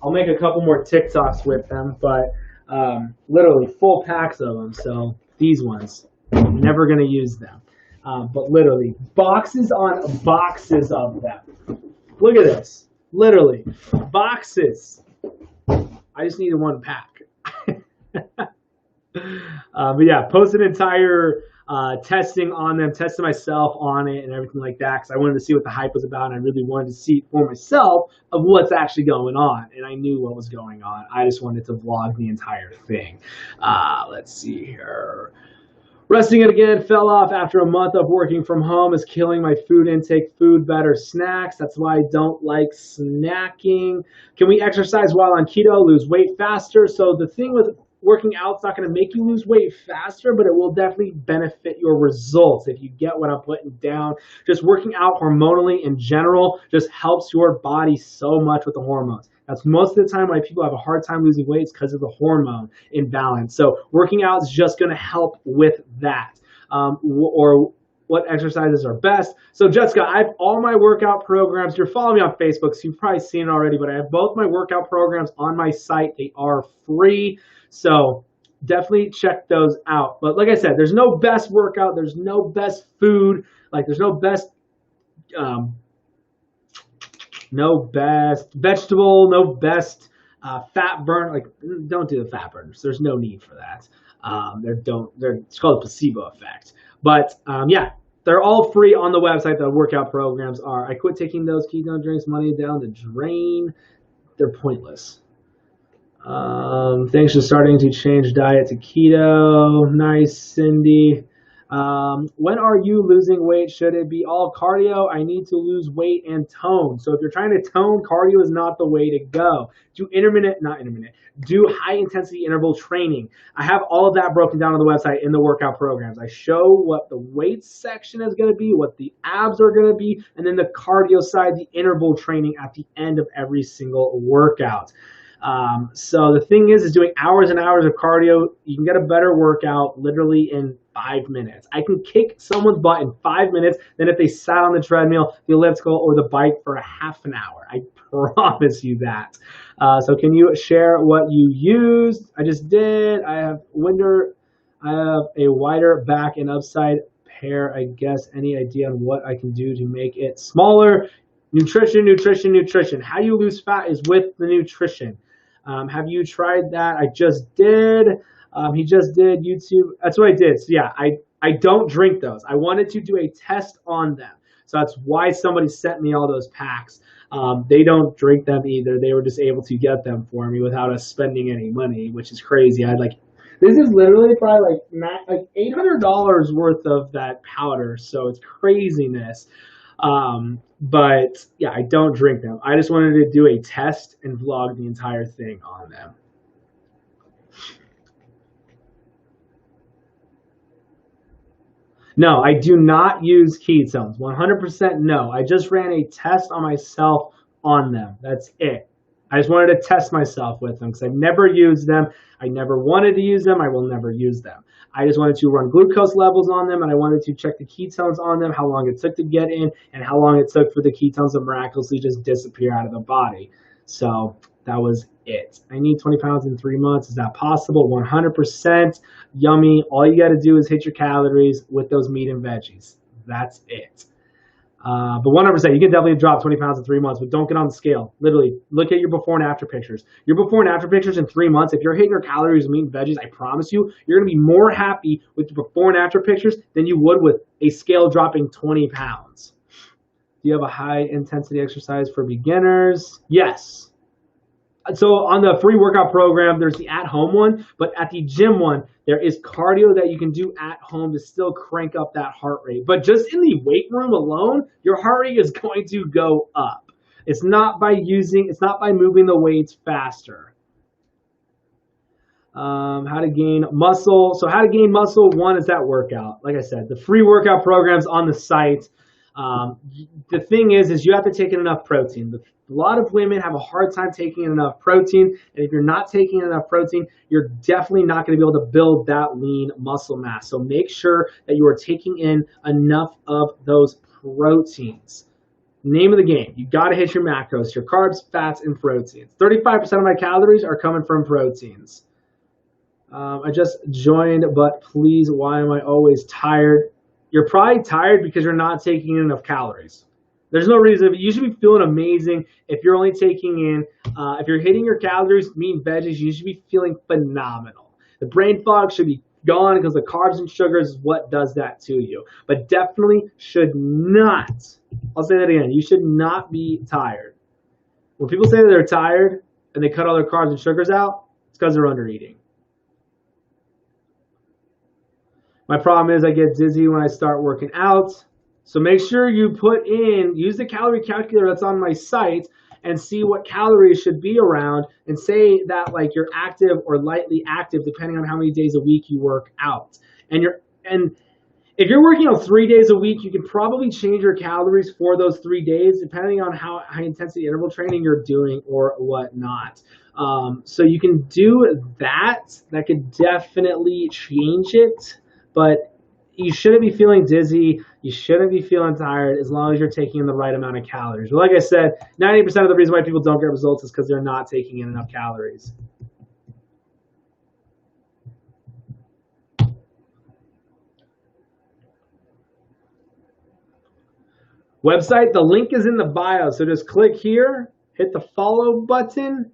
I'll make a couple more TikToks with them, but literally full packs of them. So these ones, never gonna use them. But literally boxes on boxes of them. Look at this, literally boxes. I just needed one pack. But yeah, posted entire testing on them, tested myself on it and everything like that because I wanted to see what the hype was about and I really wanted to see for myself of what's actually going on, and I knew what was going on. I just wanted to vlog the entire thing. Let's see here. Resting it again, fell off after a month of working from home, is killing my food intake. Food better, snacks. That's why I don't like snacking. Can we exercise while on keto, lose weight faster? So the thing with working out, it's not going to make you lose weight faster, but it will definitely benefit your results if you get what I'm putting down. Just working out hormonally in general just helps your body so much with the hormones. That's most of the time why people have a hard time losing weight, is because of the hormone imbalance. So working out is just going to help with that. Or what exercises are best. So Jessica, I have all my workout programs. You're following me on Facebook, so you've probably seen it already, but I have both my workout programs on my site. They are free. So definitely check those out. But like I said, there's no best workout. There's no best food. Like there's no best vegetable, no best fat burn. Like, don't do the fat burners. There's no need for that. It's called a placebo effect. But yeah, they're all free on the website. The workout programs are. I quit taking those ketone drinks, money down the drain. They're pointless. Thanks for starting to change diet to keto. Nice, Cindy. When are you losing weight? Should it be all cardio? I need to lose weight and tone. So if you're trying to tone, cardio is not the way to go. Do high intensity interval training. I have all of that broken down on the website in the workout programs. I show what the weights section is going to be, what the abs are going to be, and then the cardio side, the interval training at the end of every single workout. So the thing is doing hours and hours of cardio, you can get a better workout literally in 5 minutes. I can kick someone's butt in 5 minutes than if they sat on the treadmill, the elliptical, or the bike for a half an hour. I promise you that. So can you share what you used? I just did. I have a wider back and upside pair. I guess any idea on what I can do to make it smaller? Nutrition. How you lose fat is with the nutrition. Have you tried that? I just did. He just did YouTube. That's what I did. So yeah, I don't drink those. I wanted to do a test on them. So that's why somebody sent me all those packs. They don't drink them either. They were just able to get them for me without us spending any money, which is crazy. This is literally probably like $800 worth of that powder. So it's craziness. But yeah, I don't drink them. I just wanted to do a test and vlog the entire thing on them. No, I do not use ketones. 100% no. I just ran a test on myself on them. That's it. I just wanted to test myself with them because I've never used them. I never wanted to use them. I will never use them. I just wanted to run glucose levels on them, and I wanted to check the ketones on them, how long it took to get in, and how long it took for the ketones to miraculously just disappear out of the body. So that was it. I need 20 pounds in 3 months. Is that possible? 100% yummy. All you got to do is hit your calories with those meat and veggies. That's it. But 100%, you can definitely drop 20 pounds in 3 months, but don't get on the scale. Literally, look at your before and after pictures. Your before and after pictures in 3 months, if you're hitting your calories, meat, and veggies, I promise you, you're going to be more happy with your before and after pictures than you would with a scale dropping 20 pounds. Do you have a high intensity exercise for beginners? Yes. So on the free workout program, there's the at-home one, but at the gym one, there is cardio that you can do at home to still crank up that heart rate. But just in the weight room alone, your heart rate is going to go up. It's not by moving the weights faster. How to gain muscle. So how to gain muscle, one is that workout. Like I said, the free workout program's on the site. The thing is you have to take in enough protein. A lot of women have a hard time taking in enough protein, and if you're not taking in enough protein, you're definitely not going to be able to build that lean muscle mass. So make sure that you are taking in enough of those proteins. Name of the game, you got to hit your macros, your carbs, fats, and proteins. 35% of my calories are coming from proteins. I just joined, but please, why am I always tired? You're probably tired because you're not taking in enough calories. There's no reason. You should be feeling amazing if you're only taking in, if you're hitting your calories, meat and veggies, you should be feeling phenomenal. The brain fog should be gone because the carbs and sugars is what does that to you. But definitely should not, I'll say that again, you should not be tired. When people say that they're tired and they cut all their carbs and sugars out, it's because they're under eating. My problem is I get dizzy when I start working out. So make sure you use the calorie calculator that's on my site and see what calories should be around and say that like you're active or lightly active depending on how many days a week you work out. And if you're working out 3 days a week, you can probably change your calories for those 3 days depending on how high intensity interval training you're doing or whatnot. So you can do that. That could definitely change it. But you shouldn't be feeling dizzy. You shouldn't be feeling tired as long as you're taking in the right amount of calories. But like I said, 90% of the reason why people don't get results is because they're not taking in enough calories. Website, the link is in the bio. So just click here, hit the follow button.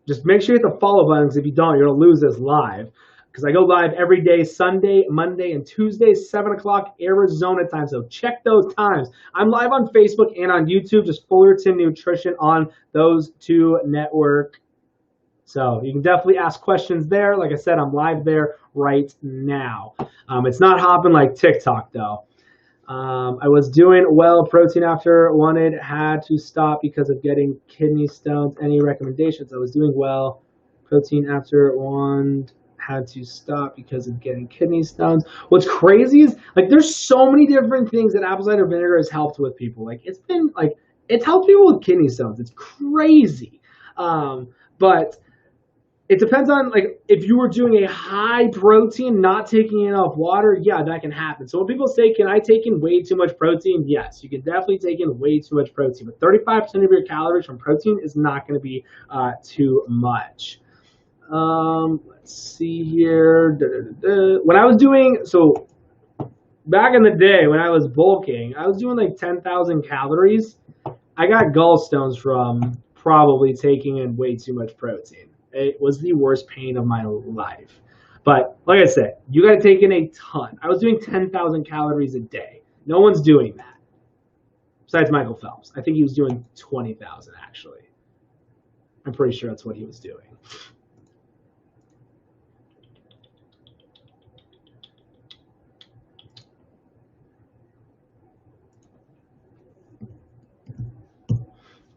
Just make sure you hit the follow button because if you don't, you're going to lose this live. Because I go live every day, Sunday, Monday, and Tuesday, 7 o'clock Arizona time. So check those times. I'm live on Facebook and on YouTube, just Fullerton Nutrition on those two networks. So you can definitely ask questions there. Like I said, I'm live there right now. It's not hopping like TikTok, though. I was doing well, protein after had to stop because of getting kidney stones. Any recommendations? I was doing well, protein after had to stop because of getting kidney stones. What's crazy is like there's so many different things that apple cider vinegar has helped with people. Like it's helped people with kidney stones. It's crazy. But it depends on like if you were doing a high protein, not taking enough water, yeah, that can happen. So when people say, can I take in way too much protein? Yes, you can definitely take in way too much protein. But 35% of your calories from protein is not going to be too much. Let's see here. When I was doing, so back in the day when I was bulking, I was doing like 10,000 calories. I got gallstones from probably taking in way too much protein. It was the worst pain of my life. But like I said, you got to take in a ton. I was doing 10,000 calories a day. No one's doing that. Besides Michael Phelps. I think he was doing 20,000 actually. I'm pretty sure that's what he was doing.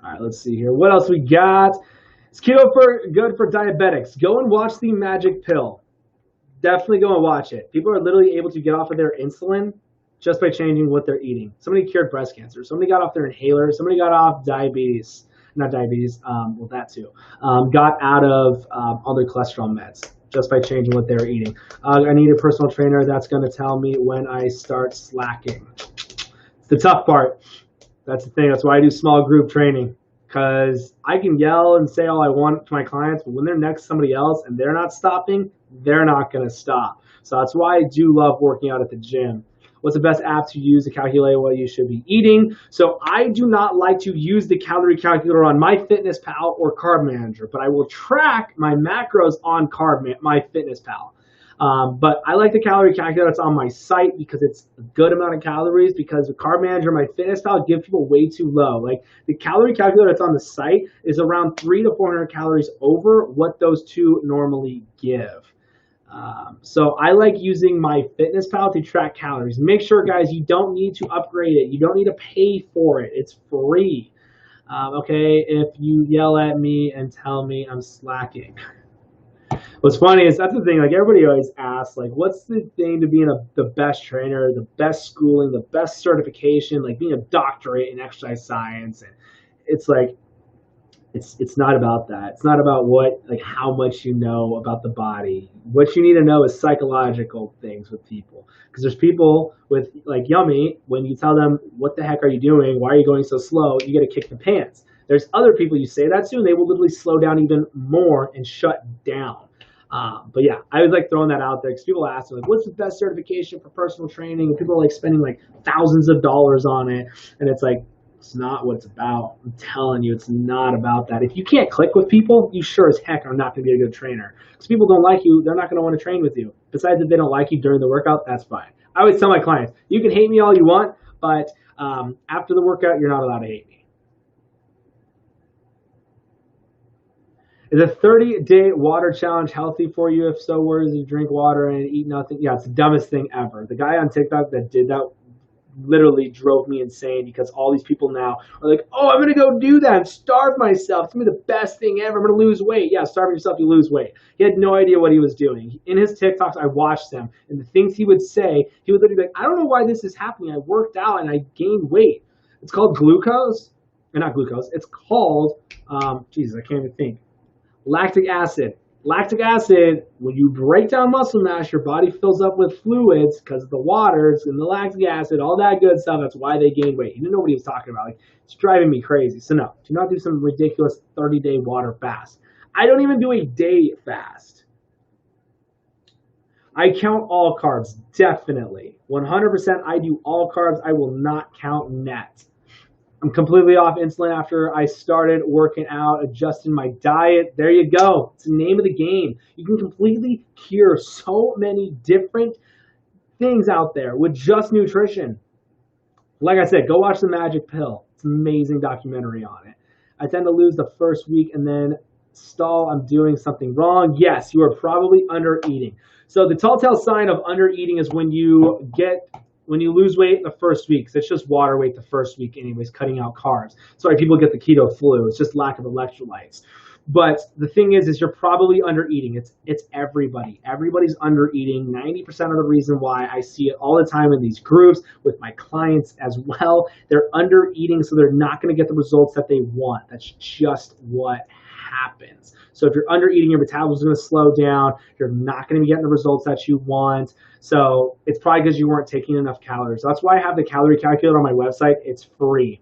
All right, let's see here. What else we got? Is keto good for diabetics? Go and watch The Magic Pill. Definitely go and watch it. People are literally able to get off of their insulin just by changing what they're eating. Somebody cured breast cancer. Somebody got off their inhaler. Somebody got off diabetes. Not diabetes, well, that too. Got out of other cholesterol meds just by changing what they were eating. I need a personal trainer that's going to tell me when I start slacking. It's the tough part. That's the thing. That's why I do small group training. Because I can yell and say all I want to my clients, but when they're next to somebody else and they're not stopping, they're not going to stop. So that's why I do love working out at the gym. What's the best app to use to calculate what you should be eating? So I do not like to use the calorie calculator on MyFitnessPal or Carb Manager, but I will track my macros on MyFitnessPal. But I like the calorie calculator that's on my site because it's a good amount of calories, because the Carb Manager, MyFitnessPal, give people way too low. Like the calorie calculator that's on the site is around 300 to 400 calories over what those two normally give. So I like using MyFitnessPal to track calories. Make sure, guys, you don't need to upgrade it. You don't need to pay for it. It's free. Okay, if you yell at me and tell me I'm slacking. What's funny is that's the thing, like everybody always asks, like, what's the thing to being the best trainer, the best schooling, the best certification, like being a doctorate in exercise science. And it's like, it's not about that. It's not about how much you know about the body. What you need to know is psychological things with people. Because there's people with, like Yummy, when you tell them, what the heck are you doing? Why are you going so slow? You got to kick the pants. There's other people you say that to, and they will literally slow down even more and shut down. But yeah, I was like throwing that out there because people ask me, like, what's the best certification for personal training? And people are like spending like thousands of dollars on it. And it's like, it's not what it's about. I'm telling you, it's not about that. If you can't click with people, you sure as heck are not going to be a good trainer. Because people don't like you, they're not going to want to train with you. Besides, if they don't like you during the workout, that's fine. I always tell my clients, you can hate me all you want, but after the workout, you're not allowed to hate me. Is a 30-day water challenge healthy for you? If so, where does you drink water and eat nothing? Yeah, it's the dumbest thing ever. The guy on TikTok that did that literally drove me insane, because all these people now are like, oh, I'm going to go do that and starve myself. It's going to be the best thing ever. I'm going to lose weight. Yeah, starving yourself, you lose weight. He had no idea what he was doing. In his TikToks, I watched them, and the things he would say, he would literally be like, I don't know why this is happening. I worked out and I gained weight. It's called glucose. Or not glucose. It's called, Jesus, I can't even think. Lactic acid. Lactic acid, when you break down muscle mass, your body fills up with fluids because of the waters and the lactic acid, all that good stuff. That's why they gain weight. You didn't know what he was talking about. Like, it's driving me crazy. So no, do not do some ridiculous 30-day water fast. I don't even do a day fast. I count all carbs, definitely. 100% I do all carbs. I will not count net. I'm completely off insulin after I started working out, adjusting my diet. There you go. It's the name of the game. You can completely cure so many different things out there with just nutrition. Like I said, go watch The Magic Pill. It's an amazing documentary on it. I tend to lose the first week and then stall. I'm doing something wrong. Yes, you are probably under eating. So the telltale sign of under eating is when you lose weight the first week. It's just water weight the first week anyways, cutting out carbs. Sorry, people get the keto flu. It's just lack of electrolytes. But the thing is you're probably under eating. It's everybody. Everybody's under eating. 90% of the reason why I see it all the time in these groups with my clients as well, they're under eating, so they're not going to get the results that they want. That's just what happens. So if you're under eating, your metabolism is going to slow down. You're not going to be getting the results that you want. So it's probably because you weren't taking enough calories. So that's why I have the calorie calculator on my website. It's free.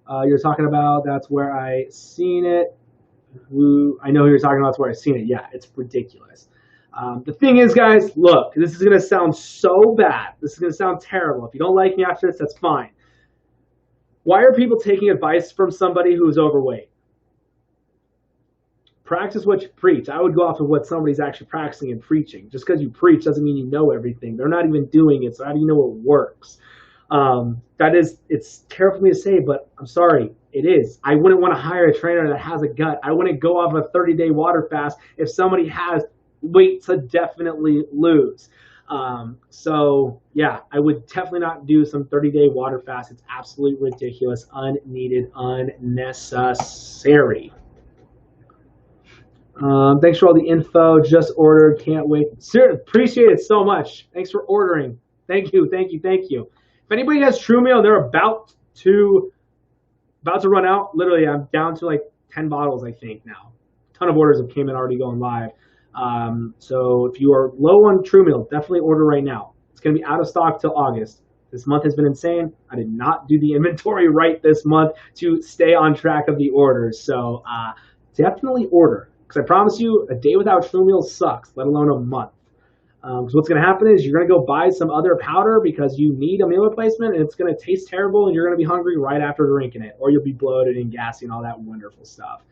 You're talking about that's where I seen it. I know who you're talking about. That's where I've seen it. Yeah, it's ridiculous. The thing is, guys, look, this is going to sound so bad. This is going to sound terrible. If you don't like me after this, that's fine. Why are people taking advice from somebody who's overweight? Practice what you preach. I would go off of what somebody's actually practicing and preaching. Just because you preach doesn't mean you know everything. They're not even doing it, so how do you know it works? It's terrible for me to say, but I'm sorry, it is. I wouldn't want to hire a trainer that has a gut. I wouldn't go off a 30-day water fast if somebody has weight to definitely lose. So yeah, I would definitely not do some 30-day water fast. It's absolutely ridiculous, unneeded, unnecessary. Thanks for all the info. Just ordered. Can't wait. Seriously, appreciate it so much. Thanks for ordering. Thank you. If anybody has True Meal, they're about to run out. Literally, I'm down to like 10 bottles, I think now. A ton of orders have came in already going live. So if you are low on True Meal, definitely order right now. It's going to be out of stock till August. This month has been insane. I did not do the inventory right this month to stay on track of the orders. So definitely order. Because I promise you, a day without True Meal sucks, let alone a month. Because what's going to happen is you're going to go buy some other powder because you need a meal replacement, and it's going to taste terrible, and you're going to be hungry right after drinking it, or you'll be bloated and gassy and all that wonderful stuff.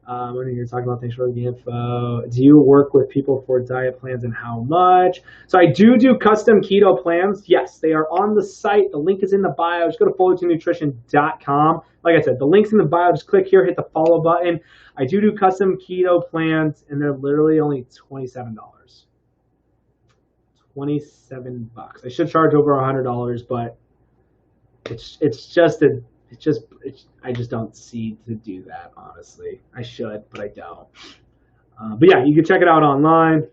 When you're talking about things for the info, do you work with people for diet plans and how much? So I do custom keto plans. Yes, they are on the site. The link is in the bio. Just go to fullertonnutrition.com. Like I said, the link's in the bio. Just click here, hit the follow button. I do custom keto plans, and they're literally only $27. $27. I should charge over $100, but I just don't see to do that, honestly. I should, but I don't. But yeah, you can check it out online.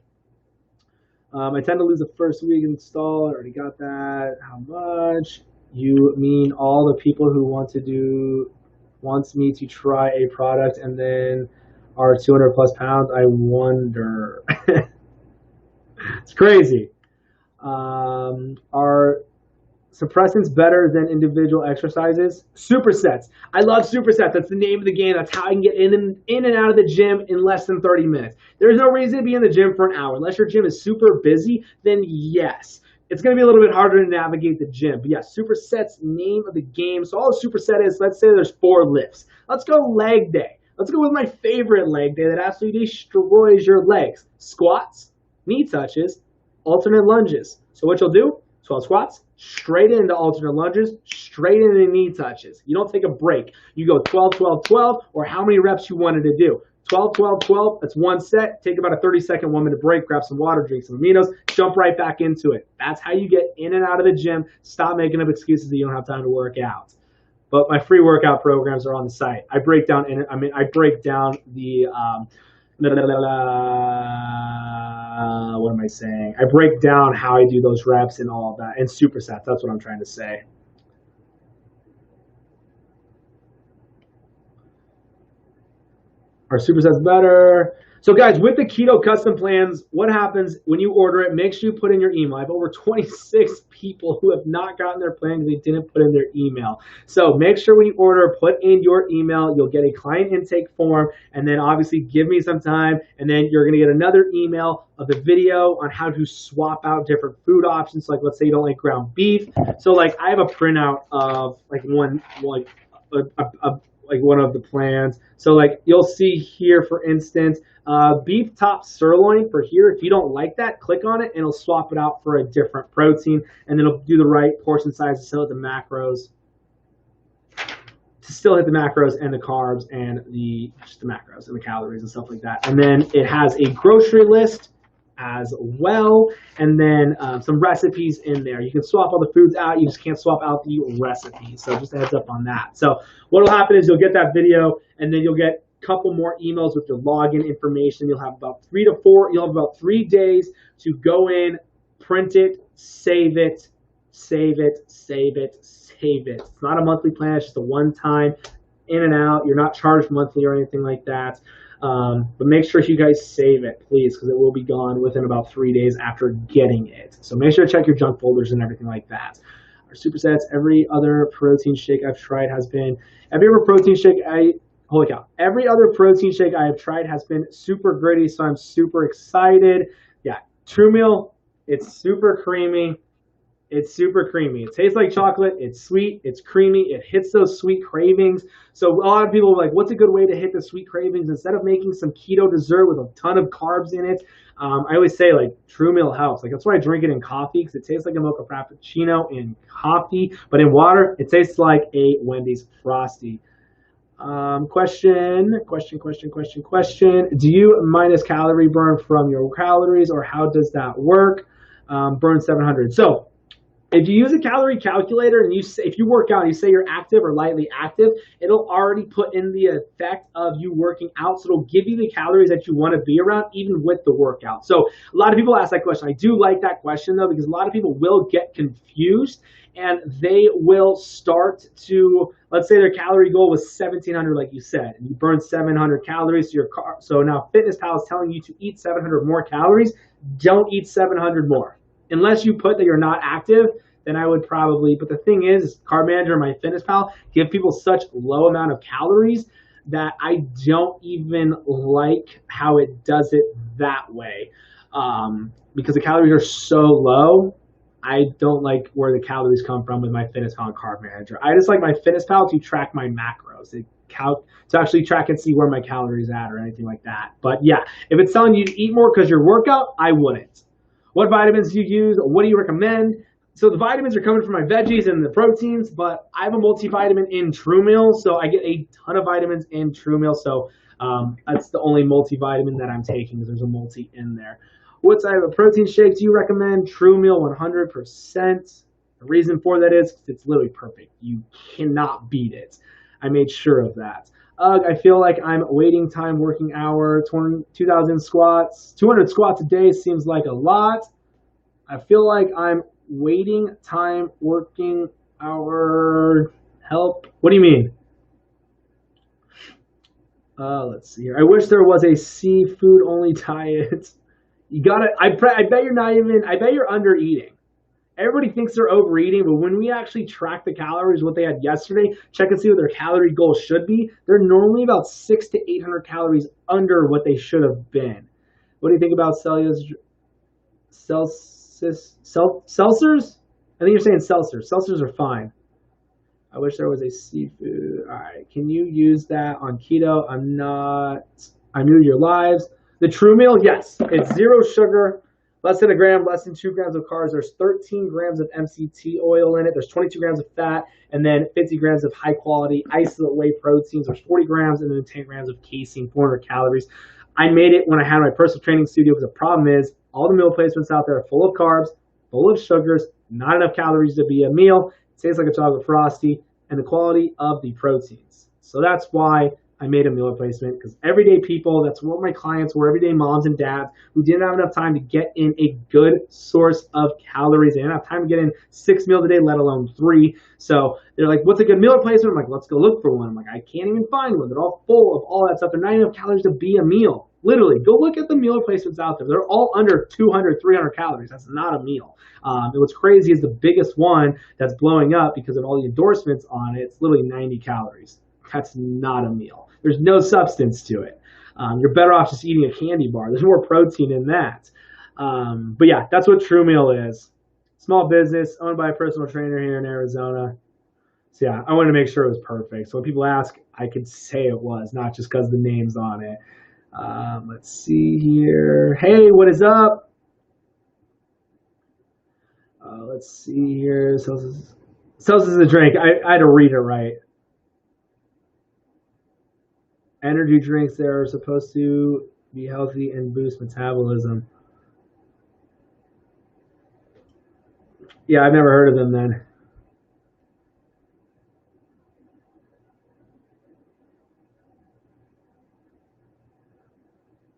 I tend to lose the first week install. I already got that. How much? You mean all the people who wants me to try a product and then are 200 plus pounds? I wonder. It's crazy. Are suppressants better than individual exercises? Supersets. I love supersets. That's the name of the game. That's how I can get in and out of the gym in less than 30 minutes. There's no reason to be in the gym for an hour. Unless your gym is super busy, then yes. It's going to be a little bit harder to navigate the gym. But yeah, supersets, name of the game. So all a superset is, let's say there's 4 lifts. Let's go leg day. Let's go with my favorite leg day that absolutely destroys your legs. Squats, knee touches, alternate lunges. So what you'll do, 12 squats, straight into alternate lunges, straight into knee touches. You don't take a break. You go 12, 12, 12, or how many reps you wanted to do. 12, 12, 12, that's one set. Take about a 30-second, 1-minute break, grab some water, drink some aminos, jump right back into it. That's how you get in and out of the gym. Stop making up excuses that you don't have time to work out. But my free workout programs are on the site. I break down the what am I saying? I break down how I do those reps and all of that, and supersets. That's what I'm trying to say. Are supersets better? So guys, with the keto custom plans, what happens when you order it? Make sure you put in your email. I have over 26 people who have not gotten their plan because they didn't put in their email. So make sure when you order, put in your email. You'll get a client intake form, and then obviously give me some time, and then you're going to get another email of the video on how to swap out different food options. Like let's say you don't like ground beef. So like I have a printout of like one of the plans. So like you'll see here, for instance, beef top sirloin for here. If you don't like that, click on it and it'll swap it out for a different protein, and then it'll do the right portion size to still hit the macros, and the carbs and just the macros and the calories and stuff like that. And then it has a grocery list as well, and then some recipes in there. You can swap all the foods out, you just can't swap out the recipes. So just a heads up on that. So what will happen is you'll get that video, and then you'll get a couple more emails with your login information. You'll have about 3 days to go in, print it, save it. It's not a monthly plan, it's just a one-time in and out. You're not charged monthly or anything like that. But make sure you guys save it, please, because it will be gone within about 3 days after getting it. So make sure to check your junk folders and everything like that. Our supersets, every other protein shake I've tried has been, every other protein shake I have tried has been super gritty, so I'm super excited. Yeah, True Meal, it's super creamy. It's super creamy. It tastes like chocolate. It's sweet. It's creamy. It hits those sweet cravings. So a lot of people are like, what's a good way to hit the sweet cravings? Instead of making some keto dessert with a ton of carbs in it, I always say like True Meal helps. Like that's why I drink it in coffee, because it tastes like a mocha frappuccino in coffee, but in water, it tastes like a Wendy's Frosty. Question. Do you minus calorie burn from your calories, or how does that work? Burn 700. So if you use a calorie calculator and if you work out and you say you're active or lightly active, it'll already put in the effect of you working out. So it'll give you the calories that you want to be around even with the workout. So a lot of people ask that question. I do like that question though, because a lot of people will get confused and they will start to, let's say their calorie goal was 1,700 like you said, and you burn 700 calories. So now FitnessPal is telling you to eat 700 more calories. Don't eat 700 more. Unless you put that you're not active, then I would probably, but the thing is, Carb Manager and MyFitnessPal give people such low amount of calories that I don't even like how it does it that way. because the calories are so low, I don't like where the calories come from with my FitnessPal and Carb Manager. I just like my FitnessPal to track my macros, to actually track and see where my calories at or anything like that. But yeah, if it's telling you to eat more because your workout, I wouldn't. What vitamins do you use? What do you recommend? So the vitamins are coming from my veggies and the proteins, but I have a multivitamin in True Meal, so I get a ton of vitamins in True Meal. So that's the only multivitamin that I'm taking because there's a multi in there. What type of protein shake do you recommend? True Meal 100%. The reason for that is it's literally perfect. You cannot beat it. I made sure of that. I feel like I'm waiting time working hour, 2,000 squats. 200 squats a day seems like a lot. I feel like I'm waiting time working hour. Help. What do you mean? Let's see here. I wish there was a seafood only diet. You gotta. I bet you're not even. I bet you're under eating. Everybody thinks they're overeating, but when we actually track the calories, what they had yesterday, check and see what their calorie goal should be. They're normally about 600 to 800 calories under what they should have been. What do you think about seltzers? I think you're saying seltzers. Seltzers are fine. I wish there was a seafood. All right, can you use that on keto? I'm new to your lives. The True Meal, yes, it's 0 sugar. Less than a gram, less than 2 grams of carbs. There's 13 grams of MCT oil in it. There's 22 grams of fat, and then 50 grams of high-quality isolate whey proteins. There's 40 grams, and then 10 grams of casein, 400 calories. I made it when I had my personal training studio because the problem is all the meal placements out there are full of carbs, full of sugars, not enough calories to be a meal. It tastes like a chocolate frosty, and the quality of the proteins. So that's why I made a meal replacement, because everyday people, that's what my clients were, everyday moms and dads who didn't have enough time to get in a good source of calories. They didn't have time to get in 6 meals a day, let alone 3. So they're like, what's a good meal replacement? I'm like, let's go look for one. I'm like, I can't even find one. They're all full of all that stuff. They're not enough calories to be a meal. Literally, go look at the meal replacements out there. They're all under 200, 300 calories. That's not a meal. And what's crazy is the biggest one that's blowing up because of all the endorsements on it, it's literally 90 calories. That's not a meal. There's no substance to it. You're better off just eating a candy bar. There's more protein in that. But yeah, that's what True Meal is. Small business owned by a personal trainer here in Arizona. So yeah, I wanted to make sure it was perfect. So when people ask, I could say it was, not just because the name's on it. Let's see here. Hey, what is up? Let's see here. Celsius is a drink. I had to read it right. Energy drinks that are supposed to be healthy and boost metabolism. Yeah, I've never heard of them then.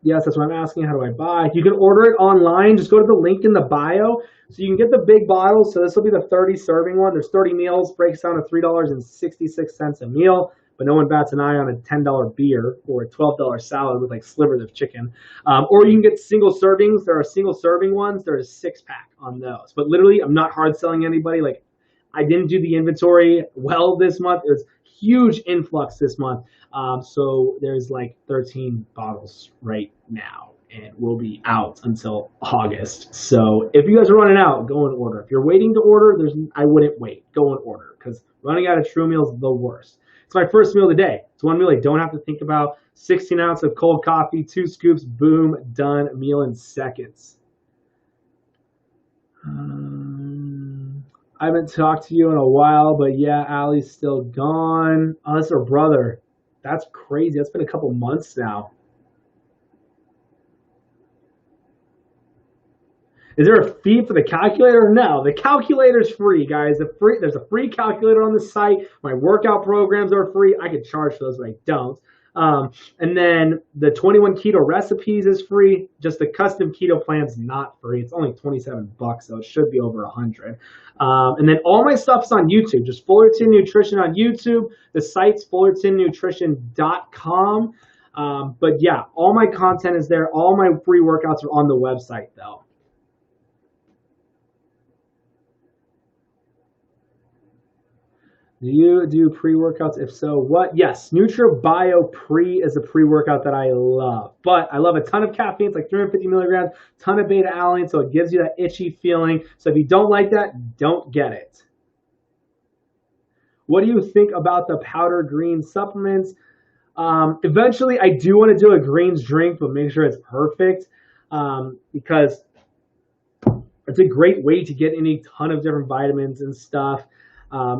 Yes, that's what I'm asking. How do I buy? You can order it online. Just go to the link in the bio. So you can get the big bottles. So this will be the 30 serving one. There's 30 meals, breaks down to $3.66 a meal. But no one bats an eye on a $10 beer or a $12 salad with like slivers of chicken. Or you can get single servings. There are single serving ones. There's a 6-pack on those. But literally, I'm not hard selling anybody. Like, I didn't do the inventory well this month. There's huge influx this month. So there's like 13 bottles right now, and we'll be out until August. So if you guys are running out, go and order. If you're waiting to order, I wouldn't wait. Go and order, because running out of True Meal is the worst. It's my first meal of the day. It's one meal I don't have to think about. 16 ounce of cold coffee, 2 scoops, boom, done. Meal in seconds. I haven't talked to you in a while, but yeah, Allie's still gone. Oh, that's her brother. That's crazy. That's been a couple months now. Is there a fee for the calculator? No, the calculator's free, guys. There's a free calculator on the site. My workout programs are free. I could charge for those, but I don't. And then the 21 keto recipes is free. Just the custom keto plan's not free. It's only $27, so it should be over 100. And then all my stuff's on YouTube. Just Fullerton Nutrition on YouTube. The site's fullertonnutrition.com. But yeah, all my content is there. All my free workouts are on the website, though. Do you do pre-workouts? If so, what? Yes, NutraBio Pre is a pre-workout that I love. But I love a ton of caffeine. It's like 350 milligrams, ton of beta-alanine, so it gives you that itchy feeling. So if you don't like that, don't get it. What do you think about the powder green supplements? Eventually, I do want to do a greens drink, but make sure it's perfect because it's a great way to get in a ton of different vitamins and stuff.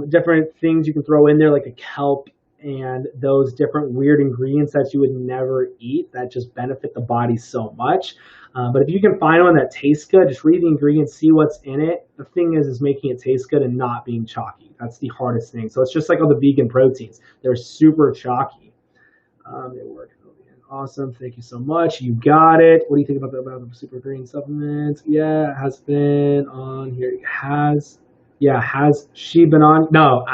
Different things you can throw in there, like a kelp and those different weird ingredients that you would never eat that just benefit the body so much. But if you can find one that tastes good, just read the ingredients, see what's in it. The thing is making it taste good and not being chalky. That's the hardest thing. So it's just like all the vegan proteins. They're super chalky. They work. Awesome. Thank you so much. You got it. What do you think about the super green supplements? Yeah, it has been on here. It has. Yeah, has she been on? No,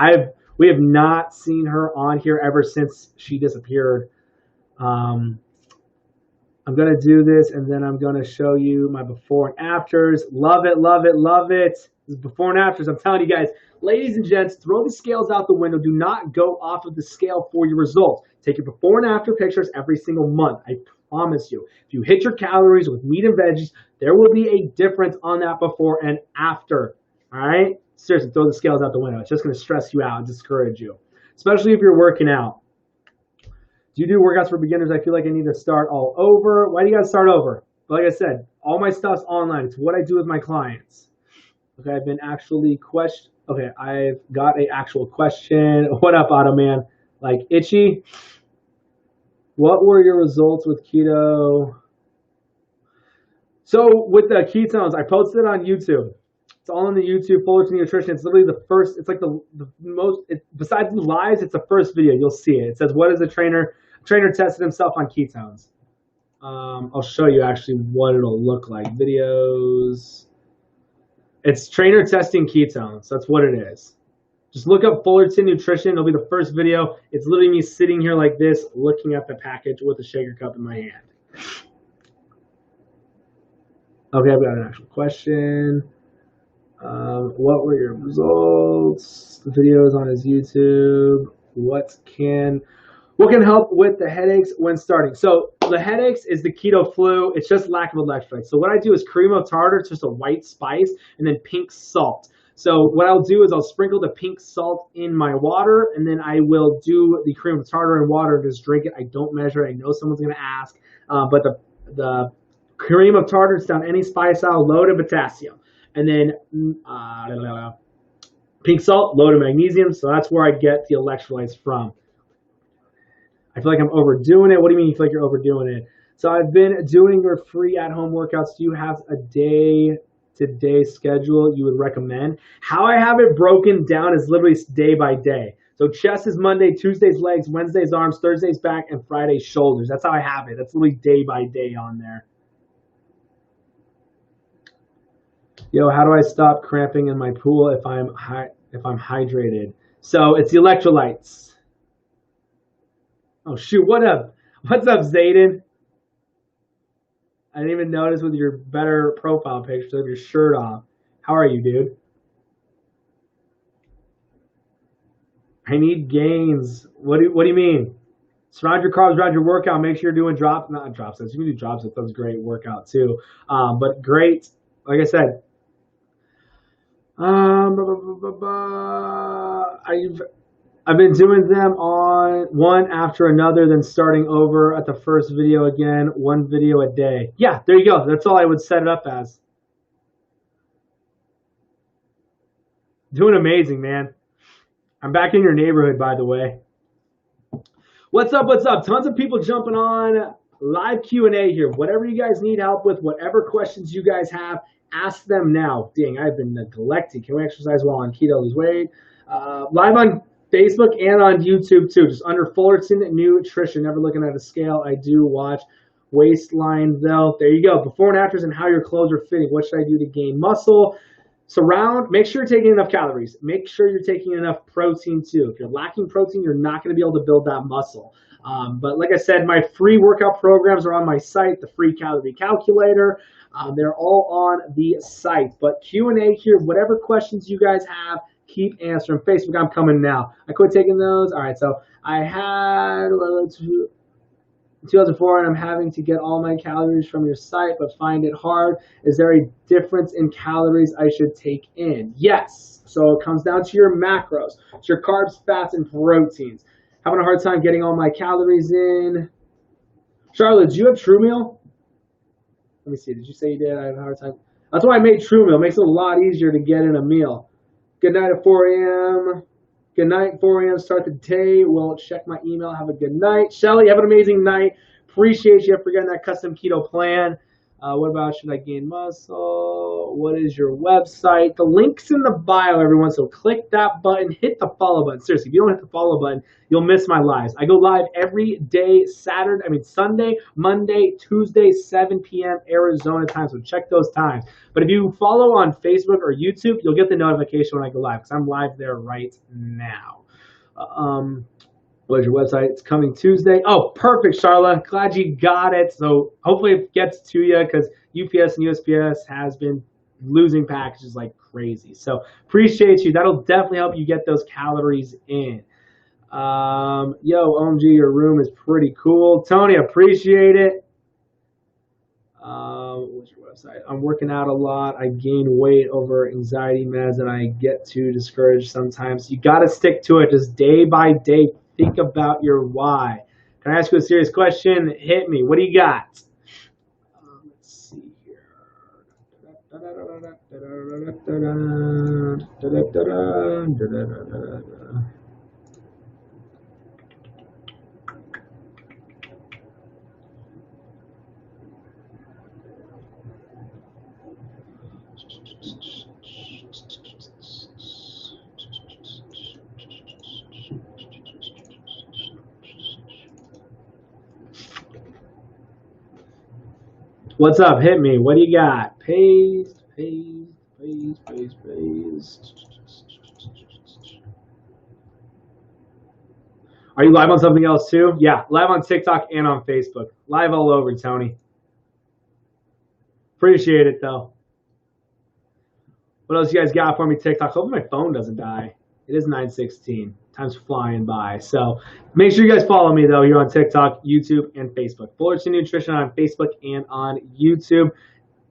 we have not seen her on here ever since she disappeared. I'm gonna do this and then I'm gonna show you my before and afters. Love it, love it, love it. This is before and afters. I'm telling you guys, ladies and gents, throw the scales out the window. Do not go off of the scale for your results. Take your before and after pictures every single month. I promise you. If you hit your calories with meat and veggies, there will be a difference on that before and after. All right? Seriously, throw the scales out the window. It's just going to stress you out and discourage you, especially if you're working out. Do you do workouts for beginners? I feel like I need to start all over. Why do you guys start over? Like I said, all my stuff's online. It's what I do with my clients. Okay, I've been actually Okay, I've got an actual question. What up, Otto Man? Like itchy? What were your results with keto? So with the ketones, I posted it on YouTube. It's all on the YouTube, Fullerton Nutrition. It's literally the first, it's like the most, besides the lives, it's the first video. You'll see it. It says, what is a trainer tested himself on ketones. I'll show you actually what it'll look like. Videos. It's trainer testing ketones. That's what it is. Just look up Fullerton Nutrition. It'll be the first video. It's literally me sitting here like this, looking at the package with a shaker cup in my hand. Okay, I've got an actual question. What were your results? The video is on his YouTube. What can help with the headaches when starting? So the headaches is the keto flu. It's just lack of electrolytes. So what I do is cream of tartar. It's just a white spice, and then pink salt. So what I'll do is I'll sprinkle the pink salt in my water, and then I will do the cream of tartar and water and just drink it. I don't measure it. I know someone's going to ask, but the cream of tartar is down any spice aisle, loaded potassium. And then pink salt, loaded magnesium. So that's where I get the electrolytes from. I feel like I'm overdoing it. What do you mean you feel like you're overdoing it? So I've been doing your free at-home workouts. Do you have a day-to-day schedule you would recommend? How I have it broken down is literally day by day. So chest is Monday, Tuesday's legs, Wednesday's arms, Thursday's back, and Friday's shoulders. That's how I have it. That's literally day by day on there. Yo, how do I stop cramping in my pool if I'm hydrated? So it's the electrolytes. Oh shoot, what up? What's up, Zayden? I didn't even notice with your better profile picture of your shirt off. How are you, dude? I need gains. What do you mean? Surround your carbs around your workout. Make sure you're doing not drop sets. You can do drop sets. That's a great workout too. But great, like I said, I've been doing them on one after another, then starting over at the first video again, one video a day. Yeah, there you go. That's all I would set it up as. Doing amazing, man. I'm back in your neighborhood, by the way. What's up? What's up? Tons of people jumping on live Q&A here. Whatever you guys need help with, whatever questions you guys have, ask them now. Dang, I've been neglecting. Can we exercise while on keto, lose weight? Live on Facebook and on YouTube too. Just under Fullerton Nutrition. Never looking at a scale. I do watch waistline though. There you go. Before and afters and how your clothes are fitting. What should I do to gain muscle? Make sure you're taking enough calories. Make sure you're taking enough protein too. If you're lacking protein, you're not going to be able to build that muscle. But like I said, my free workout programs are on my site, the free calorie calculator. They're all on the site. But Q&A here, whatever questions you guys have, keep answering. Facebook, I'm coming now. I quit taking those. All right, so I had 2004, and I'm having to get all my calories from your site, but find it hard. Is there a difference in calories I should take in? Yes. So it comes down to your macros. It's your carbs, fats, and proteins. Having a hard time getting all my calories in. Charlotte, do you have True Meal? Let me see. Did you say you did? I have a hard time. That's why I made True Meal. It makes it a lot easier to get in a meal. Good night at 4 a.m. Good night, 4 a.m. Start the day. We'll check my email. Have a good night. Shelly, have an amazing night. Appreciate you for getting that custom keto plan. What about should I gain muscle? What is your website? The link's in the bio, everyone. So click that button. Hit the follow button. Seriously, if you don't hit the follow button, you'll miss my lives. I go live every day, Sunday, Monday, Tuesday, 7 p.m. Arizona time. So check those times. But if you follow on Facebook or YouTube, you'll get the notification when I go live because I'm live there right now. What is your website? It's coming Tuesday. Oh, perfect, Charla. Glad you got it. So hopefully it gets to you because UPS and USPS has been losing packages like crazy. So appreciate you. That'll definitely help you get those calories in. OMG, your room is pretty cool. Tony, appreciate it. What's your website? I'm working out a lot. I gain weight over anxiety meds and I get too discouraged sometimes. You got to stick to it just day by day. Think about your why. Can I ask you a serious question? Hit me. What do you got? Let's see here. What's up? Hit me. What do you got? Paste. Are you live on something else too? Yeah, live on TikTok and on Facebook. Live all over, Tony. Appreciate it though. What else you guys got for me? TikTok. Hopefully my phone doesn't die. It is 9:16. Time's flying by. So make sure you guys follow me though here on TikTok, YouTube, and Facebook. Fullerton Nutrition on Facebook and on YouTube.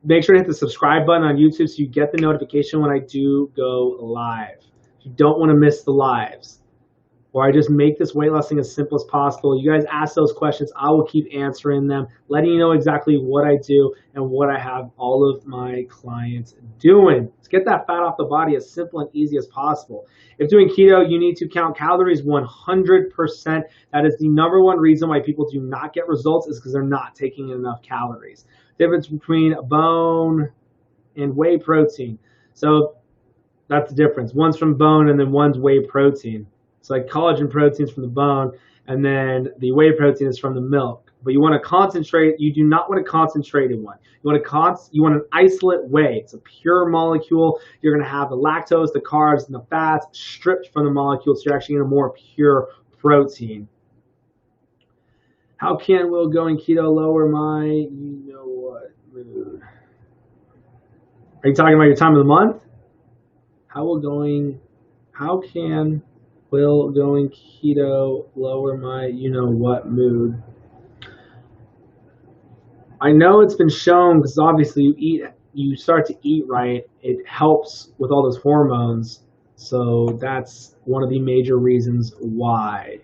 Make sure to hit the subscribe button on YouTube so you get the notification when I do go live. If you don't want to miss the lives, or I just make this weight loss thing as simple as possible. You guys ask those questions. I will keep answering them, letting you know exactly what I do and what I have all of my clients doing. Let's get that fat off the body as simple and easy as possible. If doing keto, you need to count calories 100%. That is the number one reason why people do not get results is because they're not taking enough calories. Difference between bone and whey protein. So that's the difference. One's from bone and then one's whey protein. It's like collagen proteins from the bone, and then the whey protein is from the milk. But you want to concentrate. You do not want a concentrated one. You want an isolate whey. It's a pure molecule. You're going to have the lactose, the carbs, and the fats stripped from the molecule, so you're actually getting a more pure protein. How can Will going keto lower my you-know-what mood? Are you talking about your time of the month? How can Will going keto lower my you-know-what mood? I know it's been shown because obviously you start to eat right. It helps with all those hormones. So that's one of the major reasons why.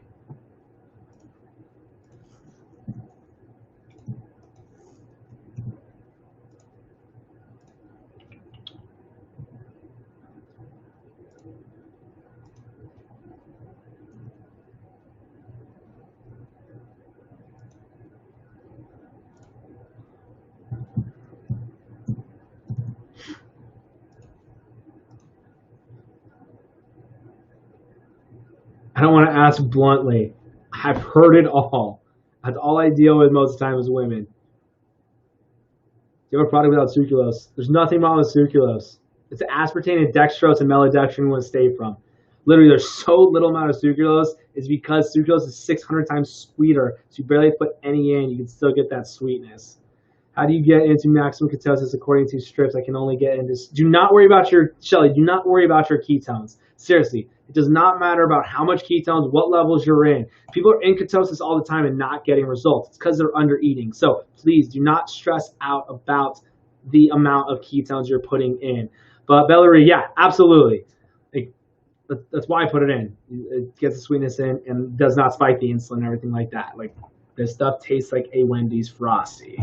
I don't want to ask bluntly. I've heard it all. That's all I deal with most of the time is women. Do you have a product without sucralose? There's nothing wrong with sucralose. It's aspartame and dextrose and maltodextrin you want to stay from. Literally, there's so little amount of sucralose is because sucralose is 600 times sweeter. So you barely put any in, you can still get that sweetness. How do you get into maximum ketosis according to strips? I can only get into. Do not worry about your Shelly. Do not worry about your ketones. Seriously, it does not matter about how much ketones, what levels you're in. People are in ketosis all the time and not getting results. It's because they're under eating. So please do not stress out about the amount of ketones you're putting in. But Bellary, yeah, absolutely. That's why I put it in. It gets the sweetness in and does not spike the insulin and everything like that. Like this stuff tastes like a Wendy's Frosty.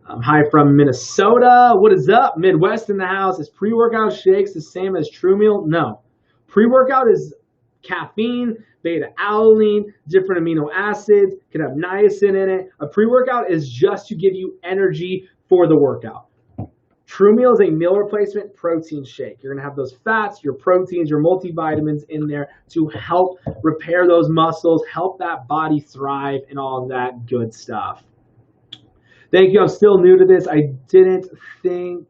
Hi from Minnesota. What is up? Midwest in the house. Is pre-workout shakes the same as True Meal? No. Pre-workout is caffeine, beta-alanine, different amino acids, could have niacin in it. A pre-workout is just to give you energy for the workout. True Meal is a meal replacement protein shake. You're going to have those fats, your proteins, your multivitamins in there to help repair those muscles, help that body thrive, and all of that good stuff. Thank you. I'm still new to this. I didn't think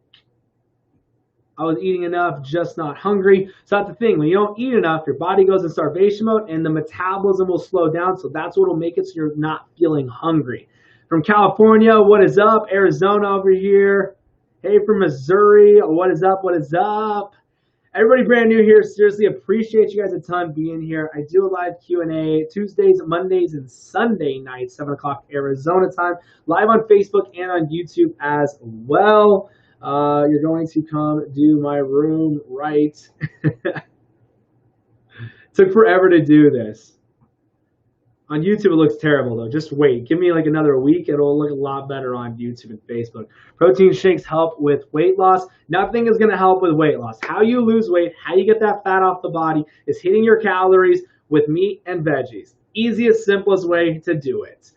I was eating enough, just not hungry. So that's the thing. When you don't eat enough, your body goes in starvation mode and the metabolism will slow down. So that's what will make it so you're not feeling hungry. From California, what is up? Arizona over here. Hey, from Missouri, what is up? What is up? Everybody brand new here. Seriously, appreciate you guys a ton being here. I do a live Q&A Tuesdays, Mondays, and Sunday nights, 7 o'clock Arizona time, live on Facebook and on YouTube as well. You're going to come do my room right. Took forever to do this. On YouTube, it looks terrible, though. Just wait. Give me like another week. It'll look a lot better on YouTube and Facebook. Protein shakes help with weight loss. Nothing is going to help with weight loss. How you lose weight, how you get that fat off the body is hitting your calories with meat and veggies. Easiest, simplest way to do it.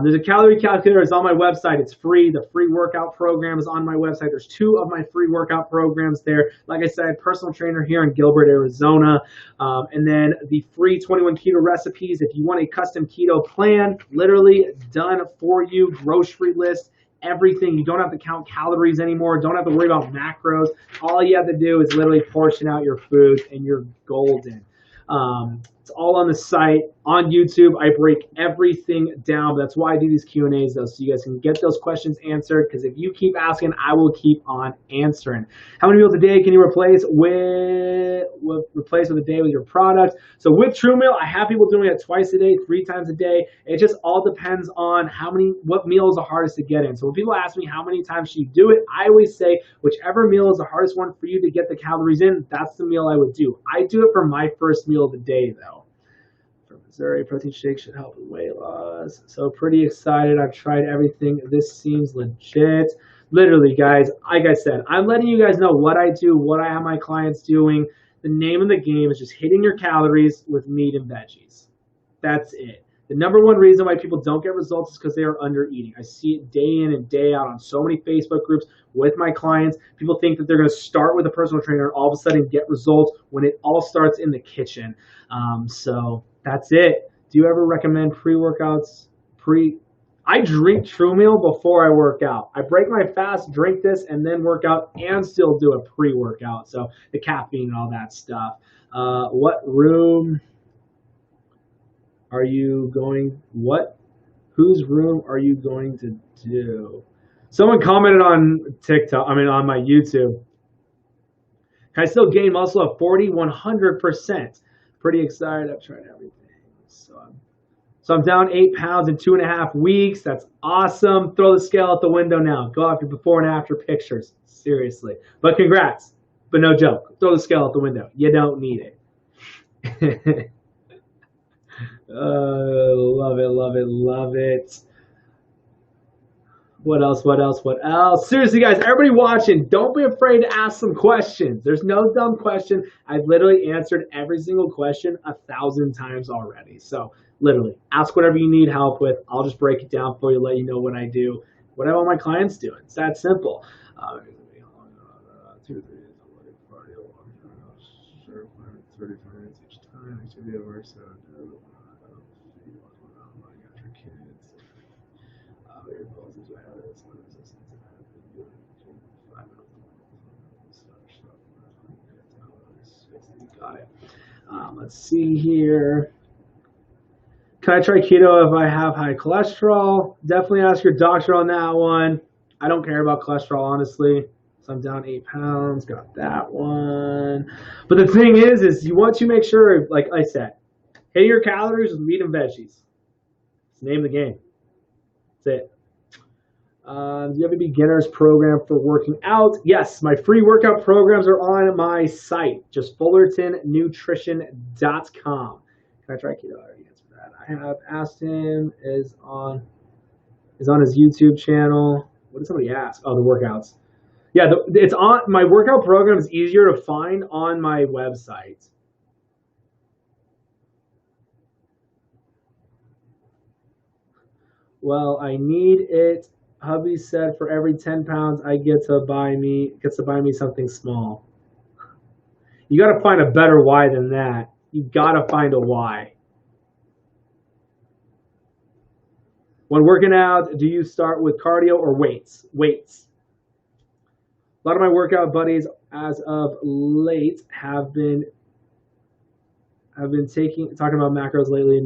There's a calorie calculator. It's on my website. It's free. The free workout program is on my website. There's 2 of my free workout programs there. Like I said, personal trainer here in Gilbert, Arizona. And then the free 21 keto recipes. If you want a custom keto plan, literally done for you, grocery list, everything. You don't have to count calories anymore. Don't have to worry about macros. All you have to do is literally portion out your foods and you're golden. It's all on the site. On YouTube, I break everything down. That's why I do these Q&As, though, so you guys can get those questions answered, because if you keep asking, I will keep on answering. How many meals a day can you replace with a day with your product? So with True Meal, I have people doing it twice a day, 3 times a day. It just all depends on what meal is the hardest to get in. So when people ask me how many times should you do it, I always say whichever meal is the hardest one for you to get the calories in, that's the meal I would do. I do it for my first meal of the day, though. Missouri, protein shake should help with weight loss. So pretty excited. I've tried everything. This seems legit. Literally, guys, like I said, I'm letting you guys know what I do, what I have my clients doing. The name of the game is just hitting your calories with meat and veggies. That's it. The number one reason why people don't get results is because they are under eating. I see it day in and day out on so many Facebook groups with my clients. People think that they're going to start with a personal trainer and all of a sudden get results when it all starts in the kitchen. So that's it. Do you ever recommend pre-workouts? I drink True Meal before I work out. I break my fast, drink this, and then work out and still do a pre-workout. So the caffeine and all that stuff. What room are you going? Whose room are you going to do? Someone commented on TikTok. On my YouTube. Can I still gain muscle at 40, 100%? Pretty excited. I've tried everything. So I'm down 8 pounds in 2.5 weeks. That's awesome. Throw the scale out the window now. Go off your before and after pictures. Seriously. But congrats. But no joke. Throw the scale out the window. You don't need it. Love it, love it, love it. What else? Seriously, guys, everybody watching, don't be afraid to ask some questions. There's no dumb question. I've literally answered every single question 1,000 times already. So literally, ask whatever you need help with. I'll just break it down for you, let you know what I do, what I want my clients doing. It's that simple. 2 3 30 minutes each time. Activity at work, so got it. Let's see here. Can I try keto if I have high cholesterol? Definitely ask your doctor on that one. I don't care about cholesterol, honestly. So I'm down 8 pounds. Got that one. But the thing is you want to make sure, like I said, hit your calories with meat and veggies. It's the name of the game. That's it. Do you have a beginner's program for working out? Yes, my free workout programs are on my site, just fullertonnutrition.com. Can I try keto? I already answered that. I have asked him is on his YouTube channel. What did somebody ask? Oh, the workouts. Yeah, it's on my workout program is easier to find on my website. Well, I need it. Hubby said for every 10 pounds I gets to buy me something small. You got to find a better why than that. You got to find a why. When working out, do you start with cardio or weights? Weights. A lot of my workout buddies as of late have been talking about macros lately.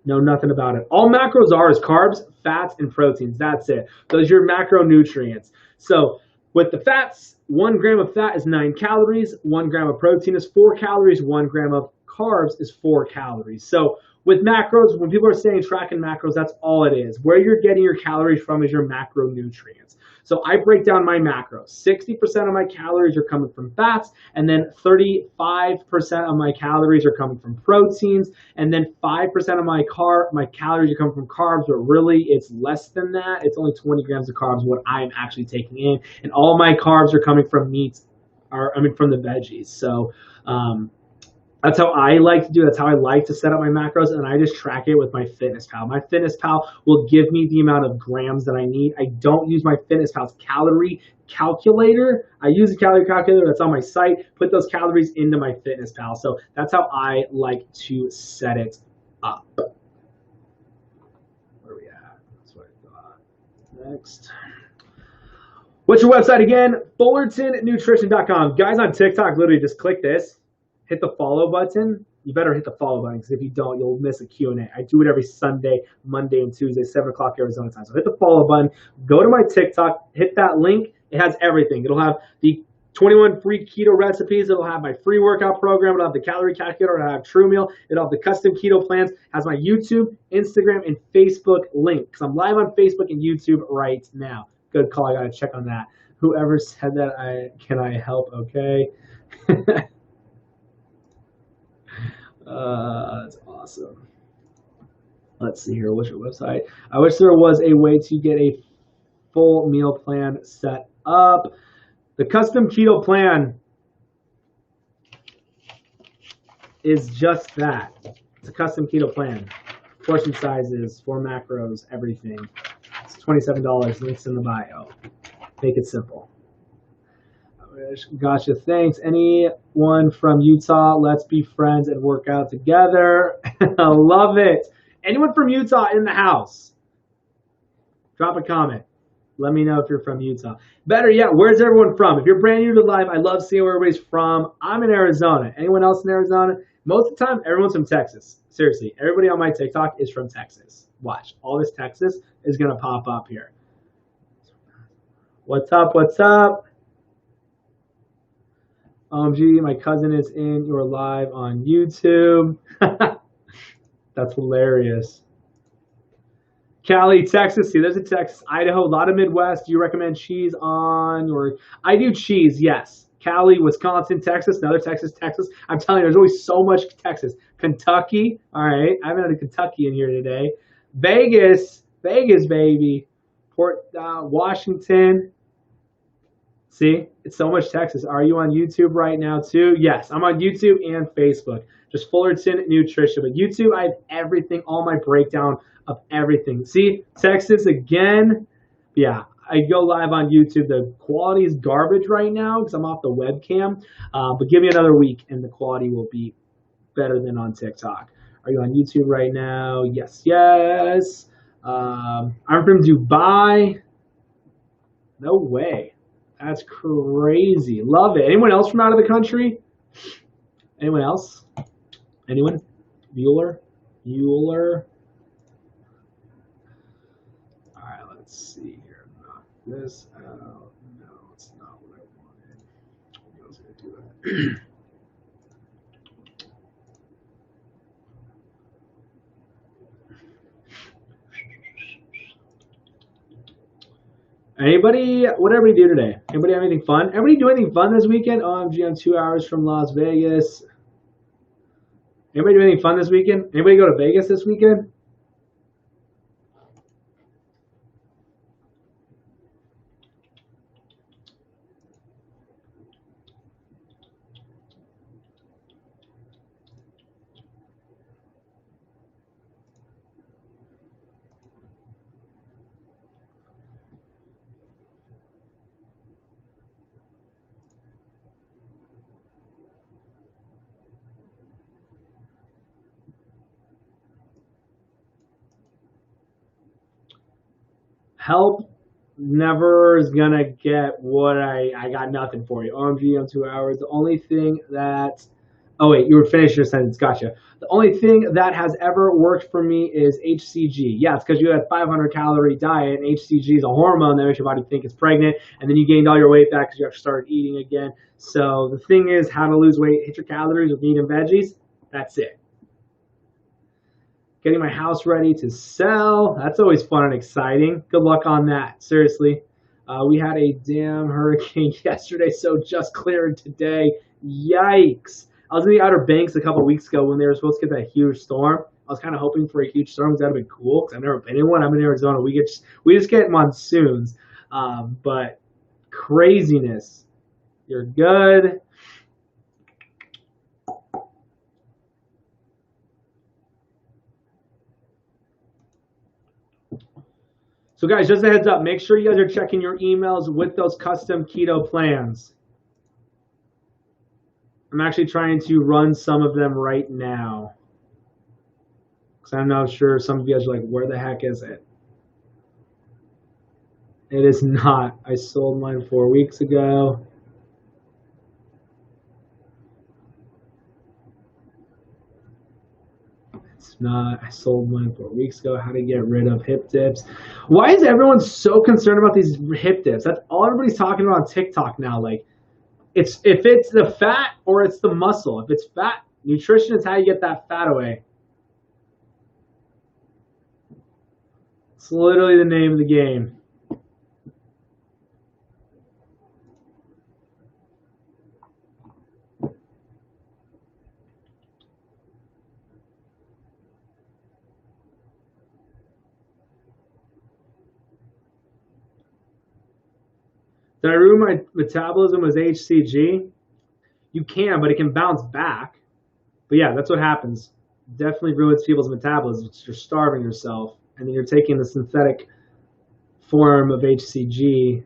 No, nothing about it. All macros are is carbs, fats, and proteins. That's it. Those are your macronutrients. So with the fats, 1 gram of fat is 9 calories, 1 gram of protein is 4 calories, 1 gram of carbs is 4 calories. So with macros, when people are saying tracking macros, that's all it is. Where you're getting your calories from is your macronutrients. So I break down my macros. 60% of my calories are coming from fats, and then 35% of my calories are coming from proteins, and then 5% of my calories are coming from carbs, but really it's less than that. It's only 20 grams of carbs what I'm actually taking in, and all my carbs are coming from meats, from the veggies. So that's how I like to do it. That's how I like to set up my macros, and I just track it with my FitnessPal. My FitnessPal will give me the amount of grams that I need. I don't use my FitnessPal's calorie calculator. I use a calorie calculator that's on my site, put those calories into my FitnessPal. So that's how I like to set it up. Where are we at? That's what I thought. Next. What's your website again? FullertonNutrition.com. Guys on TikTok, literally just click this. Hit the follow button. You better hit the follow button because if you don't, you'll miss a Q&A. I do it every Sunday, Monday, and Tuesday, 7 o'clock Arizona time. So hit the follow button. Go to my TikTok. Hit that link. It has everything. It'll have the 21 free keto recipes. It'll have my free workout program. It'll have the calorie calculator. It'll have True Meal. It'll have the custom keto plans. It has my YouTube, Instagram, and Facebook link because I'm live on Facebook and YouTube right now. Good call. I got to check on that. Whoever said that, can I help? Okay. That's awesome. Let's see here. What's your website? I wish there was a way to get a full meal plan set up. The custom keto plan is just that. It's a custom keto plan. Portion sizes, 4 macros, everything. It's $27. Links in the bio. Make it simple. Gotcha. Thanks. Anyone from Utah? Let's be friends and work out together. I love it. Anyone from Utah in the house? Drop a comment. Let me know if you're from Utah. Better yet, where's everyone from? If you're brand new to live, I love seeing where everybody's from. I'm in Arizona. Anyone else in Arizona? Most of the time, everyone's from Texas. Seriously, everybody on my TikTok is from Texas. Watch. All this Texas is going to pop up here. What's up? What's up? OMG, my cousin is in your live on YouTube. That's hilarious. Cali, Texas. See, there's a Texas. Idaho, a lot of Midwest. Do you recommend cheese on your... I do cheese, yes. Cali, Wisconsin, Texas, another Texas, Texas. I'm telling you, there's always so much Texas. Kentucky, all right. I haven't had a Kentucky in here today. Vegas, baby. Washington. See, it's so much Texas. Are you on YouTube right now too? Yes, I'm on YouTube and Facebook. Just Fullerton Nutrition. But YouTube, I have everything, all my breakdown of everything. See, Texas again. Yeah, I go live on YouTube. The quality is garbage right now because I'm off the webcam. But give me another week and the quality will be better than on TikTok. Are you on YouTube right now? Yes, yes. I'm from Dubai. No way. That's crazy. Love it. Anyone else from out of the country? Anyone else? Anyone? Bueller? Let's see here. Knock this out. No, it's not what I wanted. I was going to do that. Anybody, what everybody do today? Anybody have anything fun? Everybody do anything fun this weekend? OMG, I'm 2 hours from Las Vegas. Anybody do anything fun this weekend? Anybody go to Vegas this weekend? Help never is gonna get what I got nothing for you. OMG, I'm 2 hours. The only thing that oh wait, you were finished your sentence. Gotcha. The only thing that has ever worked for me is HCG. Yeah, it's because you had 500 calorie diet, and HCG is a hormone that makes your body think it's pregnant, and then you gained all your weight back because you actually started eating again. So the thing is, how to lose weight: hit your calories with meat and veggies. That's it. Getting my house ready to sell. That's always fun and exciting. Good luck on that. Seriously. We had a damn hurricane yesterday, so just cleared today. Yikes. I was in the Outer Banks a couple weeks ago when they were supposed to get that huge storm. I was kind of hoping for a huge storm because that would have been cool because I've never been in one. I'm in Arizona. We just get monsoons. But craziness. You're good. So guys, just a heads up, make sure you guys are checking your emails with those custom keto plans. I'm actually trying to run some of them right now. Because I'm not sure some of you guys are like, where the heck is it? It is not. I sold mine 4 weeks ago. It's not. I sold mine 4 weeks ago. How to get rid of hip dips. Why is everyone so concerned about these hip dips? That's all everybody's talking about on TikTok now. Like, if it's the fat or it's the muscle. If it's fat, nutrition is how you get that fat away. It's literally the name of the game. Did I ruin my metabolism with HCG? You can, but it can bounce back. But yeah, that's what happens. Definitely ruins people's metabolism. You're starving yourself, and then you're taking the synthetic form of HCG.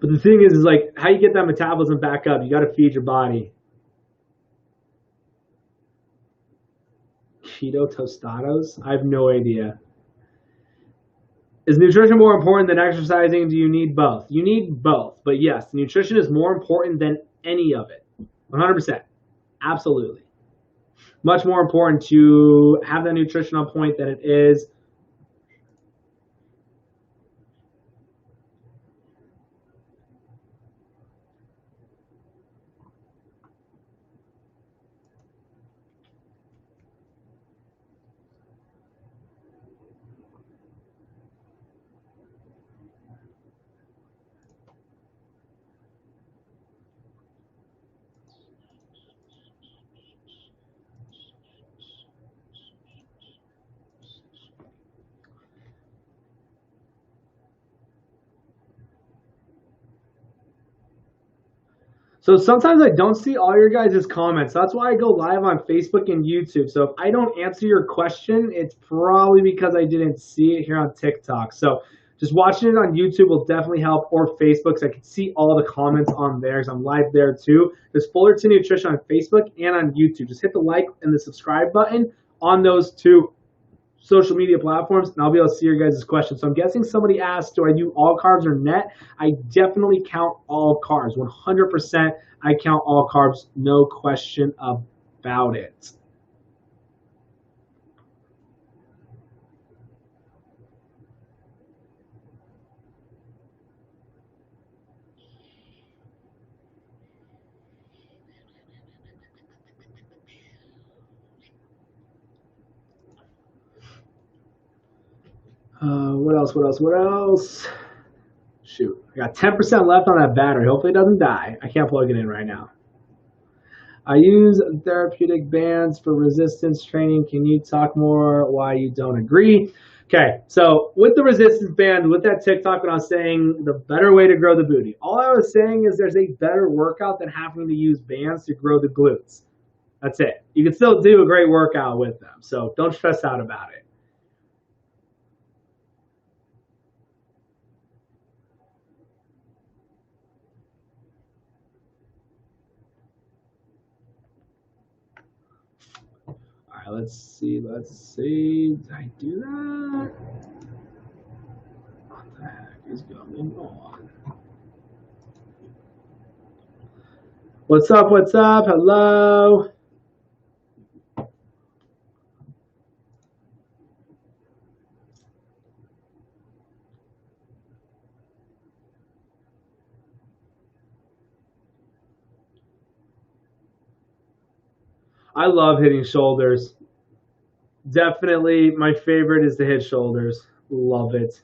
But the thing is like, how you get that metabolism back up? You got to feed your body. Keto tostados? I have no idea. Is nutrition more important than exercising? Do you need both? You need both. But yes, nutrition is more important than any of it. 100%. Absolutely. Much more important to have that nutrition on point than it is So sometimes I don't see all your guys' comments. That's why I go live on Facebook and YouTube. So if I don't answer your question, it's probably because I didn't see it here on TikTok. So just watching it on YouTube will definitely help, or Facebook, so I can see all the comments on there because I'm live there too. There's Fullerton Nutrition on Facebook and on YouTube. Just hit the like and the subscribe button on those two social media platforms, and I'll be able to see your guys' questions. So I'm guessing somebody asked, do I do all carbs or net? I definitely count all carbs. 100% I count all carbs, no question about it. What else? Shoot, I got 10% left on that battery. Hopefully it doesn't die. I can't plug it in right now. I use therapeutic bands for resistance training. Can you talk more why you don't agree? Okay, so with the resistance band, with that TikTok, when I was saying the better way to grow the booty, all I was saying is there's a better workout than having to use bands to grow the glutes. That's it. You can still do a great workout with them, so don't stress out about it. All right, let's see. Did I do that? What the heck is going on? What's up? Hello. I love hitting shoulders. Definitely my favorite is to hit shoulders. Love it.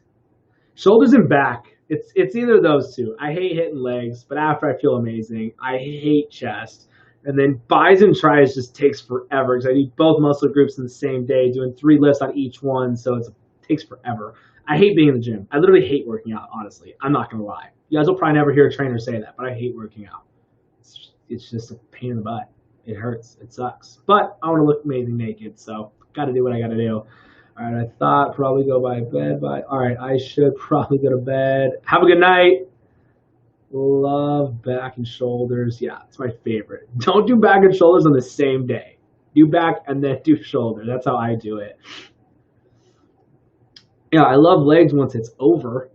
Shoulders and back. It's either of those two. I hate hitting legs, but after I feel amazing. I hate chest. And then bis and tris just takes forever because I do both muscle groups in the same day, doing 3 lifts on each one, so it takes forever. I hate being in the gym. I literally hate working out, honestly. I'm not gonna lie. You guys will probably never hear a trainer say that, but I hate working out. It's just a pain in the butt. It hurts. It sucks. But I want to look amazing naked, so got to do what I got to do. All right, I thought probably go by bed by. All right, I should probably go to bed. Have a good night. Love back and shoulders. Yeah, it's my favorite. Don't do back and shoulders on the same day. Do back and then do shoulder. That's how I do it. Yeah, I love legs once it's over.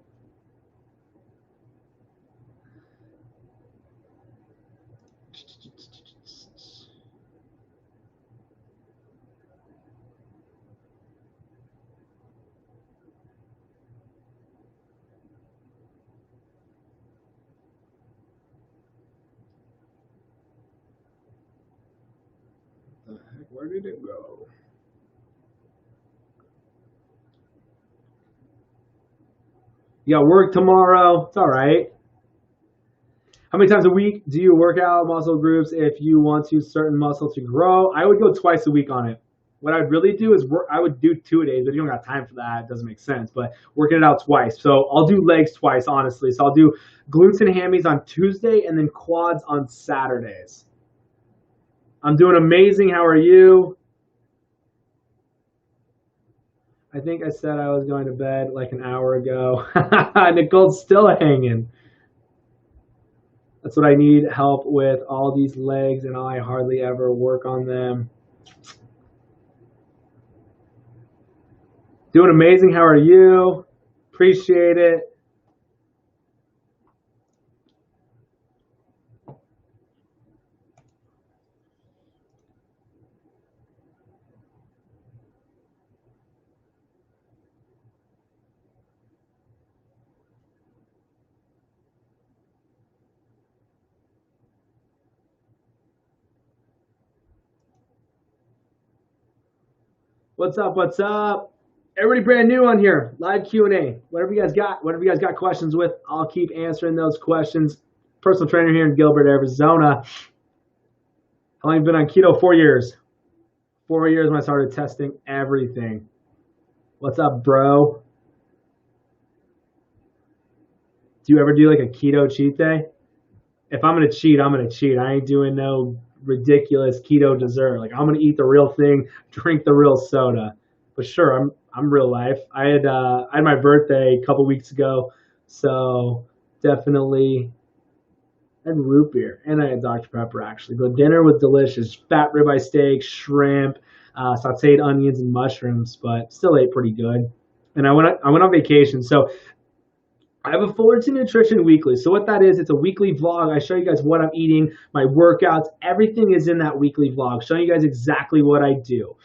Where did it go? You got work tomorrow. It's all right. How many times a week do you work out muscle groups if you want to certain muscle to grow? I would go twice a week on it. What I'd really do is I would do 2 days, but you don't got time for that. It doesn't make sense. But working it out twice. So I'll do legs twice, honestly. So I'll do glutes and hammies on Tuesday and then quads on Saturdays. I'm doing amazing. How are you? I think I said I was going to bed like an hour ago. Nicole's still hanging. That's what I need help with, all these legs, and I hardly ever work on them. Doing amazing. How are you? Appreciate it. What's up? Everybody brand new on here. Live Q&A. Whatever you guys got questions with, I'll keep answering those questions. Personal trainer here in Gilbert, Arizona. How long have you been on keto? 4 years. 4 years when I started testing everything. What's up, bro? Do you ever do like a keto cheat day? if I'm gonna cheat, I'm gonna cheat. I ain't doing no ridiculous keto dessert. Like I'm gonna eat the real thing, drink the real soda. But sure, I'm real life. I had my birthday a couple weeks ago, so definitely I had root beer and I had Dr. Pepper actually. But dinner was delicious. Fat ribeye steak, shrimp, sauteed onions and mushrooms, but still ate pretty good. And I went on vacation. So I have a Fullerton Nutrition Weekly. So what that is, it's a weekly vlog. I show you guys what I'm eating, my workouts, everything is in that weekly vlog, showing you guys exactly what I do.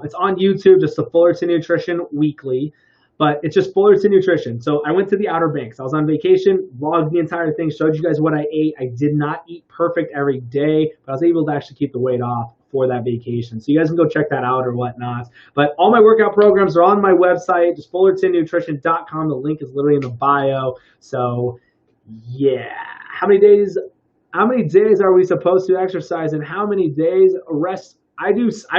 It's on YouTube, just the Fullerton Nutrition Weekly, but it's just Fullerton Nutrition. So I went to the Outer Banks. I was on vacation, vlogged the entire thing, showed you guys what I ate. I did not eat perfect every day, but I was able to actually keep the weight off for that vacation. So you guys can go check that out or whatnot. But all my workout programs are on my website, just fullertonnutrition.com. The link is literally in the bio. So yeah, how many days are we supposed to exercise and how many days rest? I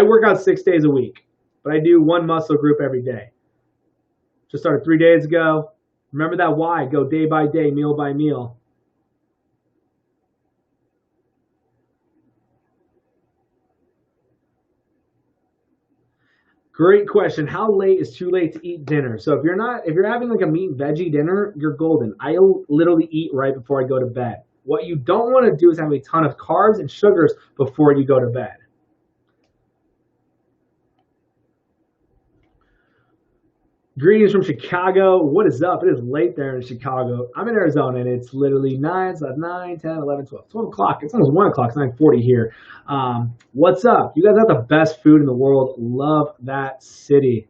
work out 6 days a week, but I do one muscle group every day. Just started 3 days ago. Remember that why, go day by day, meal by meal. Great question. How late is too late to eat dinner? So if you're having like a meat and veggie dinner, you're golden. I'll literally eat right before I go to bed. What you don't want to do is have a ton of carbs and sugars before you go to bed. Greetings from Chicago. What is up? It is late there in Chicago. I'm in Arizona, and it's literally 9, so that's 9, 10, 11, 12. 12 o'clock. It's almost 1 o'clock. It's 9:40 here. What's up? You guys have the best food in the world. Love that city.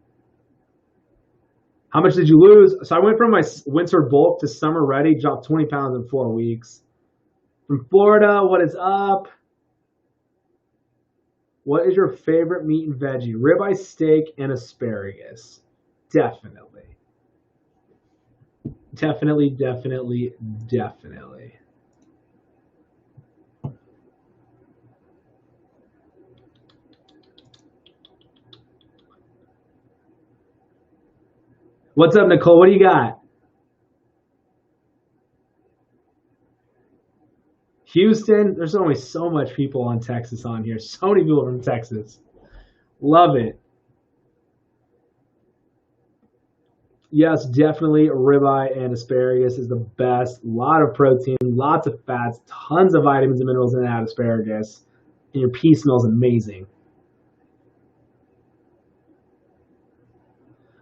How much did you lose? So I went from my winter bulk to summer ready, dropped 20 pounds in 4 weeks. From Florida, what is up? What is your favorite meat and veggie? Ribeye steak and asparagus. Definitely. Definitely, definitely, definitely. What's up, Nicole? What do you got? Houston, there's only so much people on Texas on here. So many people from Texas. Love it. Yes, definitely ribeye and asparagus is the best. A lot of protein, lots of fats, tons of vitamins and minerals in that asparagus. And your pea smells amazing.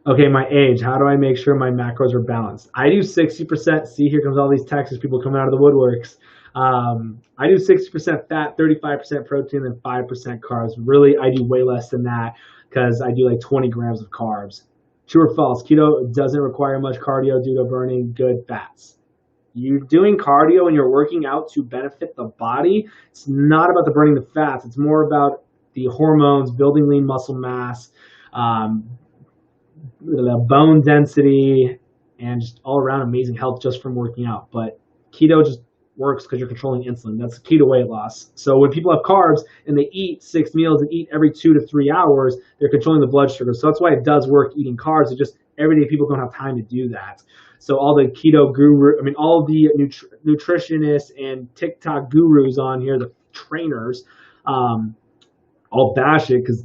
Okay, my age. How do I make sure my macros are balanced? I do 60%. See, here comes all these Texas people coming out of the woodworks. I do 60% fat, 35% protein, and 5% carbs. Really, I do way less than that because I do like 20 grams of carbs. True or false? Keto doesn't require much cardio due to burning good fats. You're doing cardio and you're working out to benefit the body. It's not about the burning the fats. It's more about the hormones, building lean muscle mass, the bone density, and just all around amazing health just from working out. But keto just works because you're controlling insulin. That's keto weight loss. So when people have carbs and they eat 6 meals and eat every 2 to 3 hours, they're controlling the blood sugar. So that's why it does work eating carbs. It's just everyday people don't have time to do that. So all the keto guru, I mean, all the nutritionists and TikTok gurus on here, the trainers, all bash it because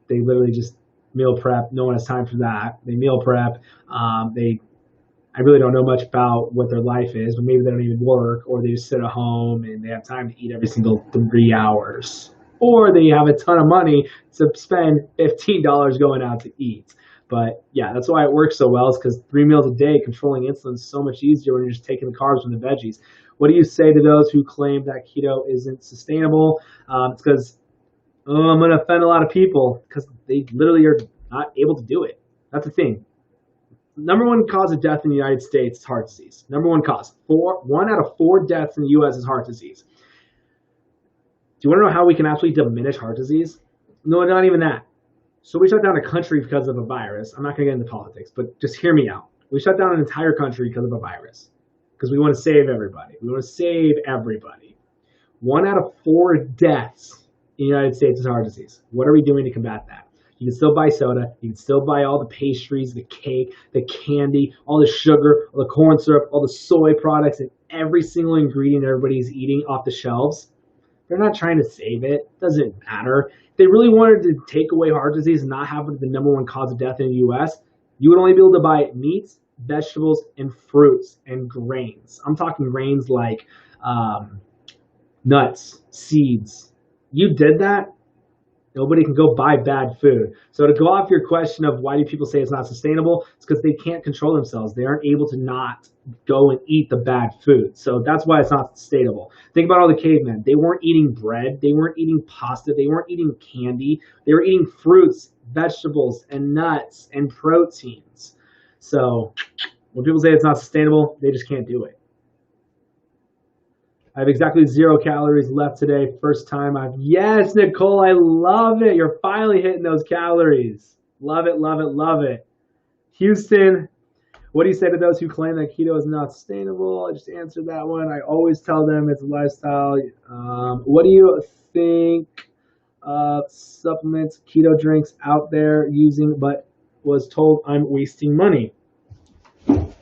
they literally just meal prep. No one has time for that. They meal prep. I really don't know much about what their life is, but maybe they don't even work, or they just sit at home and they have time to eat every single 3 hours. Or they have a ton of money to spend $15 going out to eat. But yeah, that's why it works so well, is because 3 meals a day, controlling insulin is so much easier when you're just taking the carbs from the veggies. What do you say to those who claim that keto isn't sustainable? It's because I'm going to offend a lot of people because they literally are not able to do it. That's the thing. Number one cause of death in the United States is heart disease. Number one cause. 1 out of 4 deaths in the U.S. is heart disease. Do you want to know how we can actually diminish heart disease? No, not even that. So we shut down a country because of a virus. I'm not going to get into politics, but just hear me out. We shut down an entire country because of a virus. Because we want to save everybody. We want to save everybody. 1 out of 4 deaths in the United States is heart disease. What are we doing to combat that? You can still buy soda. You can still buy all the pastries, the cake, the candy, all the sugar, all the corn syrup, all the soy products, and every single ingredient everybody's eating off the shelves. They're not trying to save it. It doesn't matter. If they really wanted to take away heart disease and not have it the number one cause of death in the US, you would only be able to buy meats, vegetables, and fruits and grains. I'm talking grains like nuts, seeds. You did that, nobody can go buy bad food. So to go off your question of why do people say it's not sustainable, it's because they can't control themselves. They aren't able to not go and eat the bad food. So that's why it's not sustainable. Think about all the cavemen. They weren't eating bread. They weren't eating pasta. They weren't eating candy. They were eating fruits, vegetables, and nuts and proteins. So when people say it's not sustainable, they just can't do it. I have exactly 0 calories left today. First time yes, Nicole, I love it. You're finally hitting those calories. Love it, love it, love it. Houston, what do you say to those who claim that keto is not sustainable? I just answered that one. I always tell them it's a lifestyle. What do you think of supplements, keto drinks out there using, but was told I'm wasting money? So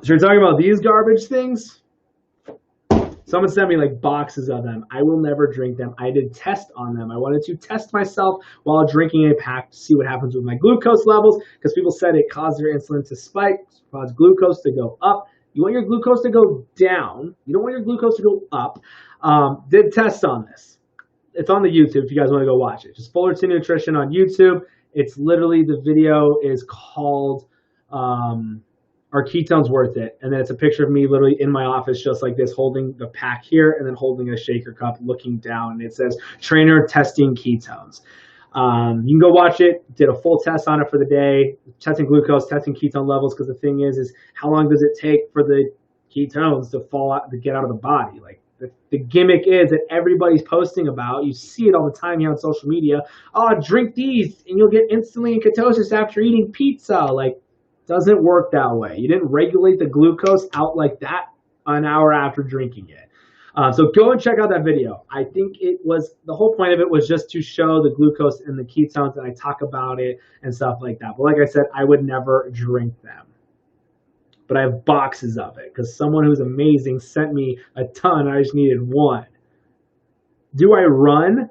you're talking about these garbage things? Someone sent me like boxes of them. I will never drink them. I did test on them. I wanted to test myself while drinking a pack to see what happens with my glucose levels, because people said it caused your insulin to spike, caused glucose to go up. You want your glucose to go down. You don't want your glucose to go up. Did tests on this. It's on the YouTube if you guys want to go watch it. Just Fullerton Nutrition on YouTube. It's literally, the video is called Are Ketones Worth It? And then it's a picture of me literally in my office just like this, holding the pack here and then holding a shaker cup looking down. And it says trainer testing ketones. You can go watch it. Did a full test on it for the day, testing glucose, testing ketone levels, because the thing is how long does it take for the ketones to fall out, to get out of the body? Like the gimmick is that everybody's posting about, you see it all the time here on social media, drink these and you'll get instantly in ketosis after eating pizza. Like, doesn't work that way. You didn't regulate the glucose out like that an hour after drinking it. So go and check out that video. I think the whole point of it was just to show the glucose and the ketones, and I talk about it and stuff like that. But like I said, I would never drink them. But I have boxes of it because someone who's amazing sent me a ton. I just needed one. Do I run?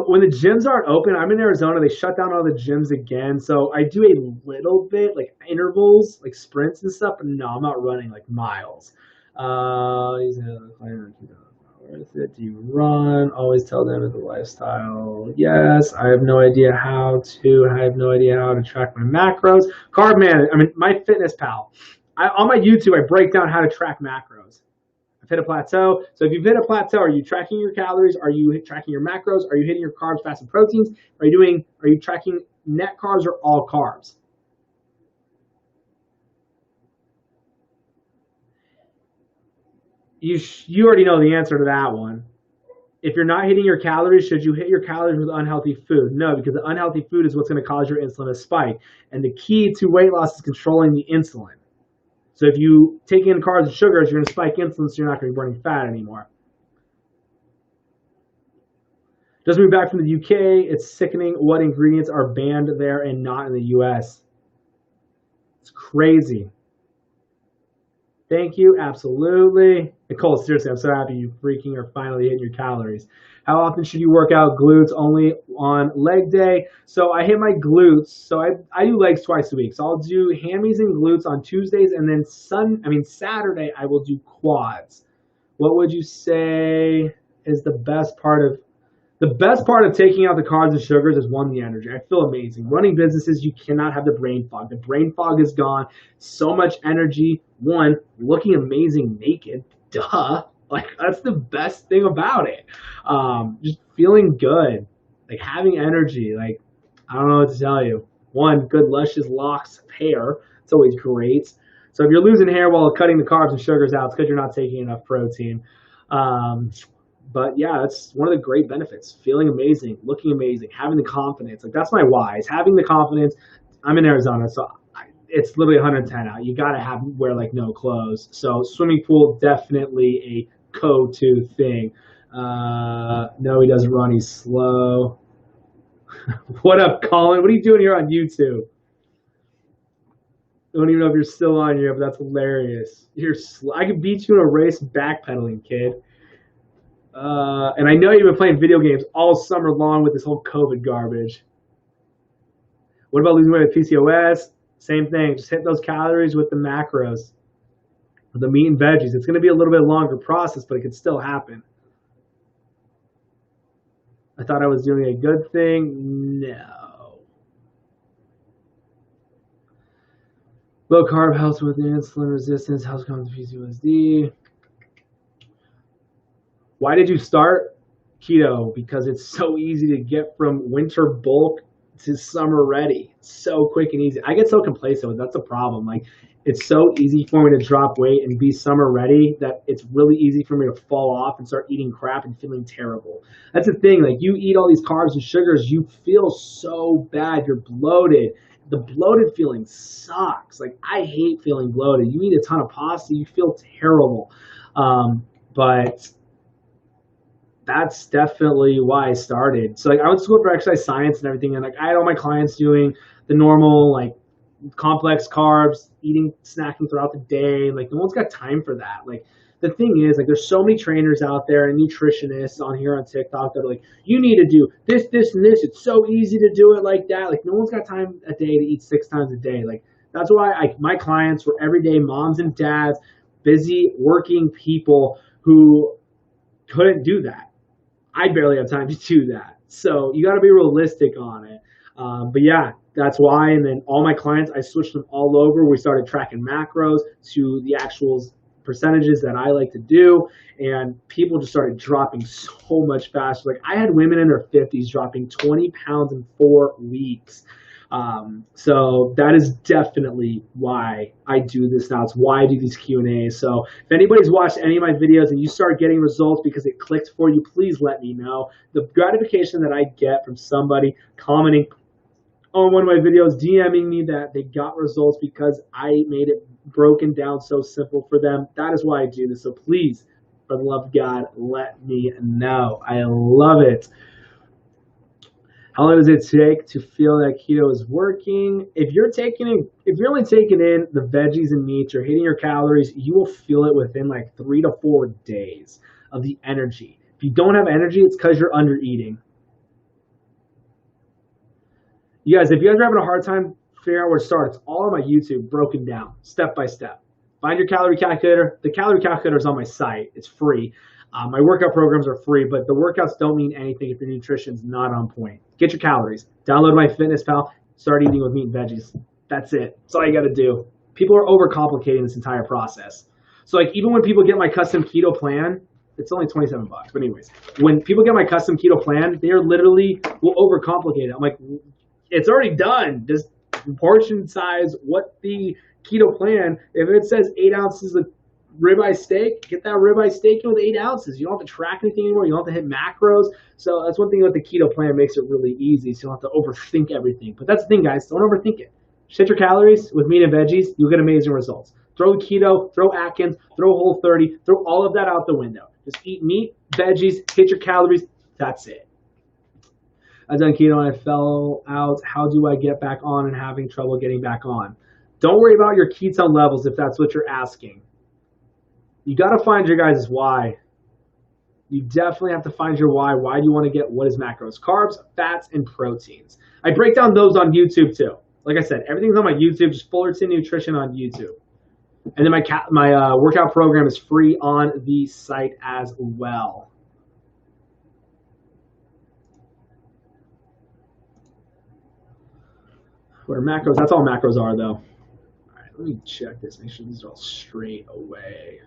When the gyms aren't open, I'm in Arizona, they shut down all the gyms again. So I do a little bit, like intervals, like sprints and stuff, but no, I'm not running like miles. Worth it? Do you run? Always tell them it's a lifestyle. Yes, I have no idea how to track my macros. Carb Man, my Fitness Pal. On my YouTube, I break down how to track macros. I've hit a plateau. So if you've hit a plateau, are you tracking your calories? Are you tracking your macros? Are you hitting your carbs, fats, and proteins? Are you tracking net carbs or all carbs? You already know the answer to that one. If you're not hitting your calories, should you hit your calories with unhealthy food? No, because the unhealthy food is what's going to cause your insulin to spike. And the key to weight loss is controlling the insulin. So if you take in carbs and sugars, you're going to spike insulin, so you're not going to be burning fat anymore. Just moved back from the UK. It's sickening what ingredients are banned there and not in the US. It's crazy. Thank you. Absolutely. Nicole, seriously, I'm so happy you freaking are finally hitting your calories. How often should you work out glutes? Only on leg day. So I hit my glutes. So I do legs twice a week. So I'll do hammies and glutes on Tuesdays, and then Saturday I will do quads. What would you say is the best part of taking out the carbs and sugars? Is one, the energy. I feel amazing. Running businesses, you cannot have the brain fog. The brain fog is gone. So much energy. One, looking amazing naked. Duh. Like, that's the best thing about it. Just feeling good. Like, having energy. Like, I don't know what to tell you. One, good luscious locks of hair. It's always great. So if you're losing hair while cutting the carbs and sugars out, it's because you're not taking enough protein. But yeah, that's one of the great benefits. Feeling amazing, looking amazing, having the confidence. Like, that's my why, is having the confidence. I'm in Arizona, so it's literally 110 out. You got to wear like no clothes. So swimming pool, definitely a go-to thing. No, he doesn't run. He's slow. What up, Colin? What are you doing here on YouTube? I don't even know if you're still on here, but that's hilarious. I could beat you in a race backpedaling, kid. And I know you've been playing video games all summer long with this whole COVID garbage. What about losing weight with PCOS? Same thing. Just hit those calories with the macros, with the meat and veggies. It's going to be a little bit longer process, but it could still happen. I thought I was doing a good thing. No. Low carb helps with insulin resistance. Helps come with PCOSD. Why did you start keto? Because it's so easy to get from winter bulk to summer ready. It's so quick and easy. I get so complacent with it. That's a problem. Like, it's so easy for me to drop weight and be summer ready that it's really easy for me to fall off and start eating crap and feeling terrible. That's the thing. Like, you eat all these carbs and sugars, you feel so bad. You're bloated. The bloated feeling sucks. Like, I hate feeling bloated. You eat a ton of pasta, you feel terrible. But that's definitely why I started. So like, I went to school for exercise science and everything, and like, I had all my clients doing the normal like complex carbs, eating, snacking throughout the day. Like, no one's got time for that. Like, the thing is, like, there's so many trainers out there and nutritionists on here on TikTok that are like, you need to do this, this, and this. It's so easy to do it like that. Like, no one's got time a day to eat 6 times a day. Like, that's why my clients were everyday moms and dads, busy working people who couldn't do that. I barely have time to do that. So you got to be realistic on it. But yeah, that's why. And then all my clients, I switched them all over. We started tracking macros to the actual percentages that I like to do. And people just started dropping so much faster. Like, I had women in their 50s dropping 20 pounds in 4 weeks. So that is definitely why I do this now. It's why I do these Q&As. So if anybody's watched any of my videos and you start getting results because it clicked for you, please let me know. The gratification that I get from somebody commenting on one of my videos, DMing me that they got results because I made it broken down so simple for them, that is why I do this. So please, for the love of God, let me know. I love it. How long does it take to feel that keto is working? If you're only taking in the veggies and meats, you're hitting your calories, you will feel it within like 3 to 4 days of the energy. If you don't have energy, it's because you're under eating. You guys, if you guys are having a hard time figuring out where to start, it's all on my YouTube, broken down, step by step. Find your calorie calculator. The calorie calculator is on my site. It's free. My workout programs are free, but the workouts don't mean anything if your nutrition's not on point. Get your calories. Download MyFitnessPal. Start eating with meat and veggies. That's it. That's all you got to do. People are overcomplicating this entire process. So like, even when people get my custom keto plan, it's only $27. But anyways, when people get my custom keto plan, they are literally will overcomplicate it. I'm like, it's already done. Just portion size, what the keto plan. If it says 8 ounces of ribeye steak, get that ribeye steak in with 8 ounces. You don't have to track anything anymore. You don't have to hit macros. So that's one thing with the keto plan, makes it really easy. So you don't have to overthink everything. But that's the thing, guys. Don't overthink it. Just hit your calories with meat and veggies. You'll get amazing results. Throw keto, throw Atkins, throw Whole30, throw all of that out the window. Just eat meat, veggies, hit your calories. That's it. I've done keto and I fell out. How do I get back on and having trouble getting back on? Don't worry about your ketone levels if that's what you're asking. You got to find your guys' why. You definitely have to find your why. Why do you want to get what is macros? Carbs, fats, and proteins. I break down those on YouTube too. Like I said, everything's on my YouTube, just Fullerton Nutrition on YouTube. And then my workout program is free on the site as well. What are macros? That's all macros are, though. All right, let me check this. Make sure these are all straight away.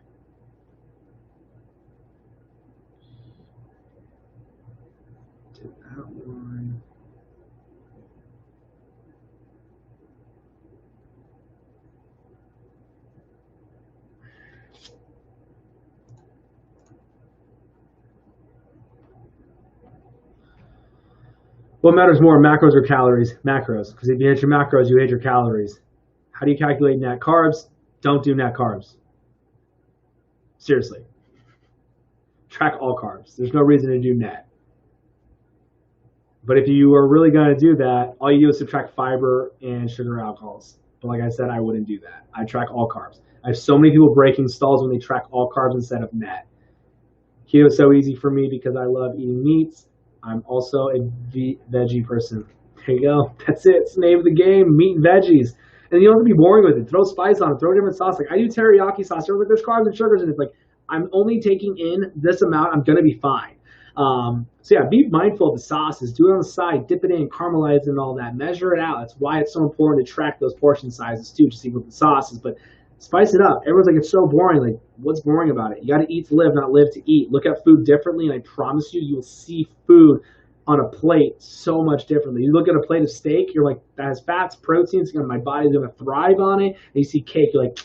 Did that one. What matters more, macros or calories? Macros. Because if you hit your macros, you hit your calories. How do you calculate net carbs? Don't do net carbs. Seriously. Track all carbs. There's no reason to do net. But if you are really going to do that, all you do is subtract fiber and sugar alcohols. But like I said, I wouldn't do that. I track all carbs. I have so many people breaking stalls when they track all carbs instead of net. Keto is so easy for me because I love eating meats. I'm also a veggie person. There you go. That's it. It's the name of the game. Meat and veggies. And you don't have to be boring with it. Throw spice on it. Throw different sauce. Like I do teriyaki sauce. Like there's carbs and sugars in it. Like I'm only taking in this amount. I'm gonna be fine. So yeah, be mindful of the sauces. Do it on the side. Dip it in, caramelize it, and all that. Measure it out. That's why it's so important to track those portion sizes too, to see what the sauces. But spice it up. Everyone's like, it's so boring. Like, what's boring about it? You got to eat to live, not live to eat. Look at food differently, and I promise you, you will see food on a plate so much differently. You look at a plate of steak, you're like, that has fats, proteins, my body's going to thrive on it. And you see cake, you're like,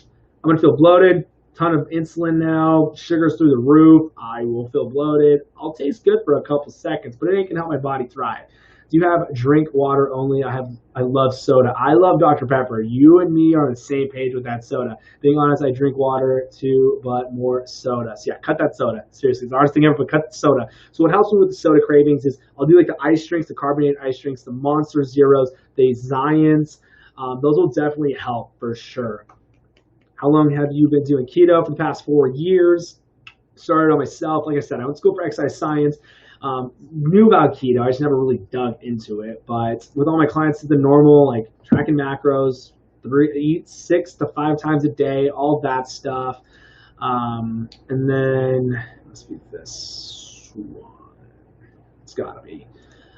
I'm going to feel bloated, ton of insulin now, sugar's through the roof, I will feel bloated. I'll taste good for a couple seconds, but it ain't going to help my body thrive. Do you have drink water only? I love soda. I love Dr. Pepper. You and me are on the same page with that soda. Being honest, I drink water too, but more soda. So yeah, cut that soda. Seriously, it's the hardest thing ever, but cut the soda. So what helps me with the soda cravings is I'll do like the ice drinks, the carbonated ice drinks, the Monster Zeros, the Zions. Those will definitely help for sure. How long have you been doing keto? For the past 4 years. Started on myself. Like I said, I went to school for exercise science. Knew about keto. I just never really dug into it. But with all my clients, it's the normal, like tracking macros, eat 6 to 5 times a day, all that stuff. And then, must be this one. It's gotta be.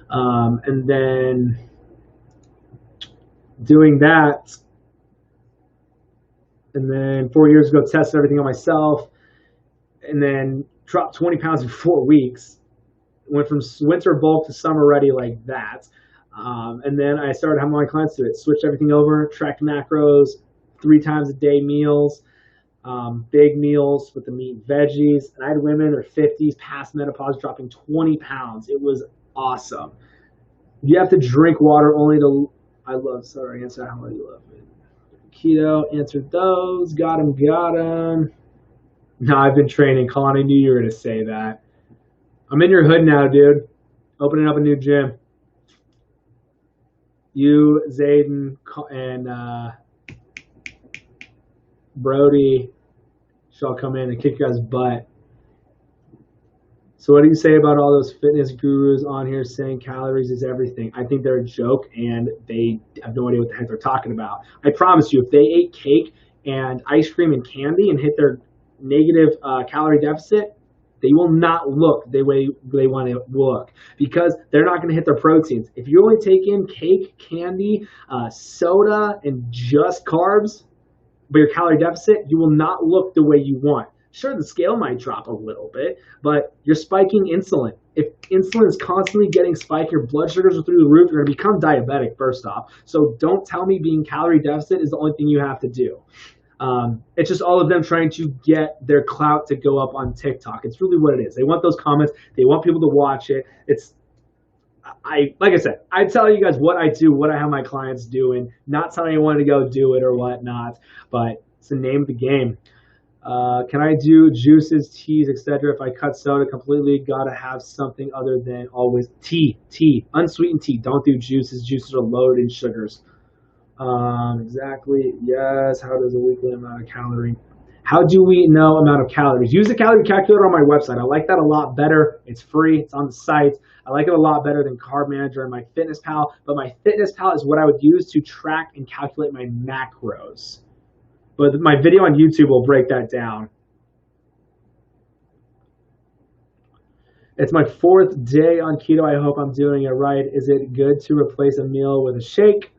And then doing that. And then 4 years ago, tested everything on myself. And then dropped 20 pounds in 4 weeks. Went from winter bulk to summer ready like that. And then I started having my clients do it. Switched everything over, tracked macros, 3 times a day meals, big meals with the meat and veggies. And I had women in their 50s past menopause dropping 20 pounds. It was awesome. You have to drink water only to, answer how you love it. Keto, answered those. Got him. No, I've been training. Colin, I knew you were going to say that. I'm in your hood now, dude. Opening up a new gym. You, Zayden, and Brody shall come in and kick your guys' butt. So what do you say about all those fitness gurus on here saying calories is everything? I think they're a joke, and they have no idea what the heck they're talking about. I promise you, if they ate cake and ice cream and candy and hit their negative calorie deficit, they will not look the way they want to look because they're not going to hit their proteins. If you only take in cake, candy, soda, and just carbs, but your calorie deficit, you will not look the way you want. Sure, the scale might drop a little bit, but you're spiking insulin. If insulin is constantly getting spiked, your blood sugars are through the roof, you're going to become diabetic first off. So don't tell me being calorie deficit is the only thing you have to do. It's just all of them trying to get their clout to go up on TikTok. It's really what it is. They want those comments. They want people to watch it. Like I said, I tell you guys what I do, what I have my clients doing, not telling anyone to go do it or whatnot, but it's the name of the game. Can I do juices, teas, etc.? If I cut soda completely, gotta have something other than always tea, unsweetened tea. Don't do juices. Juices are loaded in sugars. Exactly. Yes. How does a weekly amount of calorie? How do we know amount of calories? Use the calorie calculator on my website. I like that a lot better. It's free. It's on the site. I like it a lot better than Carb Manager and MyFitnessPal. But MyFitnessPal is what I would use to track and calculate my macros. But my video on YouTube will break that down. It's my 4th day on keto. I hope I'm doing it right. Is it good to replace a meal with a shake?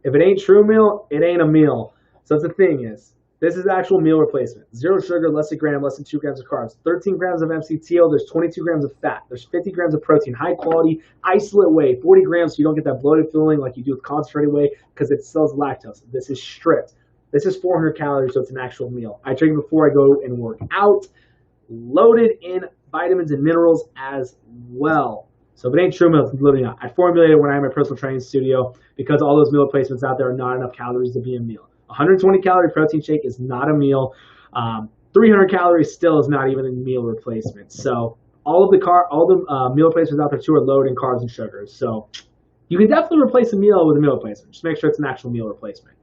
If it ain't true meal, it ain't a meal. So that's the thing is, this is actual meal replacement. 0 sugar, less than a gram, less than 2 grams of carbs. 13 grams of MCTO, there's 22 grams of fat. There's 50 grams of protein, high quality, isolate whey, 40 grams so you don't get that bloated feeling like you do with concentrated whey because it sells lactose. This is stripped. This is 400 calories, so it's an actual meal. I drink it before I go and work out, loaded in vitamins and minerals as well. So if it ain't true meal, it's literally not. I formulated when I had my personal training studio because all those meal replacements out there are not enough calories to be a meal. 120 calorie protein shake is not a meal. 300 calories still is not even a meal replacement. So all the meal replacements out there too are loaded in carbs and sugars. So you can definitely replace a meal with a meal replacement. Just make sure it's an actual meal replacement.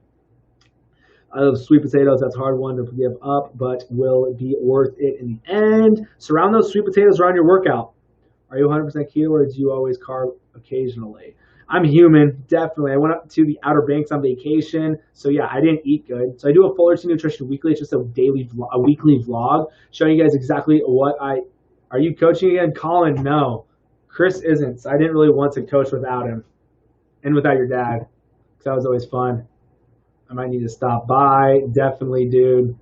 I love sweet potatoes. That's a hard one to give up, but will be worth it in the end. Surround those sweet potatoes around your workout. Are you 100% keto or do you always carb occasionally? I'm human, definitely. I went up to the Outer Banks on vacation, so yeah, I didn't eat good. So I do a Fullerton Nutrition Weekly. It's just a weekly vlog showing you guys exactly what I. Are you coaching again, Colin? No, Chris isn't. So I didn't really want to coach without him and without your dad, because that was always fun. I might need to stop by. Definitely, dude.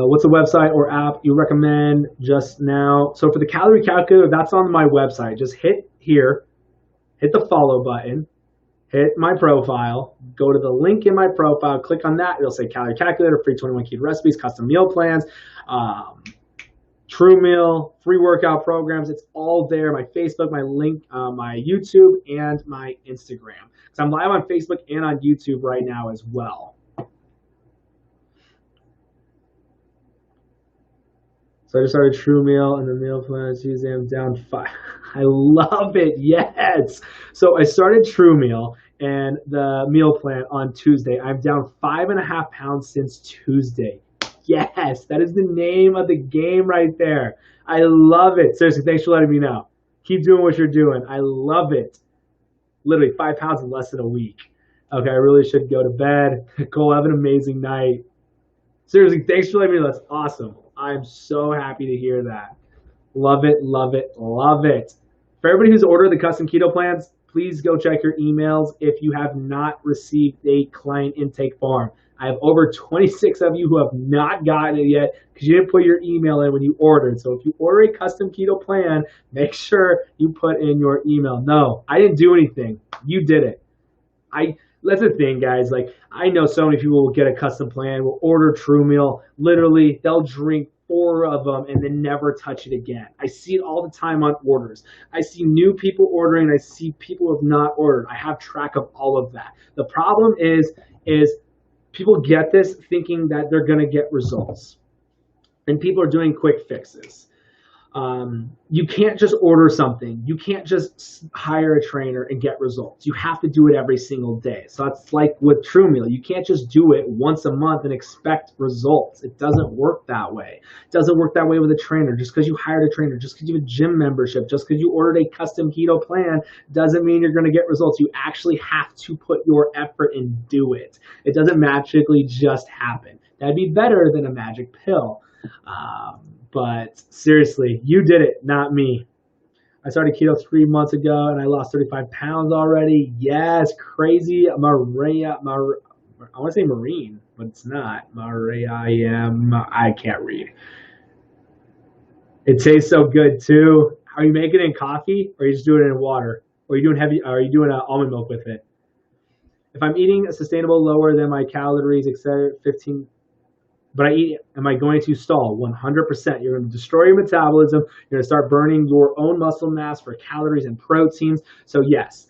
What's a website or app you recommend just now? So for the calorie calculator, that's on my website. Just hit here, hit the follow button, hit my profile, go to the link in my profile, click on that. It'll say calorie calculator, free 21 keto recipes, custom meal plans, True Meal, free workout programs. It's all there. My Facebook, my link, my YouTube, and my Instagram. So I'm live on Facebook and on YouTube right now as well. So I just started True Meal and the meal plan Tuesday. I'm down 5. I love it. Yes. So I started True Meal and the meal plan on Tuesday. I'm down 5.5 pounds since Tuesday. Yes, that is the name of the game right there. I love it. Seriously, thanks for letting me know. Keep doing what you're doing. I love it. Literally 5 pounds in less than a week. Okay, I really should go to bed. Cole, have an amazing night. Seriously, thanks for letting me know. That's awesome. I'm so happy to hear that. Love it, love it, love it. For everybody who's ordered the custom keto plans, please go check your emails if you have not received a client intake form. I have over 26 of you who have not gotten it yet because you didn't put your email in when you ordered. So if you order a custom keto plan, make sure you put in your email. No, I didn't do anything. You did it. That's the thing, guys. Like, I know so many people will get a custom plan, will order True Meal. Literally, they'll drink 4 of them and then never touch it again. I see it all the time on orders. I see new people ordering. I see people who have not ordered. I have track of all of that. The problem is people get this thinking that they're going to get results. And people are doing quick fixes. You can't just order something. You can't just hire a trainer and get results. You have to do it every single day. So it's like with True Meal. You can't just do it once a month and expect results. It doesn't work that way. It doesn't work that way with a trainer. Just because you hired a trainer, just because you have a gym membership, just because you ordered a custom keto plan doesn't mean you're going to get results. You actually have to put your effort and do it. It doesn't magically just happen. That'd be better than a magic pill. But seriously, you did it, not me. I started keto 3 months ago and I lost 35 pounds already. Yes, crazy. Maria, I want to say Marine, but it's not. I can't read. It tastes so good too. Are you making it in coffee or are you just doing it in water? Or are you doing almond milk with it? If I'm eating a sustainable lower than my calories, etc., 15. But am I going to stall? 100%. You're going to destroy your metabolism. You're going to start burning your own muscle mass for calories and proteins. So yes,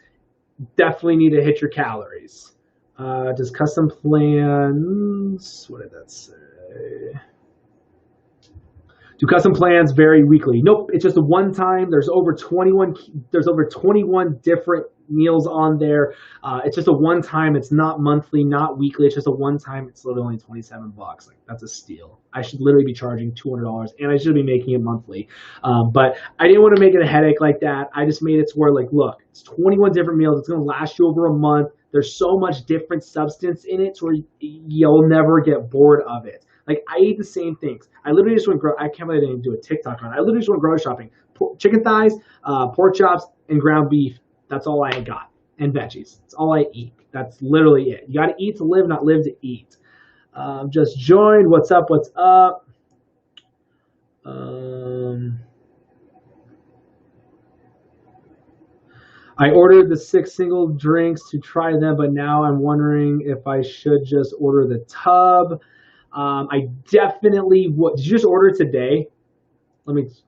definitely need to hit your calories. Does custom plans, what did that say? Do custom plans vary weekly? Nope, it's just a one time. There's over 21 different meals on there. It's just a one time. It's not monthly, not weekly. It's just a one time. It's literally only 27 bucks. Like, that's a steal. I should literally be charging $200 and I should be making it monthly. But I didn't want to make it a headache like that. I just made it to where, like, look, it's 21 different meals. It's going to last you over a month. There's so much different substance in it where you'll never get bored of it. Like, I eat the same things. I literally just went I can't believe I didn't do a TikTok on it. I literally just went grocery shopping. Chicken thighs, pork chops, and ground beef. That's all I got. And veggies. That's all I eat. That's literally it. You got to eat to live, not live to eat. Just joined. What's up? What's up? I ordered the 6 single drinks to try them, but now I'm wondering if I should just order the tub. I definitely would. Did you just order today?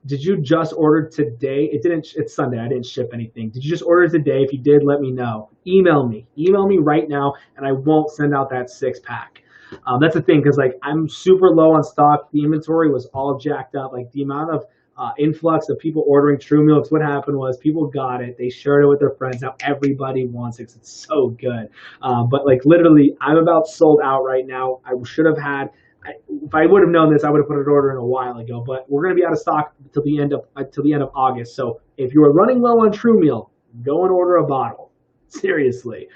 Did you just order today? It's Sunday. I didn't ship anything. Did you just order today? If you did, let me know. Email me right now, and I won't send out that 6-pack. That's the thing, because, like, I'm super low on stock. The inventory was all jacked up. Like, the amount of influx of people ordering True Milks. What happened was people got it, they shared it with their friends. Now everybody wants it 'cause it's so good. But like literally, I'm about sold out right now. I should have had. If I would have known this, I would have put an order in a while ago. But we're going to be out of stock till the end of August. So if you are running low on True Meal, go and order a bottle. Seriously,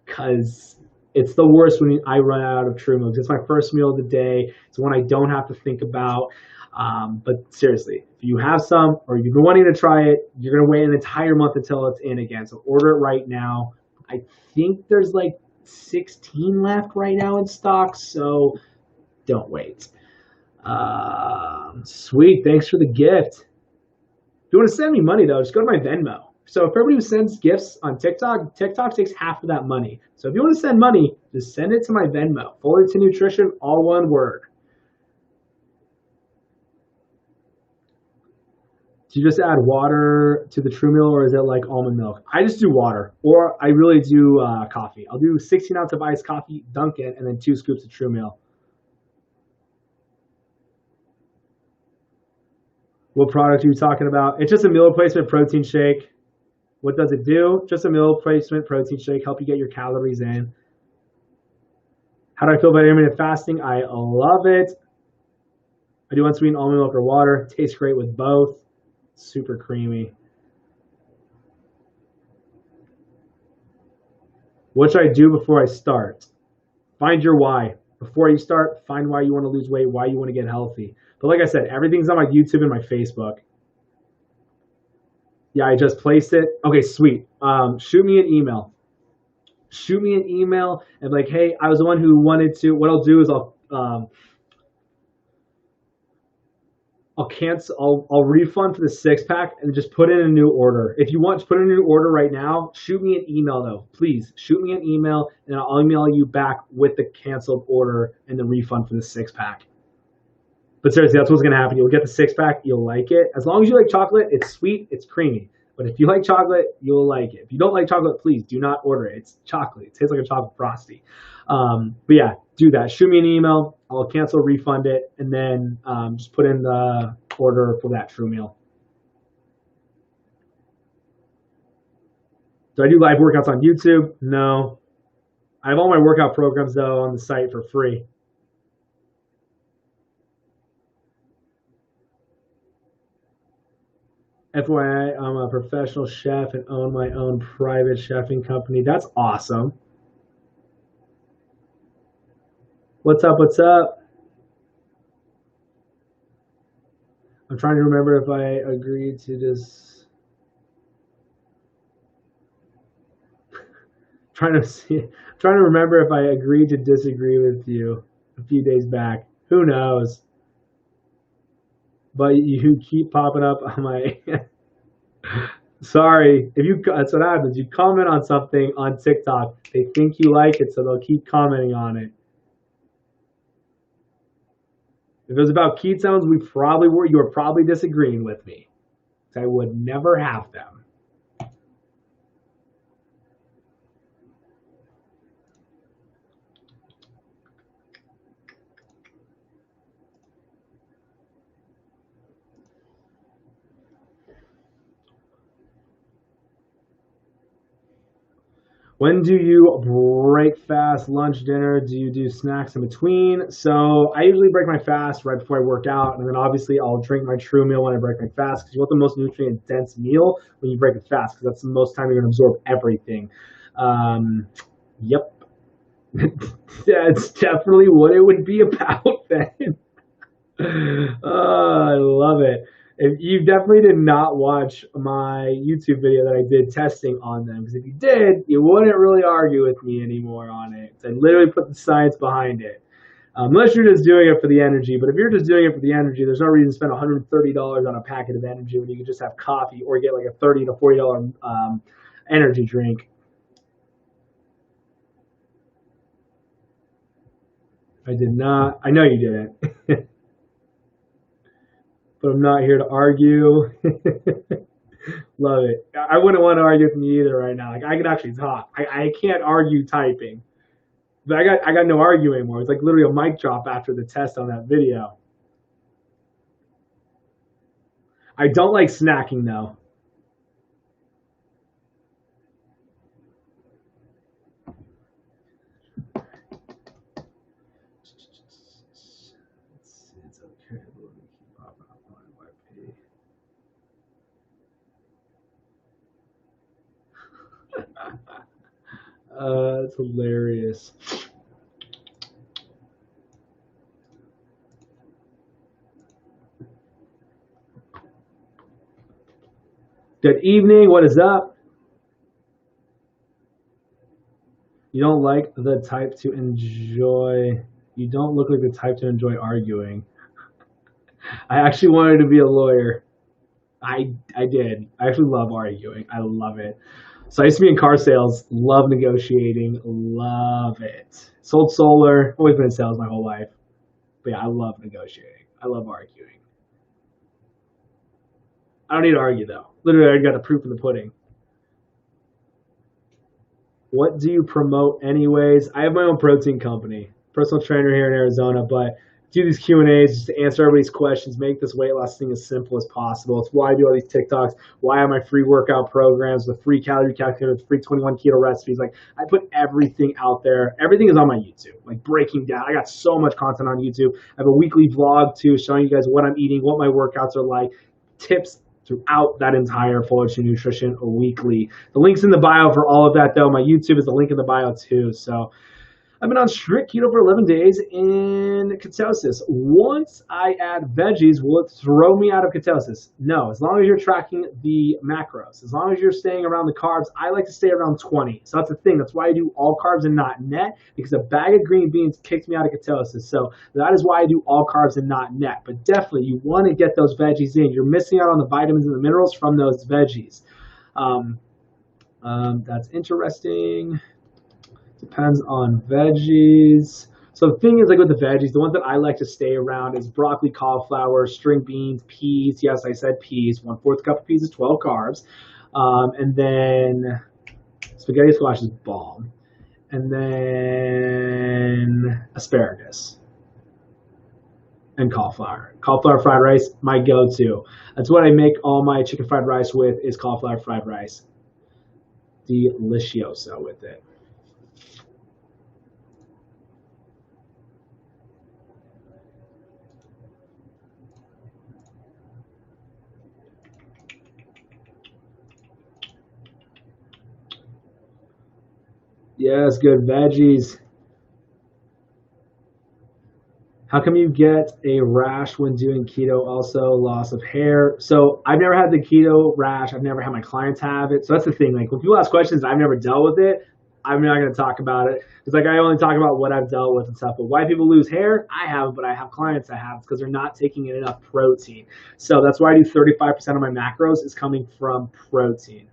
because it's the worst when I run out of True Milk. It's my first meal of the day. It's one I don't have to think about. But seriously, if you have some or you've been wanting to try it, you're going to wait an entire month until it's in again. So order it right now. I think there's like 16 left right now in stock, so don't wait. Sweet, thanks for the gift. If you want to send me money though, just go to my Venmo. So if everybody who sends gifts on TikTok, TikTok takes half of that money. So if you want to send money, just send it to my Venmo. Fullerton Nutrition, all one word. Do you just add water to the True Meal, or is it like almond milk? I just do water, or I really do coffee. I'll do 16 ounce of iced coffee, dunk it, and then 2 scoops of True Meal. What product are you talking about? It's just a meal replacement protein shake. What does it do? Just a meal replacement protein shake. Help you get your calories in. How do I feel about intermittent fasting? I love it. I do unsweetened almond milk or water. Tastes great with both. Super creamy. What should I do before I start? Find your why. Before you start, find why you want to lose weight, why you want to get healthy. But like I said, everything's on my YouTube and my Facebook. Yeah, I just placed it. Okay, sweet. Shoot me an email. Shoot me an email and like, hey, I was the one who wanted to. What I'll do is I'll cancel. I'll refund for the 6-pack and just put in a new order. If you want to put in a new order right now, shoot me an email though. Please shoot me an email and I'll email you back with the canceled order and the refund for the 6-pack. But seriously, that's what's going to happen. You'll get the 6-pack. You'll like it. As long as you like chocolate, it's sweet, it's creamy. But if you like chocolate, you'll like it. If you don't like chocolate, please do not order it. It's chocolate. It tastes like a chocolate frosty. But yeah, do that. Shoot me an email. I'll cancel, refund it, and then just put in the order for that True Meal. Do I do live workouts on YouTube? No. I have all my workout programs, though, on the site for free. FYI, I'm a professional chef and own my own private chefing company. That's awesome. What's up? What's up? I'm trying to remember if I agreed to this. Trying to remember if I agreed to disagree with you a few days back. Who knows? But you keep popping up on my. Sorry, that's what happens. You comment on something on TikTok, they think you like it, so they'll keep commenting on it. If it was about ketones, you were probably disagreeing with me. I would never have them. When do you break fast? Lunch, dinner? Do you do snacks in between? So I usually break my fast right before I work out, and then obviously I'll drink my True Meal when I break my fast because you want the most nutrient-dense meal when you break it fast because that's the most time you're going to absorb everything. Yep. That's definitely what it would be about then. I love it. If you definitely did not watch my YouTube video that I did testing on them, because if you did, you wouldn't really argue with me anymore on it. I literally put the science behind it. Unless you're just doing it for the energy. But if you're just doing it for the energy, there's no reason to spend $130 on a packet of energy when you can just have coffee or get like a $30 to $40 energy drink. I did not. I know you didn't. But I'm not here to argue. Love it. I wouldn't want to argue with me either right now. Like I could actually talk. I can't argue typing. But I got no arguing anymore. It's like literally a mic drop after the test on that video. I don't like snacking though. It's okay. It's hilarious. Good evening. What is up? You don't like the type to enjoy. You don't look like the type to enjoy arguing. I actually wanted to be a lawyer. I did. I actually love arguing. I love it. So I used to be in car sales. Love negotiating. Love it. Sold solar. Always been in sales my whole life. But yeah, I love negotiating. I love arguing. I don't need to argue though. Literally, I already got the proof in the pudding. What do you promote anyways? I have my own protein company, personal trainer here in Arizona, but do these Q&As just to answer everybody's questions, make this weight loss thing as simple as possible. It's why I do all these TikToks, why I have my free workout programs, the free calorie calculator, the free 21 keto recipes. Like I put everything out there. Everything is on my YouTube, like breaking down. I got so much content on YouTube. I have a weekly vlog too, showing you guys what I'm eating, what my workouts are like, tips throughout that entire Full HD Nutrition weekly. The link's in the bio for all of that, though. My YouTube is the link in the bio, too. So I've been on strict keto for 11 days in ketosis. Once I add veggies, will it throw me out of ketosis? No, as long as you're tracking the macros. As long as you're staying around the carbs, I like to stay around 20. So that's the thing. That's why I do all carbs and not net, because a bag of green beans kicks me out of ketosis. So that is why I do all carbs and not net. But definitely, you want to get those veggies in. You're missing out on the vitamins and the minerals from those veggies. That's interesting. Depends on veggies. So the thing is, like with the veggies, the ones that I like to stay around is broccoli, cauliflower, string beans, peas. Yes, I said peas. 1/4 cup of peas is 12 carbs. And then spaghetti squash is bomb. And then asparagus and cauliflower. Cauliflower fried rice, my go-to. That's what I make all my chicken fried rice with, is cauliflower fried rice. Delicioso with it. Yes, good veggies. How come you get a rash when doing keto? Also, loss of hair. So I've never had the keto rash. I've never had my clients have it. So that's the thing. Like when people ask questions, I've never dealt with it. I'm not going to talk about it. It's like I only talk about what I've dealt with and stuff. But why people lose hair, I have, but I have clients that have because they're not taking in enough protein. So that's why I do 35% of my macros is coming from protein.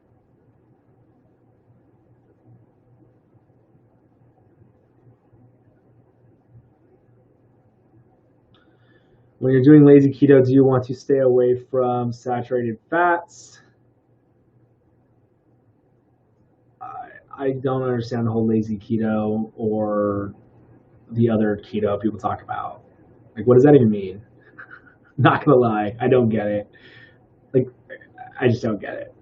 When you're doing lazy keto, do you want to stay away from saturated fats? I don't understand the whole lazy keto or the other keto people talk about. Like, what does that even mean? Not gonna lie, I don't get it. Like, I just don't get it.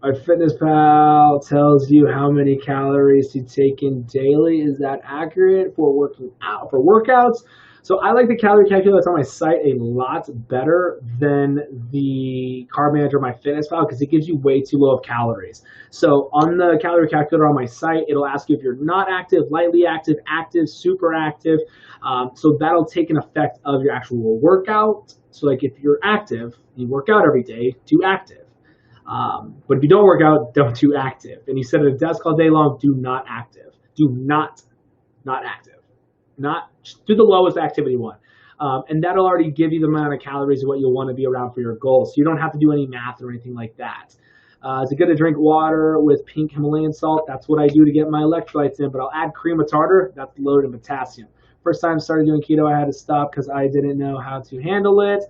My Fitness Pal tells you how many calories to take in daily. Is that accurate for working out, for workouts? So I like the calorie calculator that's on my site a lot better than the Carb Manager My Fitness Pal because it gives you way too low of calories. So on the calorie calculator on my site, it'll ask you if you're not active, lightly active, active, super active. So that'll take an effect of your actual workout. So like if you're active, you work out every day, do active. But if you don't work out, don't do active. And you sit at a desk all day long, do not active. Do not active. Not do the lowest activity one. And that'll already give you the amount of calories of what you'll want to be around for your goals. So you don't have to do any math or anything like that. Is it good to drink water with pink Himalayan salt? That's what I do to get my electrolytes in, but I'll add cream of tartar. That's loaded in potassium. First time I started doing keto, I had to stop because I didn't know how to handle it.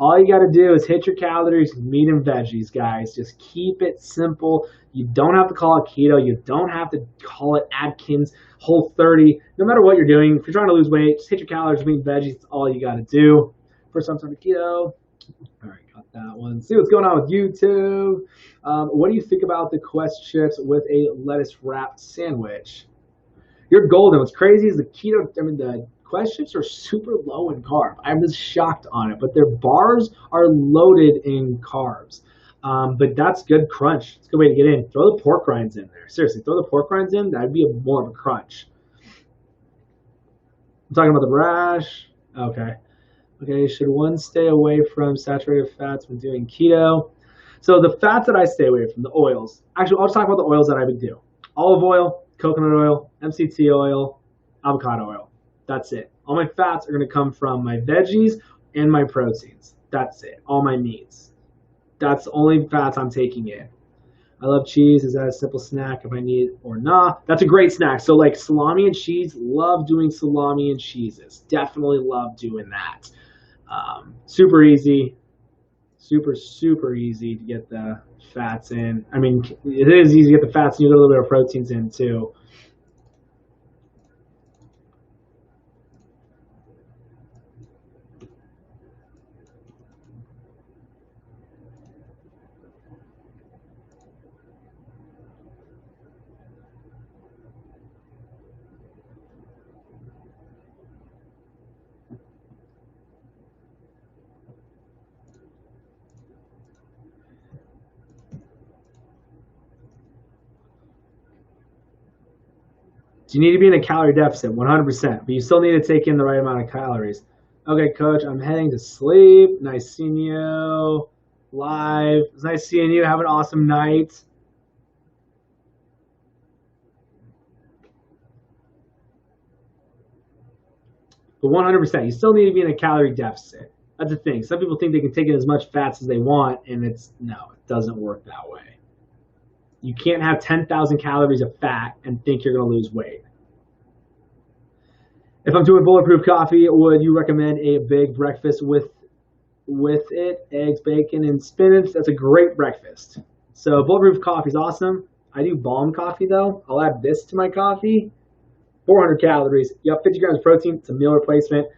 All you got to do is hit your calories, meat and veggies, guys. Just keep it simple. You don't have to call it keto. You don't have to call it Atkins, Whole30. No matter what you're doing, if you're trying to lose weight, just hit your calories, meat and veggies. That's all you got to do. First time starting keto. All right, got that one. See what's going on with YouTube. What do you think about the Quest chips with a lettuce wrapped sandwich? You're golden. What's crazy is the Quest chips are super low in carb. I was shocked on it, but their bars are loaded in carbs. But that's good crunch. It's a good way to get in. Throw the pork rinds in there. Seriously, throw the pork rinds in. That'd be more of a crunch. I'm talking about the brash. Okay. Okay, should one stay away from saturated fats when doing keto? So the fats that I stay away from, the oils. Actually, I'll just talk about the oils that I would do. Olive oil, coconut oil, MCT oil, avocado oil. That's it. All my fats are going to come from my veggies and my proteins. That's it. All my meats. That's the only fats I'm taking in. I love cheese. Is that a simple snack if I need it or not? That's a great snack. So like salami and cheese, love doing salami and cheeses. Definitely love doing that. Super easy. Super easy to get the fats in. I mean, it is easy to get the fats and you get a little bit of proteins in too. Do you need to be in a calorie deficit? 100%. But you still need to take in the right amount of calories. Okay, coach, I'm heading to sleep. Nice seeing you live. It's nice seeing you. Have an awesome night. But 100%, you still need to be in a calorie deficit. That's the thing. Some people think they can take in as much fats as they want, and no, it doesn't work that way. You can't have 10,000 calories of fat and think you're going to lose weight. If I'm doing bulletproof coffee, would you recommend a big breakfast with it? Eggs, bacon, and spinach. That's a great breakfast. So bulletproof coffee is awesome. I do bomb coffee though. I'll add this to my coffee. 400 calories. You have 50 grams of protein. It's a meal replacement.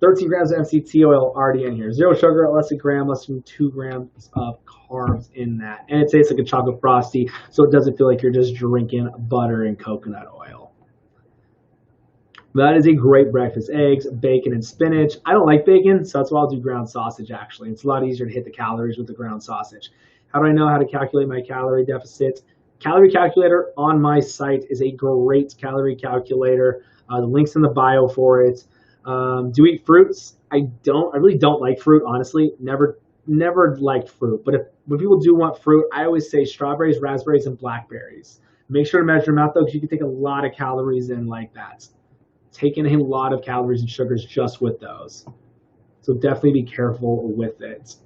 13 grams of MCT oil already in here. Zero sugar, less than a gram, less than 2 grams of carbs in that. And it tastes like a chocolate frosty, so it doesn't feel like you're just drinking butter and coconut oil. That is a great breakfast. Eggs, bacon, and spinach. I don't like bacon, so that's why I'll do ground sausage, actually. It's a lot easier to hit the calories with the ground sausage. How do I know how to calculate my calorie deficit? Calorie calculator on my site is a great calorie calculator. The link's in the bio for it. Do you eat fruits? I really don't like fruit, honestly. Never liked fruit. But when people do want fruit, I always say strawberries, raspberries, and blackberries. Make sure to measure them out though, because you can take a lot of calories in like that. Taking a lot of calories and sugars just with those. So definitely be careful with it.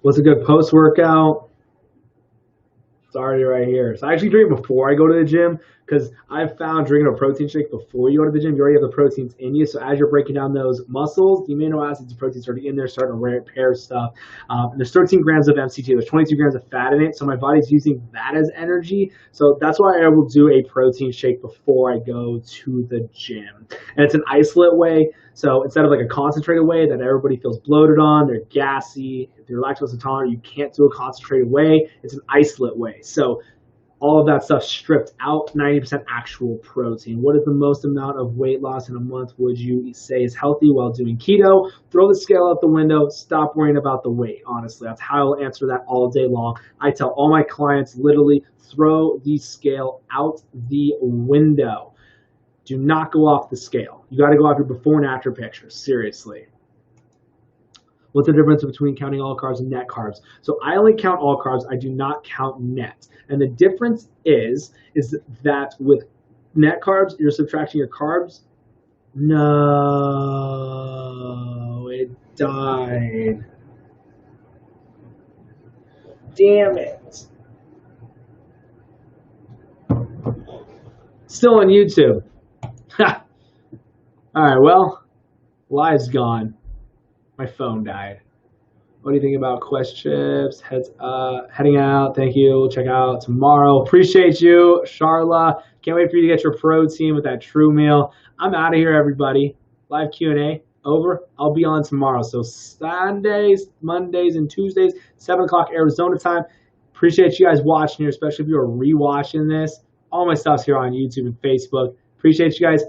What's a good post-workout? It's already right here. So I actually drink before I go to the gym because I've found drinking a protein shake before you go to the gym, you already have the proteins in you. So as you're breaking down those muscles, the amino acids and proteins are already in there, starting to repair stuff. And there's 13 grams of MCT. There's 22 grams of fat in it. So my body's using that as energy. So that's why I will do a protein shake before I go to the gym. And it's an isolate way. So instead of like a concentrated whey that everybody feels bloated on, they're gassy. If you're lactose intolerant, you can't do a concentrated whey. It's an isolate whey. So all of that stuff stripped out, 90% actual protein. What is the most amount of weight loss in a month would you say is healthy while doing keto? Throw the scale out the window. Stop worrying about the weight, honestly. That's how I'll answer that all day long. I tell all my clients literally throw the scale out the window. Do not go off the scale. You got to go off your before and after pictures. Seriously. What's the difference between counting all carbs and net carbs? So I only count all carbs. I do not count net. And the difference is that with net carbs, you're subtracting your carbs No, it died. Damn it. Still on YouTube. All right, well, live's gone. My phone died. What do you think about Quest Chips? Heading out. Thank you. We'll check out tomorrow. Appreciate you, Charla. Can't wait for you to get your protein with that True Meal. I'm out of here, everybody. Live Q&A over. I'll be on tomorrow. So Sundays, Mondays, and Tuesdays, 7 o'clock Arizona time. Appreciate you guys watching here, especially if you are rewatching this. All my stuff's here on YouTube and Facebook. Appreciate you guys.